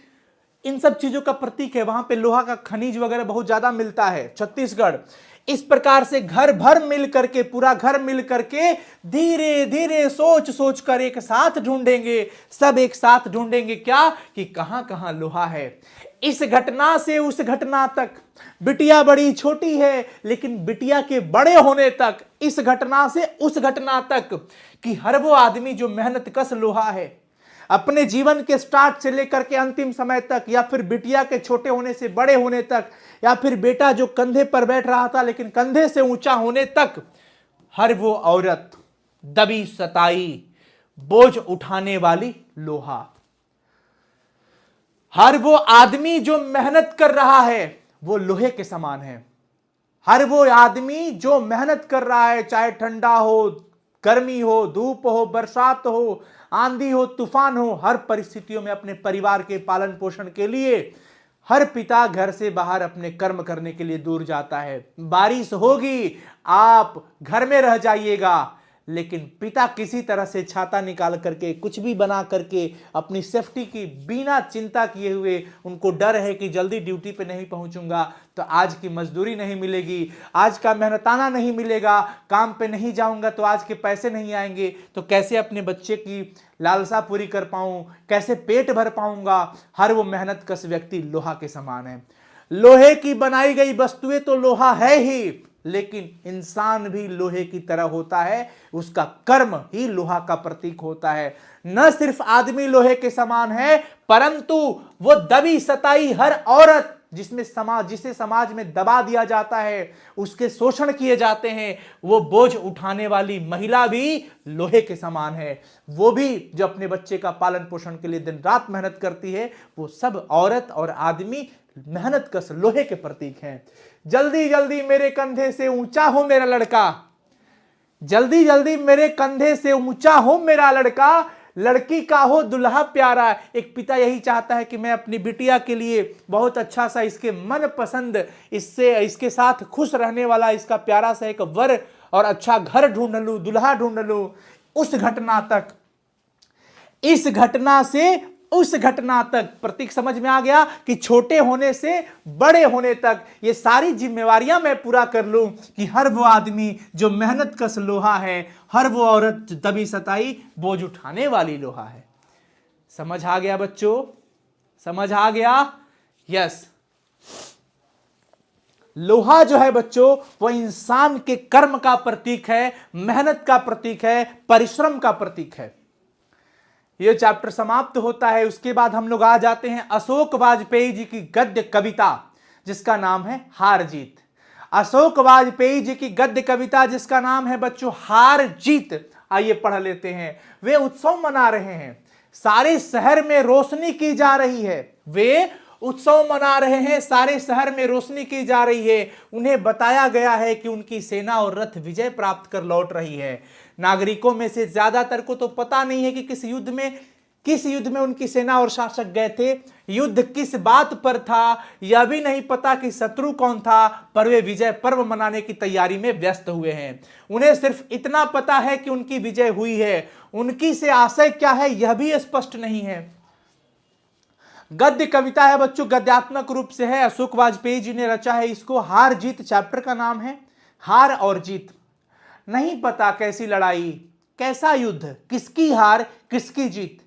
इन सब चीजों का प्रतीक है। वहां पे लोहा का खनिज वगैरह बहुत ज्यादा मिलता है, छत्तीसगढ़। इस प्रकार से घर भर मिल करके, पूरा घर मिल करके धीरे धीरे सोच सोच कर एक साथ ढूंढेंगे, सब एक साथ ढूंढेंगे क्या, कि कहां कहां लोहा है। इस घटना से उस घटना तक, बिटिया बड़ी छोटी है लेकिन बिटिया के बड़े होने तक, इस घटना से उस घटना तक, कि हर वो आदमी जो मेहनत कश लोहा है, अपने जीवन के स्टार्ट से लेकर के अंतिम समय तक, या फिर बिटिया के छोटे होने से बड़े होने तक, या फिर बेटा जो कंधे पर बैठ रहा था लेकिन कंधे से ऊंचा होने तक, हर वो औरत दबी सताई बोझ उठाने वाली लोहा, हर वो आदमी जो मेहनत कर रहा है वो लोहे के समान है। हर वो आदमी जो मेहनत कर रहा है, चाहे ठंडा हो, गर्मी हो, धूप हो, बरसात हो, आंधी हो, तूफान हो, हर परिस्थितियों में अपने परिवार के पालन पोषण के लिए हर पिता घर से बाहर अपने कर्म करने के लिए दूर जाता है। बारिश होगी, आप घर में रह जाइएगा, लेकिन पिता किसी तरह से छाता निकाल करके, कुछ भी बना करके, अपनी सेफ्टी की बिना चिंता किए हुए, उनको डर है कि जल्दी ड्यूटी पे नहीं पहुंचूंगा तो आज की मजदूरी नहीं मिलेगी, आज का मेहनताना नहीं मिलेगा, काम पे नहीं जाऊंगा तो आज के पैसे नहीं आएंगे, तो कैसे अपने बच्चे की लालसा पूरी कर पाऊं, कैसे पेट भर पाऊंगा। हर वो मेहनत कश व्यक्ति लोहा के समान है। लोहे की बनाई गई वस्तुएं तो लोहा है ही, लेकिन इंसान भी लोहे की तरह होता है, उसका कर्म ही लोहा का प्रतीक होता है। न सिर्फ आदमी लोहे के समान है, परंतु वो दबी सताई हर औरत, जिसे समाज में दबा दिया जाता है, उसके शोषण किए जाते हैं, वो बोझ उठाने वाली महिला भी लोहे के समान है। वो भी जो अपने बच्चे का पालन पोषण के लिए दिन रात मेहनत करती है, वो सब औरत और आदमी मेहनत कश लोहे के प्रतीक हैं। जल्दी जल्दी मेरे कंधे से ऊंचा हो मेरा लड़का, जल्दी जल्दी मेरे कंधे से ऊंचा हो मेरा लड़का, लड़की का हो दुल्हा प्यारा। एक पिता यही चाहता है कि मैं अपनी बिटिया के लिए बहुत अच्छा सा, इसके मन पसंद, इसके साथ खुश रहने वाला, इसका प्यारा सा एक वर और अच्छा घर ढूंढ लूं, दुल्हा ढूंढ लूं। उस घटना तक, इस घटना से उस घटना तक प्रतीक समझ में आ गया कि छोटे होने से बड़े होने तक ये सारी जिम्मेवारियां मैं पूरा कर लूं, कि हर वो आदमी जो मेहनत कश लोहा है, हर वो औरत दबी सताई बोझ उठाने वाली लोहा है। समझ आ गया बच्चों? समझ आ गया? यस। लोहा जो है बच्चों वो इंसान के कर्म का प्रतीक है, मेहनत का प्रतीक है, परिश्रम का प्रतीक है। यह चैप्टर समाप्त होता है। उसके बाद हम लोग आ जाते हैं अशोक वाजपेयी जी की गद्य कविता जिसका नाम है हार जीत। अशोक वाजपेयी जी की गद्य कविता जिसका नाम है बच्चों हार जीत। आइए पढ़ लेते हैं। वे उत्सव मना रहे हैं, सारे शहर में रोशनी की जा रही है। वे उत्सव मना रहे हैं, सारे शहर में रोशनी की जा रही है। उन्हें बताया गया है कि उनकी सेना और रथ विजय प्राप्त कर लौट रही है। नागरिकों में से ज्यादातर को तो पता नहीं है कि किस युद्ध में उनकी सेना और शासक गए थे, युद्ध किस बात पर था, यह भी नहीं पता कि शत्रु कौन था, पर वे विजय पर्व मनाने की तैयारी में व्यस्त हुए हैं। उन्हें सिर्फ इतना पता है कि उनकी विजय हुई है, उनकी से आशय क्या है यह भी स्पष्ट नहीं है। गद्य कविता है बच्चों, गद्यात्मक रूप से है, अशोक वाजपेयी जी ने रचा है इसको। हार जीत चैप्टर का नाम है, हार और जीत। नहीं पता कैसी लड़ाई, कैसा युद्ध, किसकी हार किसकी जीत,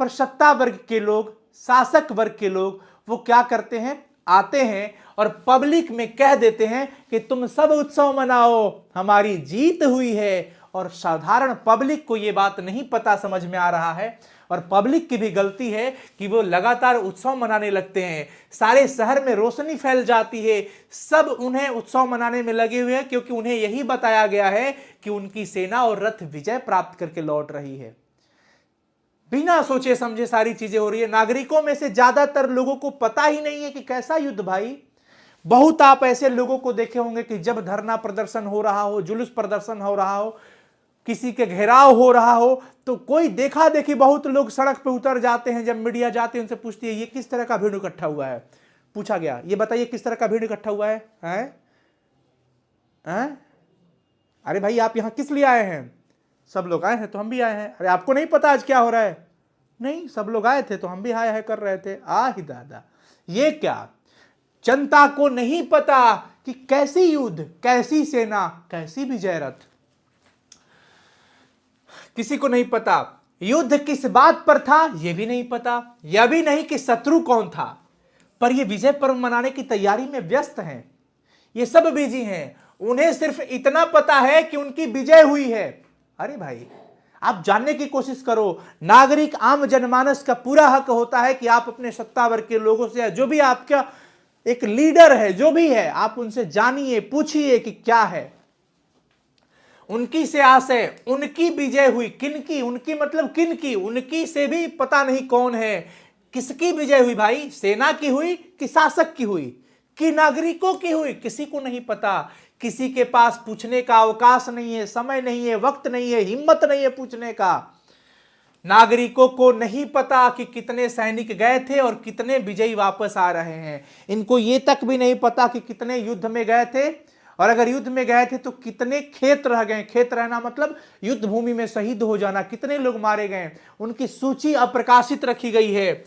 पर सत्ता वर्ग के लोग, शासक वर्ग के लोग वो क्या करते हैं, आते हैं और पब्लिक में कह देते हैं कि तुम सब उत्सव मनाओ, हमारी जीत हुई है। और साधारण पब्लिक को यह बात नहीं पता समझ में आ रहा है, और पब्लिक की भी गलती है कि वो लगातार उत्सव मनाने लगते हैं। सारे शहर में रोशनी फैल जाती है, सब उन्हें उत्सव मनाने में लगे हुए हैं क्योंकि उन्हें यही बताया गया है कि उनकी सेना और रथ विजय प्राप्त करके लौट रही है। बिना सोचे समझे सारी चीजें हो रही है। नागरिकों में से ज्यादातर लोगों को पता ही नहीं है कि कैसा युद्ध भाई। बहुत आप ऐसे लोगों को देखे होंगे कि जब धरना प्रदर्शन हो रहा हो, जुलूस प्रदर्शन हो रहा हो, किसी के घेराव हो रहा हो, तो कोई देखा देखी बहुत लोग सड़क पे उतर जाते हैं। जब मीडिया जाती है उनसे पूछती है ये किस तरह का भीड़ इकट्ठा हुआ है, पूछा गया ये बताइए किस तरह का भीड़ इकट्ठा हुआ है, हैं? अरे भाई आप यहां किस लिए आए हैं? सब लोग आए हैं तो हम भी आए हैं। अरे आपको नहीं पता आज क्या हो रहा है? नहीं, सब लोग आए थे तो हम भी हाय हाय कर रहे थे। ही दादा, ये क्या, जनता को नहीं पता कि कैसी युद्ध, कैसी सेना, कैसी विजय रथ, किसी को नहीं पता। युद्ध किस बात पर था यह भी नहीं पता, यह भी नहीं कि शत्रु कौन था, पर ये विजय पर्व मनाने की तैयारी में व्यस्त हैं। ये सब बिजी हैं, उन्हें सिर्फ इतना पता है कि उनकी विजय हुई है। अरे भाई आप जानने की कोशिश करो, नागरिक आम जनमानस का पूरा हक होता है कि आप अपने सत्ता वर्ग के लोगों से, जो भी आपका एक लीडर है, जो भी है, आप उनसे जानिए, पूछिए कि क्या है उनकी से आशय, उनकी विजय हुई, किनकी, उनकी मतलब किनकी, उनकी से भी पता नहीं कौन है, किसकी विजय हुई भाई, सेना की हुई कि शासक की हुई कि नागरिकों की हुई, किसी को नहीं पता। किसी के पास पूछने का अवकाश नहीं है, समय नहीं है, वक्त नहीं है, हिम्मत नहीं है पूछने का। नागरिकों को नहीं पता कि कितने सैनिक गए थे और कितने विजयी वापस आ रहे हैं। इनको ये तक भी नहीं पता कि कितने युद्ध में गए थे, और अगर युद्ध में गए थे तो कितने खेत रह गए। खेत रहना मतलब युद्ध भूमि में शहीद हो जाना, कितने लोग मारे गए, उनकी सूची अप्रकाशित रखी गई है।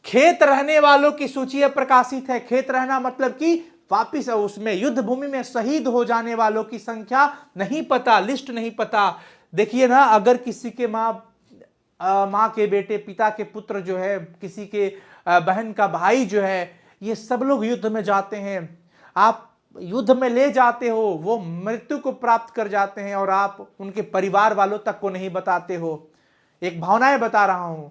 खेत रहने वालों की सूची अप्रकाशित है। खेत रहना मतलब कि वापिस उसमें युद्ध भूमि में शहीद हो जाने वालों की संख्या नहीं पता, लिस्ट नहीं पता। देखिए ना, अगर किसी के माँ के बेटे, पिता के पुत्र जो है, किसी के बहन का भाई जो है, ये सब लोग युद्ध में जाते हैं, आप युद्ध में ले जाते हो, वो मृत्यु को प्राप्त कर जाते हैं और आप उनके परिवार वालों तक को नहीं बताते हो। एक भावनाएं बता रहा हूं,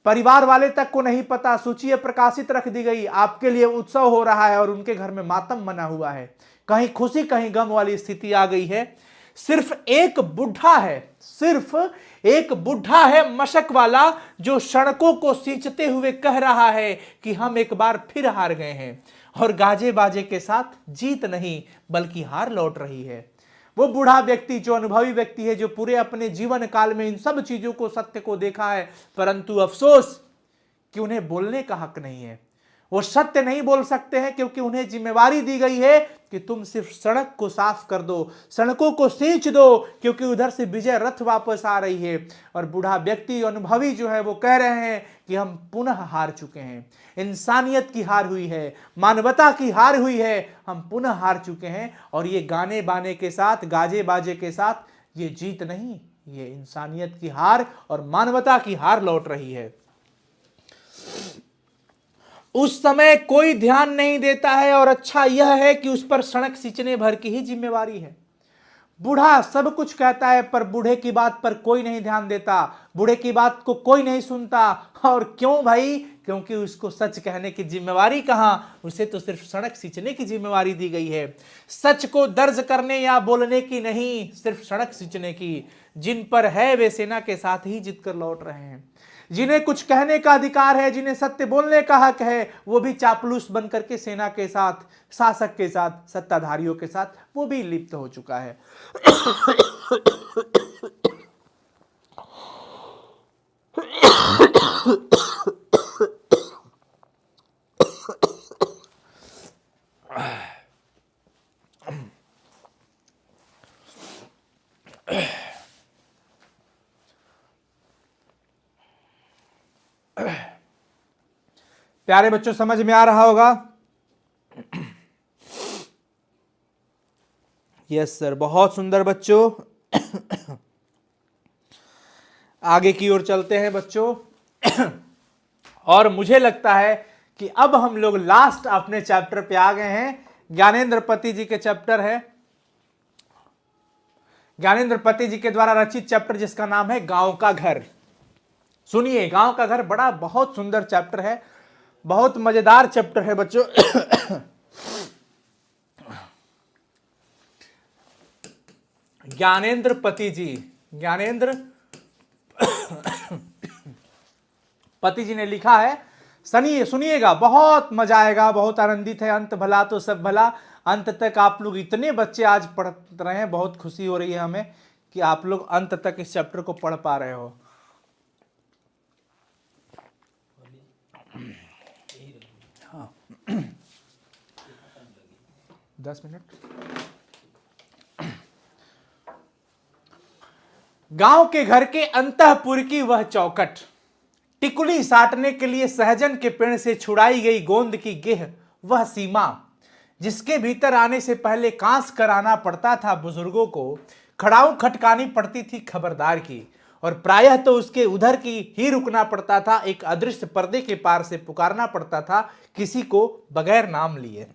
परिवार वाले तक को नहीं पता, सूची प्रकाशित रख दी गई, आपके लिए उत्सव हो रहा है और उनके घर में मातम मना हुआ है, कहीं खुशी कहीं गम वाली स्थिति आ गई है। सिर्फ एक बुढ़ा है, सिर्फ एक बुढ़ा है मशक वाला, जो सड़कों को सींचते हुए कह रहा है कि हम एक बार फिर हार गए हैं, और गाजे बाजे के साथ जीत नहीं बल्कि हार लौट रही है। वो बूढ़ा व्यक्ति जो अनुभवी व्यक्ति है, जो पूरे अपने जीवन काल में इन सब चीजों को, सत्य को देखा है, परंतु अफसोस कि उन्हें बोलने का हक नहीं है। वो सत्य नहीं बोल सकते हैं क्योंकि उन्हें जिम्मेवारी दी गई है कि तुम सिर्फ सड़क को साफ कर दो, सड़कों को सींच दो, क्योंकि उधर से विजय रथ वापस आ रही है। और बूढ़ा व्यक्ति अनुभवी जो है वो कह रहे हैं कि हम पुनः हार चुके हैं, इंसानियत की हार हुई है, मानवता की हार हुई है, हम पुनः हार चुके हैं। और ये गाने बाने के साथ, गाजे बाजे के साथ ये जीत नहीं, ये इंसानियत की हार और मानवता की हार लौट रही है। उस समय कोई ध्यान नहीं देता है, और अच्छा यह है कि उस पर सड़क सींचने भर की ही जिम्मेवारी है। बूढ़ा सब कुछ कहता है पर बूढ़े की बात पर कोई नहीं ध्यान देता, बूढ़े की बात को कोई नहीं सुनता। और क्यों भाई? क्योंकि उसको सच कहने की जिम्मेवारी कहां, उसे तो सिर्फ सड़क सींचने की जिम्मेवारी दी गई है। सच को दर्ज करने या बोलने की नहीं, सिर्फ सड़क सींचने की। जिन पर है वे सेना के साथ ही जीत कर लौट रहे हैं। जिन्हें कुछ कहने का अधिकार है, जिन्हें सत्य बोलने का हक है, वो भी चापलूस बनकर के सेना के साथ, शासक के साथ, सत्ताधारियों के साथ वो भी लिप्त हो चुका है। प्यारे बच्चों, समझ में आ रहा होगा? यस सर, बहुत सुंदर बच्चों। आगे की ओर चलते हैं बच्चों। और मुझे लगता है कि अब हम लोग लास्ट अपने चैप्टर पे आ गए हैं। ज्ञानेंद्र पति जी के चैप्टर है, ज्ञानेंद्र पति जी के द्वारा रचित चैप्टर जिसका नाम है गांव का घर। सुनिए, गांव का घर बड़ा बहुत सुंदर चैप्टर है, बहुत मजेदार चैप्टर है बच्चों। ज्ञानेंद्र पति जी ने लिखा है। सुनिएगा, बहुत मजा आएगा, बहुत आनंदित है। अंत भला तो सब भला। अंत तक आप लोग, इतने बच्चे आज पढ़ रहे हैं, बहुत खुशी हो रही है हमें कि आप लोग अंत तक इस चैप्टर को पढ़ पा रहे हो। हाँ 10 मिनट। गांव के घर के अंतःपुर की वह चौखट, टिकुली साटने के लिए सहजन के पेड़ से छुड़ाई गई गोंद की गेह, वह सीमा जिसके भीतर आने से पहले कांस कराना पड़ता था बुजुर्गों को, खड़ाऊ खटकानी पड़ती थी खबरदार की, और प्रायः तो उसके उधर की ही रुकना पड़ता था। एक अदृश्य पर्दे के पार से पुकारना पड़ता था किसी को बगैर नाम लिए।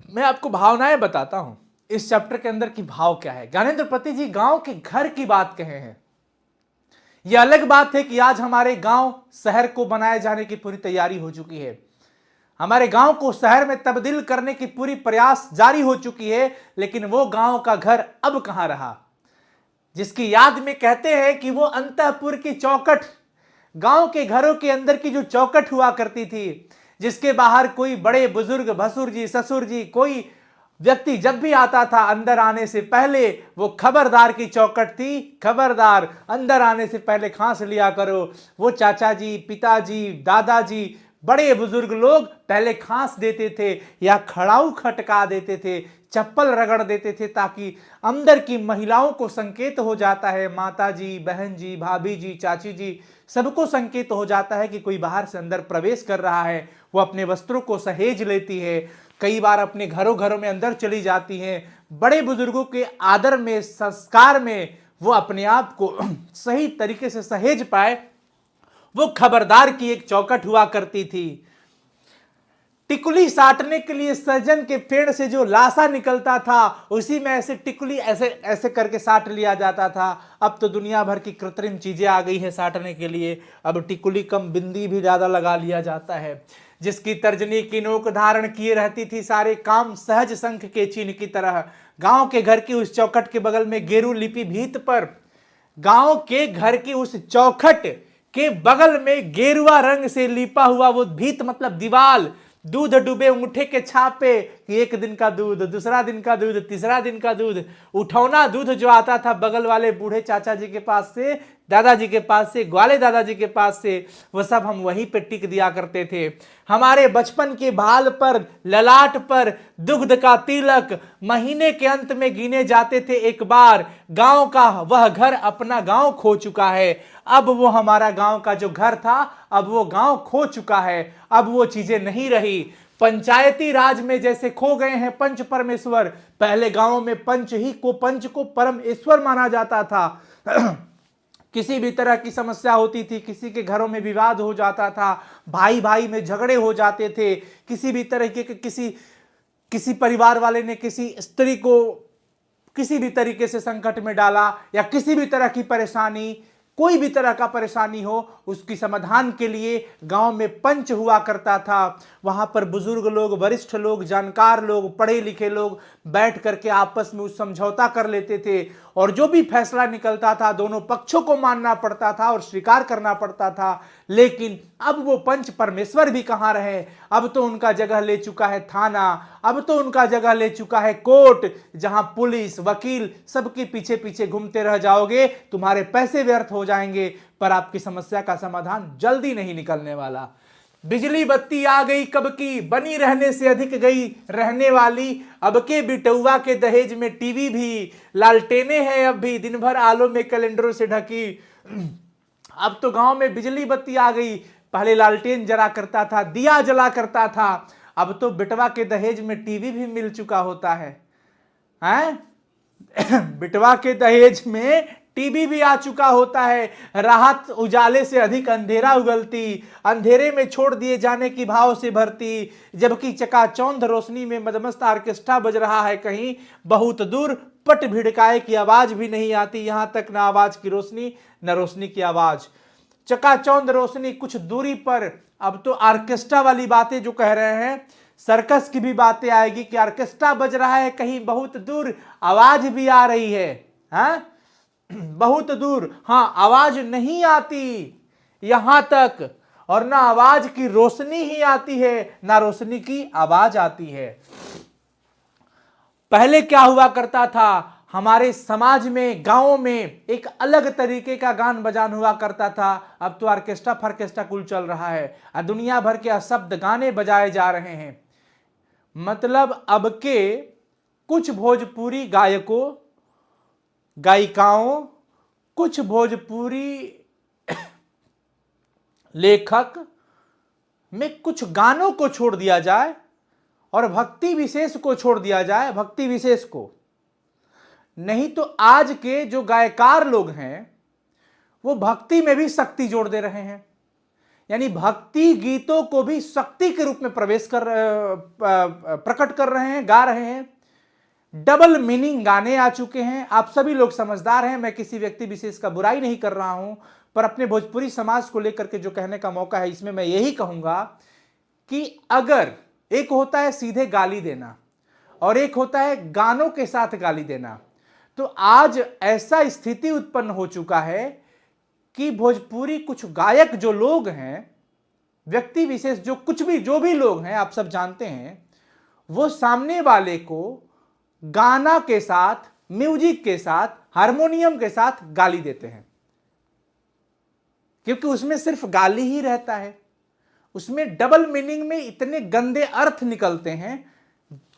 मैं आपको भावनाएं बताता हूं इस चैप्टर के अंदर की भाव क्या है। ज्ञानेंद्र पति जी गांव के घर की बात कहे हैं। यह अलग बात है कि आज हमारे गांव शहर को बनाए जाने की पूरी तैयारी हो चुकी है, हमारे गांव को शहर में तब्दील करने की पूरी प्रयास जारी हो चुकी है, लेकिन वो गांव का घर अब कहां रहा जिसकी याद में कहते हैं कि वो अंतःपुर की चौखट, गांव के घरों के अंदर की जो चौखट हुआ करती थी, जिसके बाहर कोई बड़े बुजुर्ग, भसुर जी, ससुर जी, कोई व्यक्ति जब भी आता था अंदर आने से पहले वो खबरदार की चौखट थी। खबरदार, अंदर आने से पहले खांस लिया करो। वो चाचा जी, पिताजी, दादाजी, बड़े बुजुर्ग लोग पहले खांस देते थे या खड़ाऊ खटका देते थे, चप्पल रगड़ देते थे, ताकि अंदर की महिलाओं को संकेत हो जाता है, माता जी, बहन जी, भाभी जी, चाची जी, सबको संकेत हो जाता है कि कोई बाहर से अंदर प्रवेश कर रहा है। वो अपने वस्त्रों को सहेज लेती है, कई बार अपने घरों में अंदर चली जाती हैं। बड़े बुजुर्गों के आदर में, संस्कार में वो अपने आप को सही तरीके से सहेज पाए, वो खबरदार की एक चौखट हुआ करती थी। टिकुली साटने के लिए सहजन के पेड़ से जो लाशा निकलता था, उसी में ऐसे टिकुली ऐसे ऐसे करके साट लिया जाता था। अब तो दुनिया भर की कृत्रिम चीजें आ गई है साटने के लिए, अब टिकुली कम बिंदी भी ज्यादा लगा लिया जाता है। जिसकी तर्जनी की नोक धारण किए रहती थी सारे काम सहज शंख के चिन्ह की तरह। गांव के घर की उस चौखट के बगल में गेरू लिपि भीत पर, गांव के घर की उस चौखट के बगल में गेरुआ रंग से लिपा हुआ वो भीत मतलब दीवाल, दूध डूबे अंगूठे के छापे कि एक दिन का दूध, दूसरा दिन का दूध, तीसरा दिन का दूध, उठौना दूध जो आता था बगल वाले बूढ़े चाचा जी के पास से, दादाजी के पास से, ग्वाले दादाजी के पास से, वो सब हम वहीं पे टिक दिया करते थे। हमारे बचपन के भाल पर, ललाट पर दुग्ध का तिलक महीने के अंत में गिने जाते थे एक बार। गांव का वह घर अपना गांव खो चुका है। अब वो हमारा गांव का जो घर था, अब वो गांव खो चुका है। अब वो चीजें नहीं रही। पंचायती राज में जैसे खो गए हैं पंच परमेश्वर, पहले गांवों में पंच को परम ईश्वर माना जाता था। किसी भी तरह की समस्या होती थी, किसी के घरों में विवाद हो जाता था, भाई भाई में झगड़े हो जाते थे, किसी भी तरह के किसी परिवार वाले ने किसी स्त्री को किसी भी तरीके से संकट में डाला, या किसी भी तरह की परेशानी, कोई भी तरह का परेशानी हो, उसकी समाधान के लिए गांव में पंच हुआ करता था। वहां पर बुजुर्ग लोग, वरिष्ठ लोग, जानकार लोग, पढ़े लिखे लोग बैठ करके आपस में उस समझौता कर लेते थे, और जो भी फैसला निकलता था दोनों पक्षों को मानना पड़ता था और स्वीकार करना पड़ता था। लेकिन अब वो पंच परमेश्वर भी कहां रहे, अब तो उनका जगह ले चुका है थाना, अब तो उनका जगह ले चुका है कोर्ट, जहां पुलिस, वकील सबके पीछे पीछे घूमते रह जाओगे, तुम्हारे पैसे व्यर्थ हो जाएंगे, पर आपकी समस्या का समाधान जल्दी नहीं निकलने वाला। बिजली बत्ती आ गई कब की, बनी रहने से अधिक गई रहने वाली, अब के बिटौआ के दहेज में टीवी भी, लालटेने हैं अब भी दिन भर आलों में कैलेंडरों से ढकी। अब तो गांव में बिजली बत्ती आ गई, पहले लालटेन जला करता था, दिया जला करता था, अब तो बिटवा के दहेज में टीवी भी मिल चुका होता है, हैं? बिटवा के दहेज में टीवी भी आ चुका होता है। राहत उजाले से अधिक अंधेरा उगलती, अंधेरे में छोड़ दिए जाने की भाव से भरती, जबकि चकाचौंध रोशनी में मदमस्त ऑर्केस्ट्रा बज रहा है कहीं बहुत दूर, पट भिड़काए की आवाज भी नहीं आती, यहां तक ना आवाज की रोशनी न रोशनी की आवाज। चकाचौंध रोशनी कुछ दूरी पर, अब तो ऑर्केस्ट्रा वाली बातें जो कह रहे हैं, सर्कस की भी बातें आएगी कि ऑर्केस्ट्रा बज रहा है कहीं बहुत दूर, आवाज भी आ रही है, हाँ बहुत दूर, हाँ आवाज नहीं आती यहां तक, और ना आवाज की रोशनी ही आती है, ना रोशनी की आवाज आती है। पहले क्या हुआ करता था, हमारे समाज में, गांवों में एक अलग तरीके का गान बजान हुआ करता था। अब तो ऑर्केस्ट्रा फार्केस्ट्रा कुल चल रहा है, दुनिया भर के अशब्द गाने बजाए जा रहे हैं। मतलब अब के कुछ भोजपुरी गायकों, गायिकाओं, कुछ भोजपुरी लेखक में कुछ गानों को छोड़ दिया जाए और भक्ति विशेष को छोड़ दिया जाए, भक्ति विशेष को। नहीं तो आज के जो गायकार लोग हैं वो भक्ति में भी शक्ति जोड़ दे रहे हैं, यानी भक्ति गीतों को भी शक्ति के रूप में प्रकट कर रहे हैं, गा रहे हैं। डबल मीनिंग गाने आ चुके हैं। आप सभी लोग समझदार हैं, मैं किसी व्यक्ति विशेष का बुराई नहीं कर रहा हूं, पर अपने भोजपुरी समाज को लेकर के जो कहने का मौका है, इसमें मैं यही कहूंगा कि अगर एक होता है सीधे गाली देना और एक होता है गानों के साथ गाली देना, तो आज ऐसा स्थिति उत्पन्न हो चुका है कि भोजपुरी कुछ गायक जो लोग हैं, व्यक्ति विशेष जो भी लोग हैं, आप सब जानते हैं, वो सामने वाले को गाना के साथ, म्यूजिक के साथ, हारमोनियम के साथ गाली देते हैं, क्योंकि उसमें सिर्फ गाली ही रहता है। उसमें डबल मीनिंग में इतने गंदे अर्थ निकलते हैं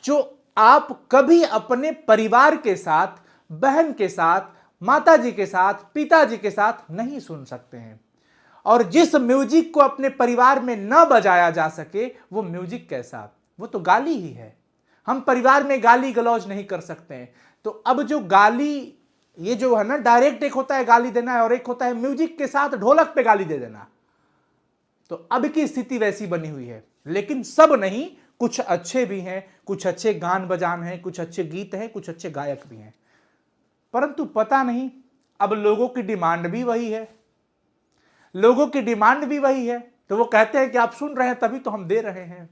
जो आप कभी अपने परिवार के साथ, बहन के साथ, माताजी के साथ, पिताजी के साथ नहीं सुन सकते हैं। और जिस म्यूजिक को अपने परिवार में न बजाया जा सके, वो म्यूजिक कैसा, वो तो गाली ही है। हम परिवार में गाली गलौज नहीं कर सकते हैं। तो अब जो गाली, ये जो है ना, डायरेक्ट एक होता है गाली देना है और एक होता है म्यूजिक के साथ ढोलक पे गाली दे देना। तो अब की स्थिति वैसी बनी हुई है, लेकिन सब नहीं, कुछ अच्छे भी हैं, कुछ अच्छे गान बजान हैं, कुछ अच्छे गीत हैं, कुछ अच्छे गायक भी हैं। परंतु पता नहीं, अब लोगों की डिमांड भी वही है, लोगों की डिमांड भी वही है, तो वो कहते हैं कि आप सुन रहे हैं तभी तो हम दे रहे हैं।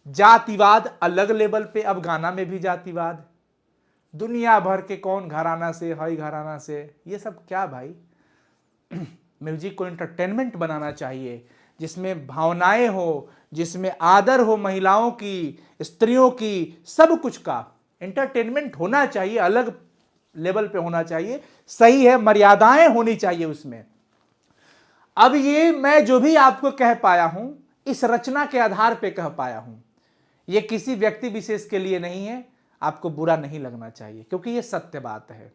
जातिवाद अलग लेवल पे, अब गाना में भी जातिवाद, दुनिया भर के कौन घराना से, हाई घराना से, ये सब क्या भाई। म्यूजिक को एंटरटेनमेंट बनाना चाहिए, जिसमें भावनाएं हो, जिसमें आदर हो महिलाओं की, स्त्रियों की, सब कुछ का एंटरटेनमेंट होना चाहिए, अलग लेवल पे होना चाहिए, सही है, मर्यादाएं होनी चाहिए उसमें। अब ये मैं जो भी आपको कह पाया हूं, इस रचना के आधार पे कह पाया हूं, ये किसी व्यक्ति विशेष के लिए नहीं है, आपको बुरा नहीं लगना चाहिए, क्योंकि ये सत्य बात है।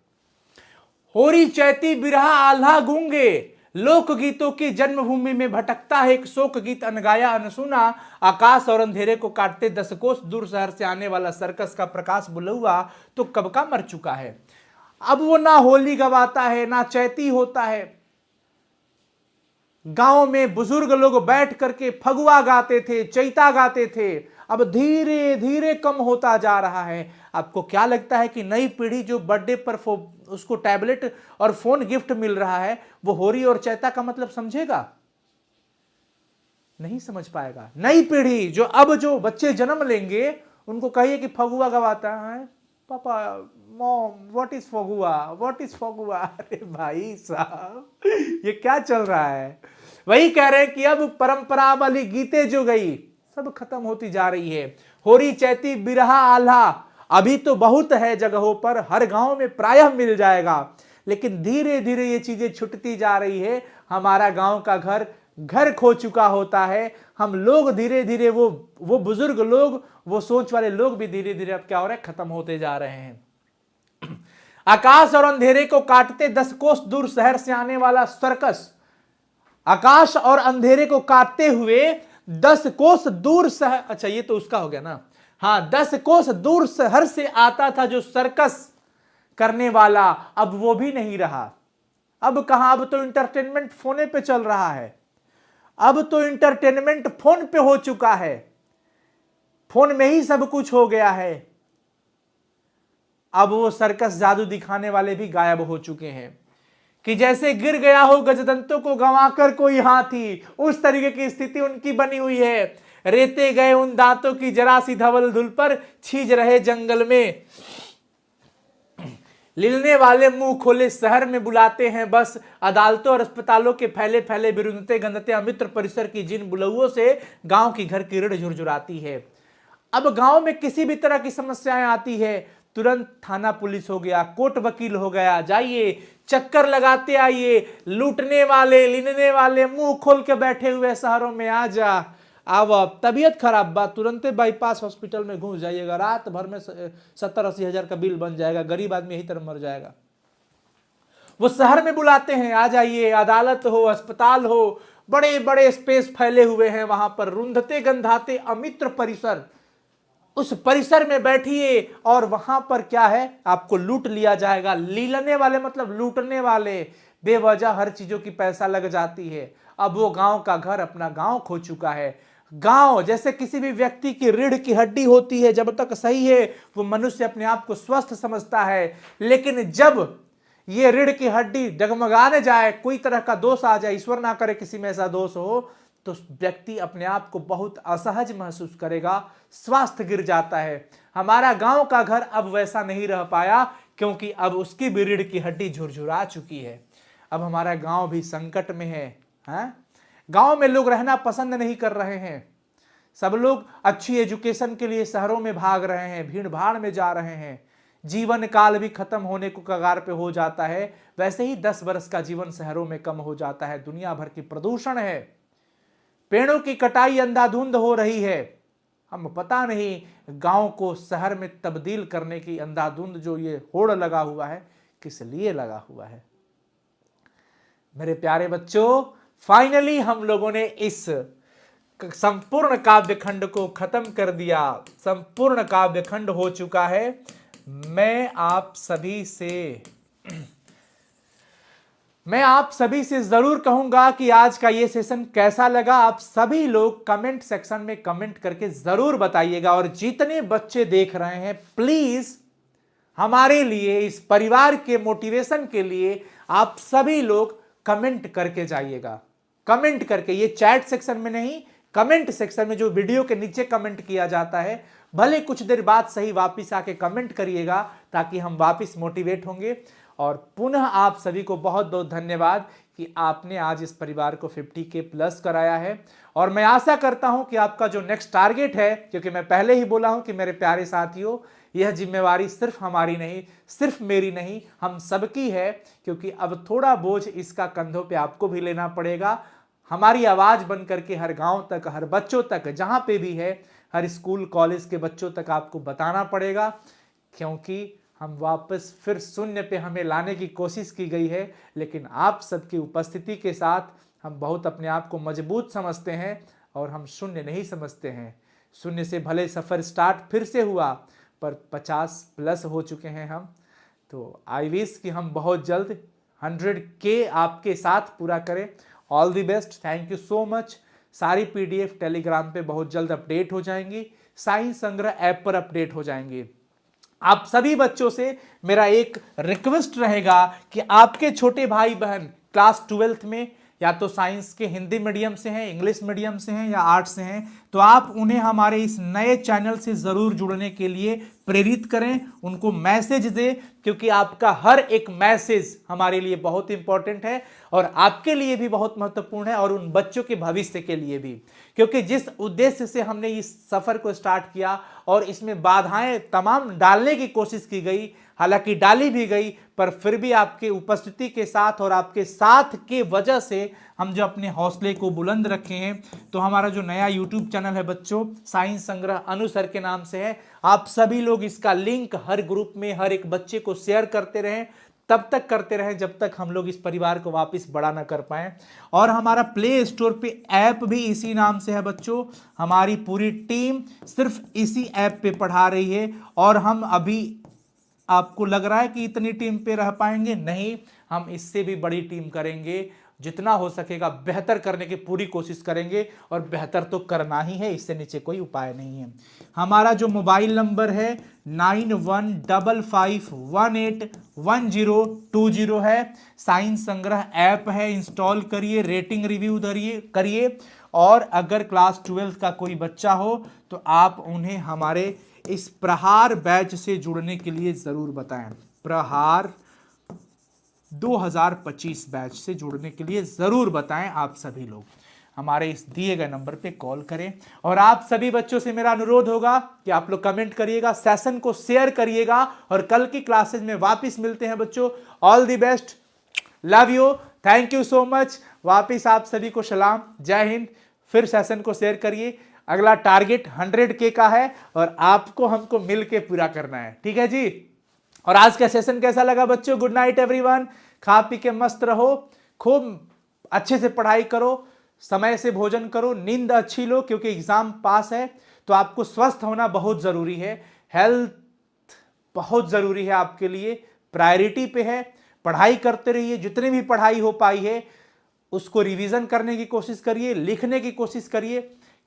होरी चैती बिरहा आल्हा गूंगे, लोकगीतों की जन्मभूमि में भटकता है एक शोक गीत अनगाया अनसुना, आकाश और अंधेरे को काटते 10 कोस दूर शहर से आने वाला सर्कस का प्रकाश बुलहुआ तो कब का मर चुका है। अब वो ना होली गवाता है ना चैती होता है। गांव में बुजुर्ग लोग बैठ करके फगुआ गाते थे, चैता गाते थे, अब धीरे धीरे कम होता जा रहा है। आपको क्या लगता है कि नई पीढ़ी जो बर्थडे पर उसको टैबलेट और फोन गिफ्ट मिल रहा है, वो होली और चैता का मतलब समझेगा? नहीं समझ पाएगा। नई पीढ़ी जो बच्चे जन्म लेंगे, उनको कहिए कि फगुआ गवाता है, पापा mom what is Phagua, what is Phagua. अरे भाई साहब, ये क्या चल रहा है? वही कह रहे हैं कि अब परंपरा वाली गीतें जो गई सब खत्म होती जा रही है। होरी चैती बिरहा आल्हा अभी तो बहुत है जगहों पर, हर गांव में प्रायः मिल जाएगा, लेकिन धीरे धीरे ये चीजें छुटती जा रही है। हमारा गांव का घर खो चुका होता है। हम लोग धीरे धीरे वो बुजुर्ग लोग, वो सोच वाले लोग भी धीरे धीरे अब क्या हो रहा है, खत्म होते जा रहे हैं। आकाश और अंधेरे को काटते 10 कोस दूर शहर से आने वाला सर्कस, आकाश और अंधेरे को काटते हुए 10 कोस दूर शहर, अच्छा ये तो उसका हो गया ना, हाँ 10 कोस दूर शहर से आता था जो सर्कस करने वाला, अब वो भी नहीं रहा। अब कहां, अब तो इंटरटेनमेंट फोने पे चल रहा है। अब तो इंटरटेनमेंट फोन पे हो चुका है, फोन में ही सब कुछ हो गया है। अब वो सर्कस जादू दिखाने वाले भी गायब हो चुके हैं कि जैसे गिर गया हो गजदंतों को गंवाकर कोई हाथी, उस तरीके की स्थिति उनकी बनी हुई है। रेते गए उन दांतों की जरा सी धवल धुल पर, छीज रहे जंगल में। लिलने वाले मुंह खोले शहर में बुलाते हैं बस, अदालतों और अस्पतालों के फैले फैले बिरुदते गंदते अमित्र परिसर की जिन बुलौओं से गांव की घर की ऋण झुरझुराती है। अब गांव में किसी भी तरह की समस्याएं आती है, तुरंत थाना पुलिस हो गया, कोर्ट वकील हो गया, जाइए चक्कर लगाते आइए। लूटने वाले लिनने वाले मुंह खोल के बैठे हुए शहरों में आ जा, अब तबीयत खराब बा तुरंत बाईपास हॉस्पिटल में घुस जाइएगा, रात भर में 70-80 हजार का बिल बन जाएगा, गरीब आदमी यही तरह मर जाएगा। वो शहर में बुलाते हैं, आ जाइए, अदालत हो अस्पताल हो, बड़े बड़े स्पेस फैले हुए हैं वहां पर, रुंधते गंधाते अमित्र परिसर, उस परिसर में बैठिए और वहां पर क्या है, आपको लूट लिया जाएगा। लीलने वाले मतलब लूटने वाले, बेवजह हर चीजों की पैसा लग जाती है। अब वो गांव का घर अपना गांव खो चुका है। गांव जैसे किसी भी व्यक्ति की रीढ़ की हड्डी होती है, जब तक सही है वो मनुष्य अपने आप को स्वस्थ समझता है, लेकिन जब ये रीढ़ की हड्डी डगमगाने जाए, कोई तरह का दोष आ जाए, ईश्वर ना करे किसी में ऐसा दोष हो, तो व्यक्ति अपने आप को बहुत असहज महसूस करेगा, स्वास्थ्य गिर जाता है। हमारा गांव का घर अब वैसा नहीं रह पाया, क्योंकि अब उसकी भी रीढ़ की हड्डी झुरझुरा चुकी है। अब हमारा गांव भी संकट में है। गांव में लोग रहना पसंद नहीं कर रहे हैं, सब लोग अच्छी एजुकेशन के लिए शहरों में भाग रहे हैं, भीड़ भाड़ में जा रहे हैं। जीवन काल भी खत्म होने को कगार पे हो जाता है, वैसे ही 10 वर्ष का जीवन शहरों में कम हो जाता है। दुनिया भर की प्रदूषण है, पेड़ों की कटाई अंधाधुंध हो रही है। हम पता नहीं गांव को शहर में तब्दील करने की अंधाधुंध जो ये होड़ लगा हुआ है, किस लिए लगा हुआ है। मेरे प्यारे बच्चों, फाइनली हम लोगों ने इस संपूर्ण काव्यखंड को खत्म कर दिया। संपूर्ण काव्यखंड हो चुका है। मैं आप सभी से जरूर कहूंगा कि आज का ये सेशन कैसा लगा। आप सभी लोग कमेंट सेक्शन में कमेंट करके जरूर बताइएगा, और जितने बच्चे देख रहे हैं प्लीज हमारे लिए, इस परिवार के मोटिवेशन के लिए आप सभी लोग कमेंट करके जाइएगा। कमेंट करके, ये चैट सेक्शन में नहीं, कमेंट सेक्शन में जो वीडियो के नीचे कमेंट किया जाता है, भले कुछ देर बाद सही वापस आके कमेंट करिएगा, ताकि हम वापस मोटिवेट होंगे। और पुनः आप सभी को बहुत बहुत धन्यवाद कि आपने आज इस परिवार को 50K प्लस कराया है। और मैं आशा करता हूं कि आपका जो नेक्स्ट टारगेट है, क्योंकि मैं पहले ही बोला हूं कि मेरे प्यारे साथियों, यह जिम्मेवारी सिर्फ हमारी नहीं, सिर्फ मेरी नहीं, हम सबकी है, क्योंकि अब थोड़ा बोझ इसका कंधों पे आपको भी लेना पड़ेगा। हमारी आवाज बन करके हर गांव तक, हर बच्चों तक, जहां पे भी है, हर स्कूल कॉलेज के बच्चों तक आपको बताना पड़ेगा, क्योंकि हम वापस फिर शून्य पे हमें लाने की कोशिश की गई है। लेकिन आप सबकी उपस्थिति के साथ हम बहुत अपने आप को मजबूत समझते हैं, और हम शून्य नहीं समझते हैं। शून्य से भले सफ़र स्टार्ट फिर से हुआ, पर 50 प्लस हो चुके हैं हम। तो आई विश कि हम बहुत जल्द 100K आपके साथ पूरा करें। All the best, thank you so much. सारी PDF टेलीग्राम पे बहुत जल्द अपडेट हो जाएंगी, साइंस संग्रह ऐप पर अपडेट हो जाएंगी। आप सभी बच्चों से मेरा एक रिक्वेस्ट रहेगा कि आपके छोटे भाई बहन क्लास 12th में या तो साइंस के हिंदी मीडियम से हैं, इंग्लिश मीडियम से हैं या आर्ट्स से हैं, तो आप उन्हें हमारे इस नए चैनल से ज़रूर जुड़ने के लिए प्रेरित करें, उनको मैसेज दें, क्योंकि आपका हर एक मैसेज हमारे लिए बहुत इंपॉर्टेंट है और आपके लिए भी बहुत महत्वपूर्ण है और उन बच्चों के भविष्य के लिए भी। क्योंकि जिस उद्देश्य से हमने इस सफ़र को स्टार्ट किया और इसमें बाधाएं तमाम डालने की कोशिश की गई, हालांकि डाली भी गई, पर फिर भी आपके उपस्थिति के साथ और आपके साथ के वजह से हम जो अपने हौसले को बुलंद रखे हैं, तो हमारा जो नया YouTube चैनल है बच्चों, साइंस संग्रह अनु सर के नाम से है। आप सभी लोग इसका लिंक हर ग्रुप में हर एक बच्चे को शेयर करते रहें, तब तक करते रहें जब तक हम लोग इस परिवार को वापस बड़ा ना कर पाएं। और हमारा प्ले स्टोर पे ऐप भी इसी नाम से है बच्चों। हमारी पूरी टीम सिर्फ इसी ऐप पे पढ़ा रही है और हम अभी, आपको लग रहा है कि इतनी टीम पे रह पाएंगे? नहीं, हम इससे भी बड़ी टीम करेंगे, जितना हो सकेगा बेहतर करने की पूरी कोशिश करेंगे और बेहतर तो करना ही है, इससे नीचे कोई उपाय नहीं है। हमारा जो मोबाइल नंबर है 9155181020 है। साइंस संग्रह ऐप है, इंस्टॉल करिए, रेटिंग रिव्यू करिए और अगर क्लास 12 का कोई बच्चा हो तो आप उन्हें हमारे इस प्रहार बैच से जुड़ने के लिए ज़रूर बताएं। प्रहार 2025 बैच से जुड़ने के लिए ज़रूर बताएं। आप सभी लोग हमारे इस दिए गए नंबर पे कॉल करें और आप सभी बच्चों से मेरा अनुरोध होगा कि आप लोग कमेंट करिएगा, सेशन को शेयर करिएगा और कल की क्लासेज में वापस मिलते हैं बच्चों। All the best, love you, thank you so much. वापस आप सभी को सलाम, जय हिंद। फिर सेशन को शेयर करिए। अगला टारगेट 100K का है और आपको हमको मिल के पूरा करना है, ठीक है जी। और आज का सेशन कैसा लगा बच्चों? Good night everyone. खा पी के मस्त रहो, खूब अच्छे से पढ़ाई करो, समय से भोजन करो, नींद अच्छी लो, क्योंकि एग्जाम पास है तो आपको स्वस्थ होना बहुत जरूरी है। हेल्थ बहुत जरूरी है आपके लिए, प्रायोरिटी पे है। पढ़ाई करते रहिए, जितनी भी पढ़ाई हो पाई है उसको रिवीजन करने की कोशिश करिए, लिखने की कोशिश करिए,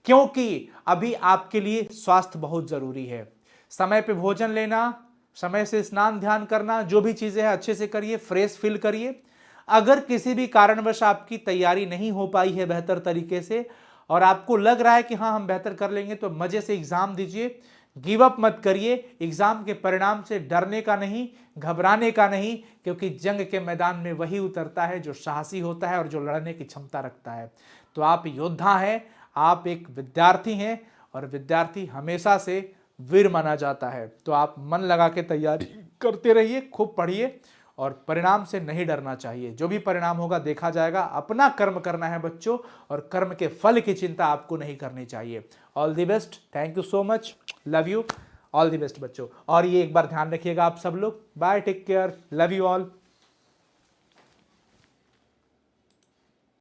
क्योंकि अभी आपके लिए स्वास्थ्य बहुत जरूरी है। समय पे भोजन लेना, समय से स्नान ध्यान करना, जो भी चीजें हैं अच्छे से करिए, फ्रेश फील करिए। अगर किसी भी कारणवश आपकी तैयारी नहीं हो पाई है बेहतर तरीके से और आपको लग रहा है कि हाँ हम बेहतर कर लेंगे, तो मजे से एग्जाम दीजिए, गिव अप मत करिए। एग्जाम के परिणाम से डरने का नहीं, घबराने का नहीं, क्योंकि जंग के मैदान में वही उतरता है जो साहसी होता है और जो लड़ने की क्षमता रखता है। तो आप योद्धा हैं, आप एक विद्यार्थी हैं और विद्यार्थी हमेशा से वीर माना जाता है। तो आप मन लगा के तैयारी करते रहिए, खूब पढ़िए और परिणाम से नहीं डरना चाहिए। जो भी परिणाम होगा देखा जाएगा। अपना कर्म करना है बच्चों और कर्म के फल की चिंता आपको नहीं करनी चाहिए। All the best, thank you so much, love you, all the best बच्चों। और ये एक बार ध्यान रखिएगा आप सब लोग। Bye, take care, love you all.